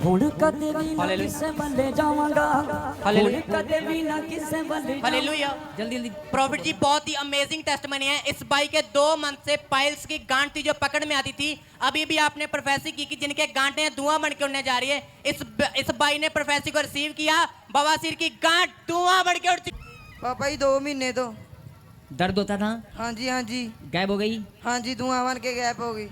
हुन कदे भी ना किसे बल जाऊंगा। हुन कदे भी ना किसे बल जाऊंगा। हालेलुया। जल्दी जल्दी। प्रॉफिट जी, बहुत ही अमेजिंग टेस्टमनी है। इस भाई के 2 मंथ से पाइल्स की गांठ थी जो पकड़ में आती थी। अभी भी आपने प्रोफेसी की कि जिनके गांठें धुआं बन के उड़ने जा रही है। इस भाई ने प्रोफेसी को रिसीव किया, बवासीर की गांठ धुआं बन के उड़ चुकी। पापा जी 2 महीने तो दर्द होता था, हाँ जी गायब हो गई। हाँ जी, धुआं बन के गैप हो गई।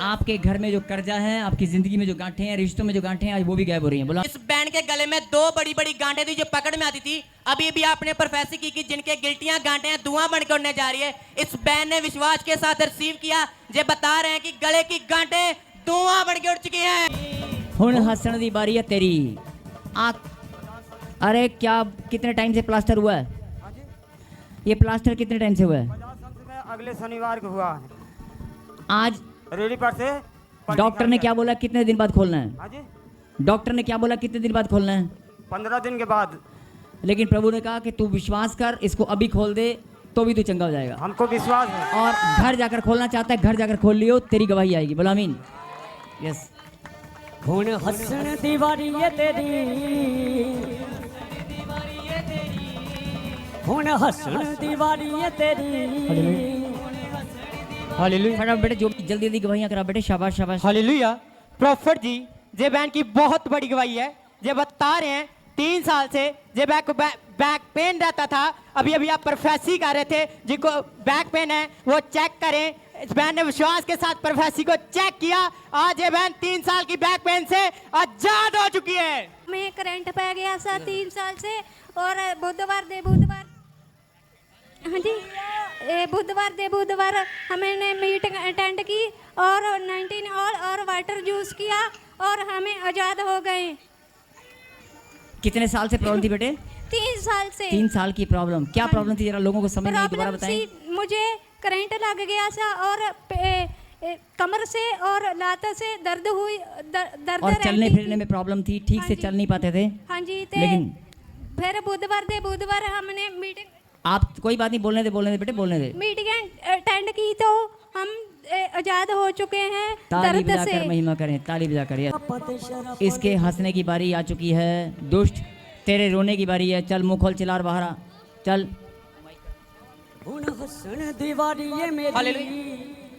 आपके घर में जो कर्जा है, आपकी जिंदगी में जो गांठें हैं, रिश्तों में जो गांठें हैं, आज वो भी गायब हो रही हैं। बोला, इस बैंड के गले में 2 बड़ी बड़ी गांठें थी जो पकड़ में आती थी। अभी भी आपने प्रोफेसी की कि जिनके गिल्टियां गांठें हैं धुआं बन के उड़ने जा रही है। इस बैंड ने विश्वास के साथ रिसीव किया, जो बता रहे हैं कि गले की गांठें धुआं बन के उड़ चुकी हैं। हुन हसन दी बारी है तेरी। अरे क्या, कितने टाइम से प्लास्टर हुआ है? ये प्लास्टर कितने टाइम से हुआ है? अगले शनिवार को हुआ है। आज रेडी पर से डॉक्टर ने क्या बोला, कितने दिन बाद खोलना है? हाँ जी, डॉक्टर ने क्या बोला, कितने दिन बाद खोलना है? 15 दिन के बाद। लेकिन प्रभु ने कहा कि तू विश्वास कर, इसको अभी खोल दे तो भी तू चंगा हो जाएगा। हमको विश्वास है। और घर जाकर खोलना चाहता है, घर जाकर खोल लियो, तेरी गवाही आएगी। बोला आमीन। यस। हुन हसन दीवारी है तेरी, हुन हसन दीवारी है तेरी। हालेलुया। फटाफट बेटे, जो जल्दी जल्दी गवाहियां करा बेटे, शाबाश शाबाश। हालेलुया। प्रॉफिट जी, जे बहन की बहुत बड़ी गवाही है। जे बता रहे हैं 3 साल से जे बैक पेन रहता था। अभी अभी आप प्रोफेसी कर रहे थे, जिनको बैक पेन है वो चेक करें। इस बहन ने विश्वास के साथ प्रोफेसी को चेक किया। आज ये बहन 3 साल की बैक पेन से आजाद हो चुकी है। मैं करंट पै गया था 3 साल से, और बुधवार हाँ जी, बुधवार हमने मीटिंग अटेंड की और 19 और वाटर जूस किया और हमें आज़ाद हो गए। कितने साल से प्रॉब्लम थी बेटे? 3 साल से। 3 साल की प्रॉब्लम। क्या प्रॉब्लम थी, जरा लोगों को समझ नहीं, दोबारा बताएं। मुझे करंट लग गया था और कमर से और लात से दर्द हुई, दर्द और चलने फिरने में प्रॉब्लम थी, ठीक से चल नहीं पाते थे। हाँ जी, लेकिन फिर बुधवार हमने मीटिंग, आप कोई बात नहीं, बोलने दे बेटे, बोलने दे। मीटिंग अटेंड की तो हम आजाद हो चुके हैं ताली दर्द से। बजाकर महिमा करें, ताली बजाकर। इसके हंसने की बारी आ चुकी है। दुष्ट, तेरे रोने की बारी है। चल मुंह खोल, चिल्ला और बाहर आ। चल। हुन हसन दीवारी है मेरी।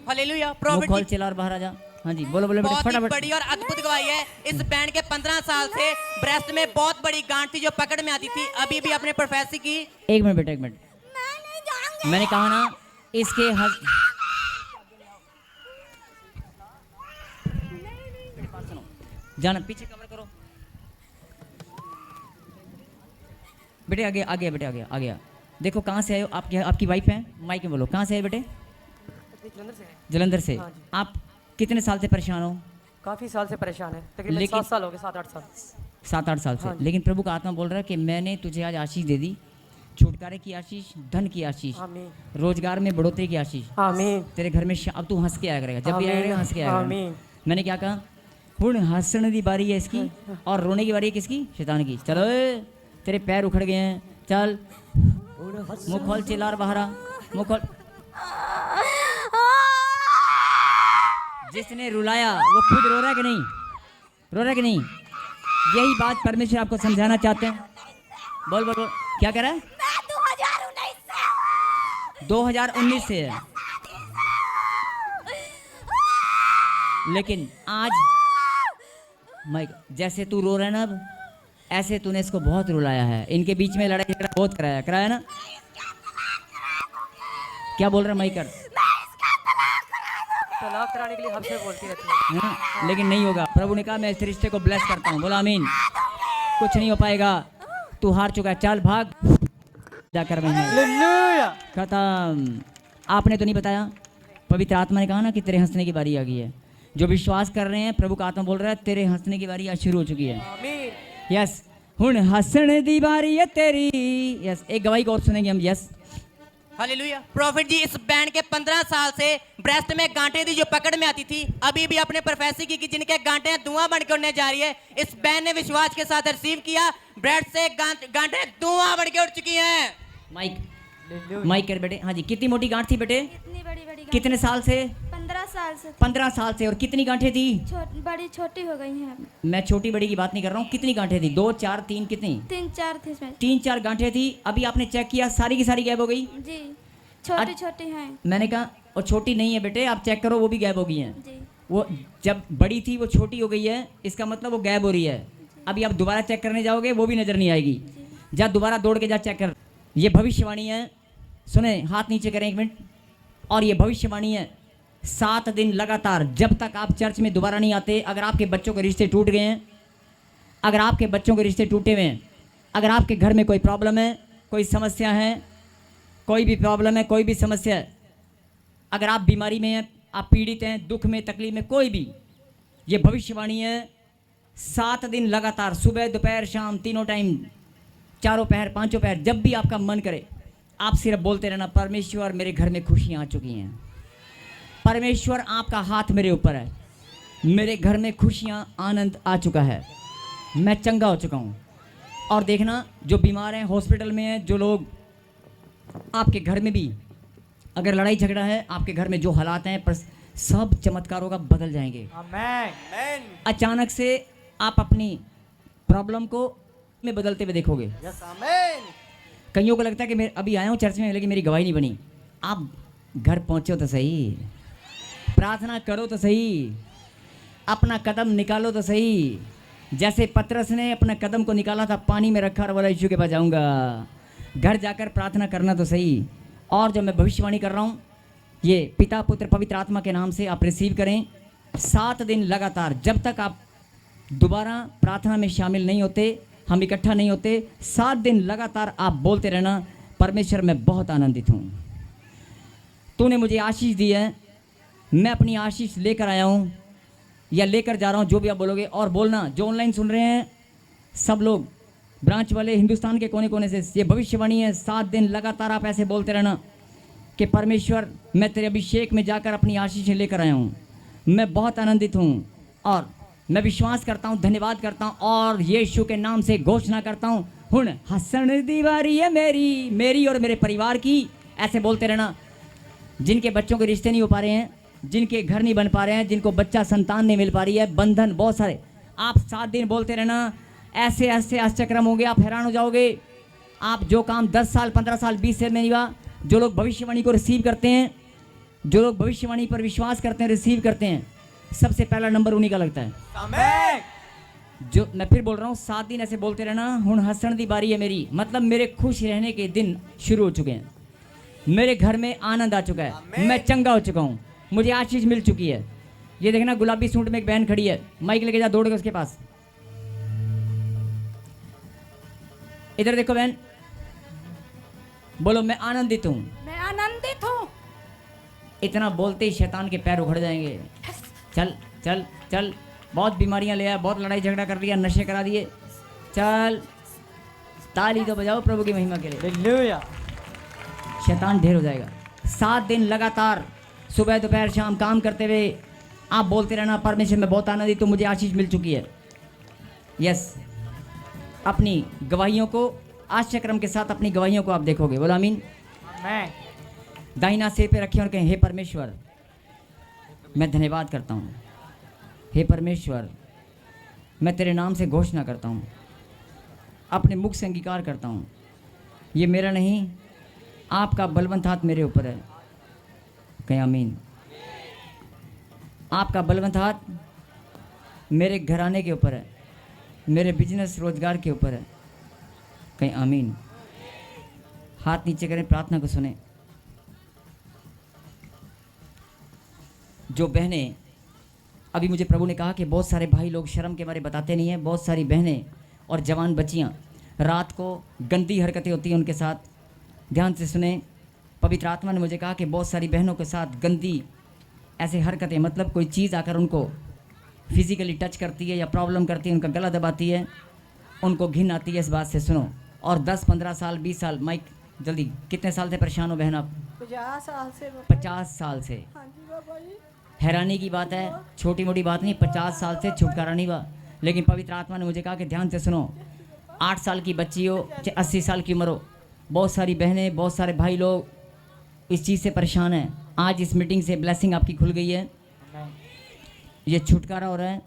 हालेलुया। मुंह प्रॉफिट खोल, जी, चिल्ला और बाहर आ जा। हाँ जी, बोलो बोलो बेटे, बहुत ही फटाफट। बड़ी और अद्भुत गवाही है। इस बैंड के 15 साल से ब्रेस्ट में बहुत बड़ी गांठ थी जो पकड़ में आती थी। अभी भी अपने प्रोफेसी की। 1 मिनट बेटा, 1 मिनट। मैंने कहा ना, इसके जाना, पीछे कवर करो बेटे। आगे आ गया बेटे, आ गया। देखो कहाँ से आए हो? आपकी वाइफ है? माइक में बोलो, कहाँ से आए बेटे? जलंधर से। आप कितने साल से परेशान हो? काफ़ी साल से परेशान है, तकरीबन लेकिन- 7 साल हो गए, 7-8 साल। 7-8 साल से। हाँ। लेकिन प्रभु का आत्मा बोल रहा है कि मैंने तुझे आज आशीष दे दी, छुटकारे की आशीष, धन की आशीष, आमीन रोजगार में बढ़ोतरी की आशीष। आमीन तेरे घर में अब तू हंस के आया करेगा, जब भी आया आमीन, करेगा हंस के आया करेगा। आमीन। मैंने क्या कहा? हुण हंसने की बारी है इसकी और रोने की बारी है किसकी? शैतान की। चलो ए, तेरे पैर उखड़ गए हैं, चल मुंह खोल, चिल्ला बाहर आ, मुंह खोल। जिसने रुलाया वो खुद रो रहा है कि नहीं? रो रहा है कि नहीं? यही बात परमेश्वर आपको समझाना चाहते हैं। बोल बोल बोल, क्या कह रहा है? 2019 से है। लेकिन आज माइक, जैसे तू रो रहा है ना अब, ऐसे तूने इसको बहुत रुलाया है। इनके बीच में लड़ाई झगड़ा बहुत कराया कराया ना? क्या बोल रहा है माइकर? तलाक कराने के लिए हमसे बोलती रहती है। हाँ, लेकिन नहीं होगा। प्रभु ने कहा मैं इस रिश्ते को ब्लेस करता हूँ। बोला आमीन। कुछ नहीं हो पाएगा, तू हार चुका है, चल भाग जाकर खत्म। आपने तो नहीं बताया, पवित्र आत्मा ने कहा ना कि तेरे हंसने की बारी आ गई है। जो विश्वास कर रहे हैं, प्रभु का आत्मा बोल रहा है तेरे हंसने की बारी आज शुरू हो चुकी है। यस, हुण हंसने दी बारी है तेरी। यस, एक गवाही को और सुनेंगे हम। Yes, hallelujah. प्रॉफिट जी, इस बैंड के 15 साल से ब्रेस्ट में गांठें थी जो पकड़ में आती थी, अभी भी अपने प्रोफेसी की कि जिनके गांठें धुआं बन के उड़ने जा रही है। इस बैंड ने विश्वास के साथ रिसीव किया, ब्रेस्ट से गांठें धुआं बन के उड़ चुकी हैं। माइक माइक कर बेटे। हाँ जी, कितनी मोटी गांठ थी बेटे? इतनी बड़ी बड़ी कितने साल से? 15 साल से 15 साल से। और कितनी गांठें थी? बड़ी छोटी हो गई हैं। मैं छोटी बड़ी की बात नहीं कर रहा हूँ, कितनी गांठें थी? 2 4 3 कितनी? 3-4 थी इसमें। 3-4 गांठें थी। अभी आपने चेक किया, सारी की सारी गायब हो गई। जी, छोटी छोटी हैं। मैंने कहा और छोटी नहीं है बेटे, आप चेक करो, वो भी गायब हो गई हैं। जी, वो जब बड़ी थी वो छोटी हो गई है, इसका मतलब वो गायब हो रही है। अभी आप दोबारा चेक करने जाओगे वो भी नजर नहीं आएगी। जा दोबारा दौड़ के जा चेक कर। ये भविष्यवाणी है, सुने, हाथ नीचे करें 1 मिनट। और ये भविष्यवाणी है, 7 दिन लगातार, जब तक आप चर्च में दोबारा नहीं आते, अगर आपके बच्चों के रिश्ते टूट गए हैं, अगर आपके बच्चों के रिश्ते टूटे हुए हैं, अगर आपके घर में कोई प्रॉब्लम है, कोई समस्या है, कोई भी प्रॉब्लम है, कोई भी समस्या है, अगर आप बीमारी में हैं, आप पीड़ित हैं, दुख में, तकलीफ में, कोई भी, ये भविष्यवाणी है। 7 दिन लगातार, सुबह दोपहर शाम, तीनों टाइम, चारों पहर, पांचों पहर, जब भी आपका मन करे, आप सिर्फ बोलते रहना, परमेश्वर मेरे घर में खुशियाँ आ चुकी हैं, परमेश्वर आपका हाथ मेरे ऊपर है, मेरे घर में खुशियाँ, आनंद आ चुका है, मैं चंगा हो चुका हूँ। और देखना, जो बीमार हैं, हॉस्पिटल में हैं, जो लोग, आपके घर में भी अगर लड़ाई झगड़ा है, आपके घर में जो हालात हैं, पर सब चमत्कारों का बदल जाएंगे। अचानक से आप अपनी प्रॉब्लम को में बदलते हुए देखोगे। कईयों को लगता है कि मैं अभी आया हूँ चर्च में, लेकिन मेरी गवाही नहीं बनी। आप घर पहुँचो तो सही, प्रार्थना करो तो सही, अपना कदम निकालो तो सही। जैसे पतरस ने अपना कदम को निकाला था, पानी में रखा और बोला यीशु के पास जाऊँगा। घर जाकर प्रार्थना करना तो सही। और जो मैं भविष्यवाणी कर रहा हूँ, ये पिता पुत्र पवित्र आत्मा के नाम से आप रिसीव करें। 7 दिन लगातार, जब तक आप दोबारा प्रार्थना में शामिल नहीं होते, हम इकट्ठा नहीं होते, 7 दिन लगातार आप बोलते रहना, परमेश्वर मैं बहुत आनंदित हूँ, तूने मुझे आशीष दी है, मैं अपनी आशीष लेकर आया हूँ या लेकर जा रहा हूँ, जो भी आप बोलोगे। और बोलना, जो ऑनलाइन सुन रहे हैं सब लोग, ब्रांच वाले, हिंदुस्तान के कोने कोने से, ये भविष्यवाणी है। 7 दिन लगातार आप ऐसे बोलते रहना कि परमेश्वर मैं तेरे अभिषेक में जाकर अपनी आशीष लेकर आया हूँ, मैं बहुत आनंदित हूँ, और मैं विश्वास करता हूँ, धन्यवाद करता हूँ, और यीशु के नाम से घोषणा करता हूँ, हुण हंसण दी बारी है मेरी, मेरी और मेरे परिवार की। ऐसे बोलते रहना। जिनके बच्चों के रिश्ते नहीं हो पा रहे हैं, जिनके घर नहीं बन पा रहे हैं, जिनको बच्चा संतान नहीं मिल पा रही है, बंधन बहुत सारे, आप 7 दिन बोलते रहना। ऐसे ऐसे आश्चर्यक्रम होंगे, आप हैरान हो जाओगे। आप जो काम 10 साल 15 साल 20 साल में नहीं हुआ, जो लोग भविष्यवाणी को रिसीव करते हैं, जो लोग भविष्यवाणी पर विश्वास करते हैं, रिसीव करते हैं, सबसे पहला नंबर उन्हीं का लगता है। जो मैं फिर बोल रहा हूँ, 7 दिन ऐसे बोलते रहना, हुण हंसण दी बारी है मेरी, मतलब मेरे खुश रहने के दिन शुरू हो चुके हैं, मेरे घर में आनंद आ चुका है, मैं चंगा हो चुका हूँ, मुझे आशीष मिल चुकी है। ये देखना, गुलाबी सूट में एक बहन खड़ी है, माइक लेके जा, दौड़ के उसके पास। इधर देखो बहन, बोलो मैं आनंदित हूँ, मैं आनंदित हूँ। इतना बोलते ही शैतान के पैर उखड़ जाएंगे। चल चल चल, बहुत बीमारियां ले आया, बहुत लड़ाई झगड़ा कर दिया, नशे करा दिए। चल, ताली तो बजाओ प्रभु की महिमा के लिए। हालेलुया। शैतान ढेर हो जाएगा। 7 दिन लगातार सुबह दोपहर शाम काम करते हुए आप बोलते रहना, परमेश्वर में बहुत आनंदित हूँ, मुझे आशीष मिल चुकी है। यस, अपनी गवाहियों को आश्चर्य क्रम के साथ अपनी गवाहियों को आप देखोगे। बोलो आमीन। मैं दाहिना सिर पे रखे और कहें, हे परमेश्वर मैं धन्यवाद करता हूँ। हे परमेश्वर मैं तेरे नाम से घोषणा करता हूँ, अपने मुख से अंगीकार करता हूँ, ये मेरा नहीं, आपका बलवंत हाथ मेरे ऊपर है। कहें आमीन। आपका बलवंत हाथ मेरे घराने के ऊपर है, मेरे बिजनेस रोजगार के ऊपर है। कहीं आमीन। हाथ नीचे करें, प्रार्थना को सुने। जो बहनें, अभी मुझे प्रभु ने कहा कि बहुत सारे भाई लोग शर्म के मारे बताते नहीं हैं, बहुत सारी बहनें और जवान बच्चियां रात को गंदी हरकतें होती हैं उनके साथ। ध्यान से सुने, पवित्र आत्मा ने मुझे कहा कि बहुत सारी बहनों के साथ गंदी ऐसे हरकतें, मतलब कोई चीज़ आकर उनको फिजिकली टच करती है या प्रॉब्लम करती है, उनका गला दबाती है, उनको घिन आती है। इस बात से सुनो। और 10-15 साल 20 साल, माइक जल्दी, कितने साल से परेशान हो बहन आप? 50 साल से। 50 साल से। हाँ जी बाबा जी। हैरानी की बात है, छोटी मोटी बात नहीं, 50 साल से छुटकारा नहीं हुआ। लेकिन पवित्र आत्मा ने मुझे कहा कि ध्यान से सुनो, 8 साल की बच्ची हो चाहे 80 साल की उम्र हो, बहुत सारी बहनें, बहुत सारे भाई लोग इस चीज़ से परेशान हैं। आज इस मीटिंग से ब्लेसिंग आपकी खुल गई है, ये छुटकारा हो रहा है।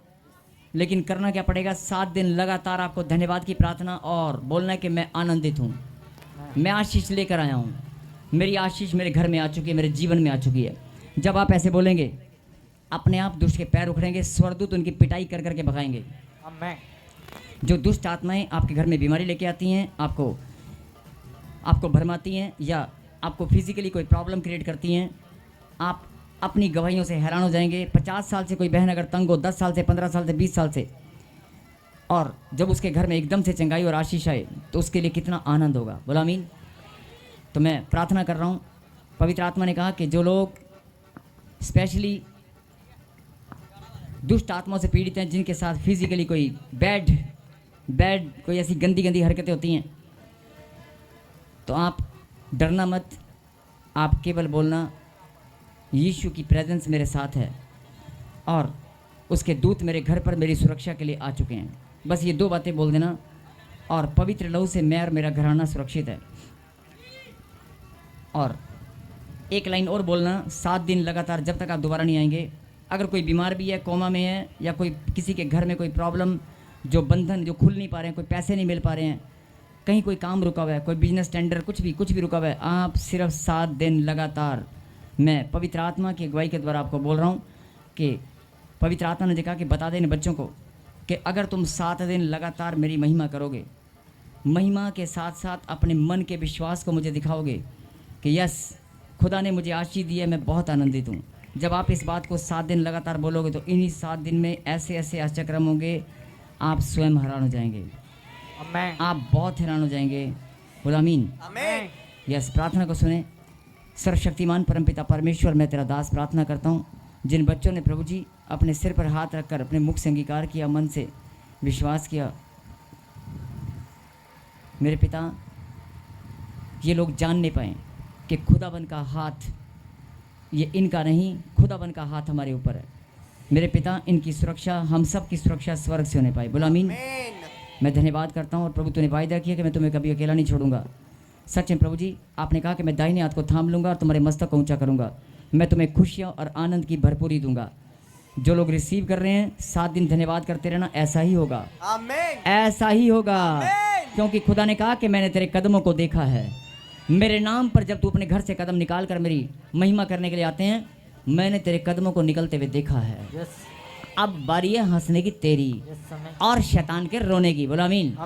लेकिन करना क्या पड़ेगा? 7 दिन लगातार आपको धन्यवाद की प्रार्थना और बोलना है कि मैं आनंदित हूँ, मैं आशीष लेकर आया हूँ, मेरी आशीष मेरे घर में आ चुकी है, मेरे जीवन में आ चुकी है। जब आप ऐसे बोलेंगे, अपने आप दुष्ट के पैर उखड़ेंगे, स्वर्गदूत उनकी पिटाई कर करके भगाएंगे। जो दुष्ट आत्माएं आपके घर में बीमारी लेके आती हैं, आपको भरमाती हैं या आपको फिजिकली कोई प्रॉब्लम क्रिएट करती हैं, आप अपनी गवाहियों से हैरान हो जाएंगे। 50 साल से कोई बहन अगर तंग हो, 10 साल से, 15 साल से, 20 साल से, और जब उसके घर में एकदम से चंगाई और आशीष आए तो उसके लिए कितना आनंद होगा। बोला आमीन। तो मैं प्रार्थना कर रहा हूँ, पवित्र आत्मा ने कहा कि जो लोग स्पेशली दुष्ट आत्माओं से पीड़ित हैं, जिनके साथ फिजिकली कोई बैड कोई ऐसी गंदी हरकतें होती हैं, तो आप डरना मत, आप केवल बोलना, यीशु की प्रेजेंस मेरे साथ है और उसके दूत मेरे घर पर मेरी सुरक्षा के लिए आ चुके हैं। बस ये 2 बातें बोल देना और पवित्र लहू से मैं और मेरा घराना सुरक्षित है। और एक लाइन और बोलना, 7 दिन लगातार, जब तक आप दोबारा नहीं आएंगे। अगर कोई बीमार भी है, कोमा में है, या कोई किसी के घर में कोई प्रॉब्लम, जो बंधन जो खुल नहीं पा रहे हैं, कोई पैसे नहीं मिल पा रहे हैं, कहीं कोई काम रुका हुआ है, कोई बिजनेस टेंडर, कुछ भी रुका हुआ है, आप सिर्फ 7 दिन लगातार, मैं पवित्र आत्मा की अगुवाई के द्वारा आपको बोल रहा हूँ कि पवित्र आत्मा ने कहा कि बता दें इन बच्चों को कि अगर तुम 7 दिन लगातार मेरी महिमा करोगे, महिमा के साथ साथ अपने मन के विश्वास को मुझे दिखाओगे कि यस, खुदा ने मुझे आशीष दी है, मैं बहुत आनंदित हूँ। जब आप इस बात को 7 दिन लगातार बोलोगे तो इन्हीं 7 दिन में ऐसे ऐसे आश्चर्यक्रम होंगे, आप स्वयं हैरान हो जाएंगे। आप बहुत हैरान हो जाएंगे। बोलो आमीन। यस, प्रार्थना को सुने। सर्वशक्तिमान परमपिता परमेश्वर, मैं तेरा दास प्रार्थना करता हूँ, जिन बच्चों ने प्रभु जी अपने सिर पर हाथ रखकर अपने मुख से अंगीकार किया, मन से विश्वास किया, मेरे पिता, ये लोग जान नहीं पाए कि खुदावन का हाथ ये इनका नहीं, खुदावन का हाथ हमारे ऊपर है। मेरे पिता, इनकी सुरक्षा, हम सब की सुरक्षा स्वर्ग से होने पाए। बोलो आमीन। मैं धन्यवाद करता हूँ और प्रभु तूने वायदा किया कि मैं तुम्हें कभी अकेला नहीं छोड़ूंगा। सच में प्रभु जी, आपने कहा कि मैं दाहिने हाथ को थाम लूंगा और तुम्हारे मस्तक को ऊंचा करूंगा, मैं तुम्हें खुशियाँ और आनंद की भरपूरी दूंगा। जो लोग रिसीव कर रहे हैं, 7 दिन धन्यवाद करते रहना, ऐसा ही होगा, ऐसा ही होगा, क्योंकि खुदा ने कहा कि मैंने तेरे कदमों को देखा है। मेरे नाम पर जब तू अपने घर से कदम निकाल कर मेरी महिमा करने के लिए आते हैं, मैंने तेरे कदमों को निकलते हुए देखा है। अब बारी है हंसने की तेरी और शैतान के रोने की। बोलो आमीन।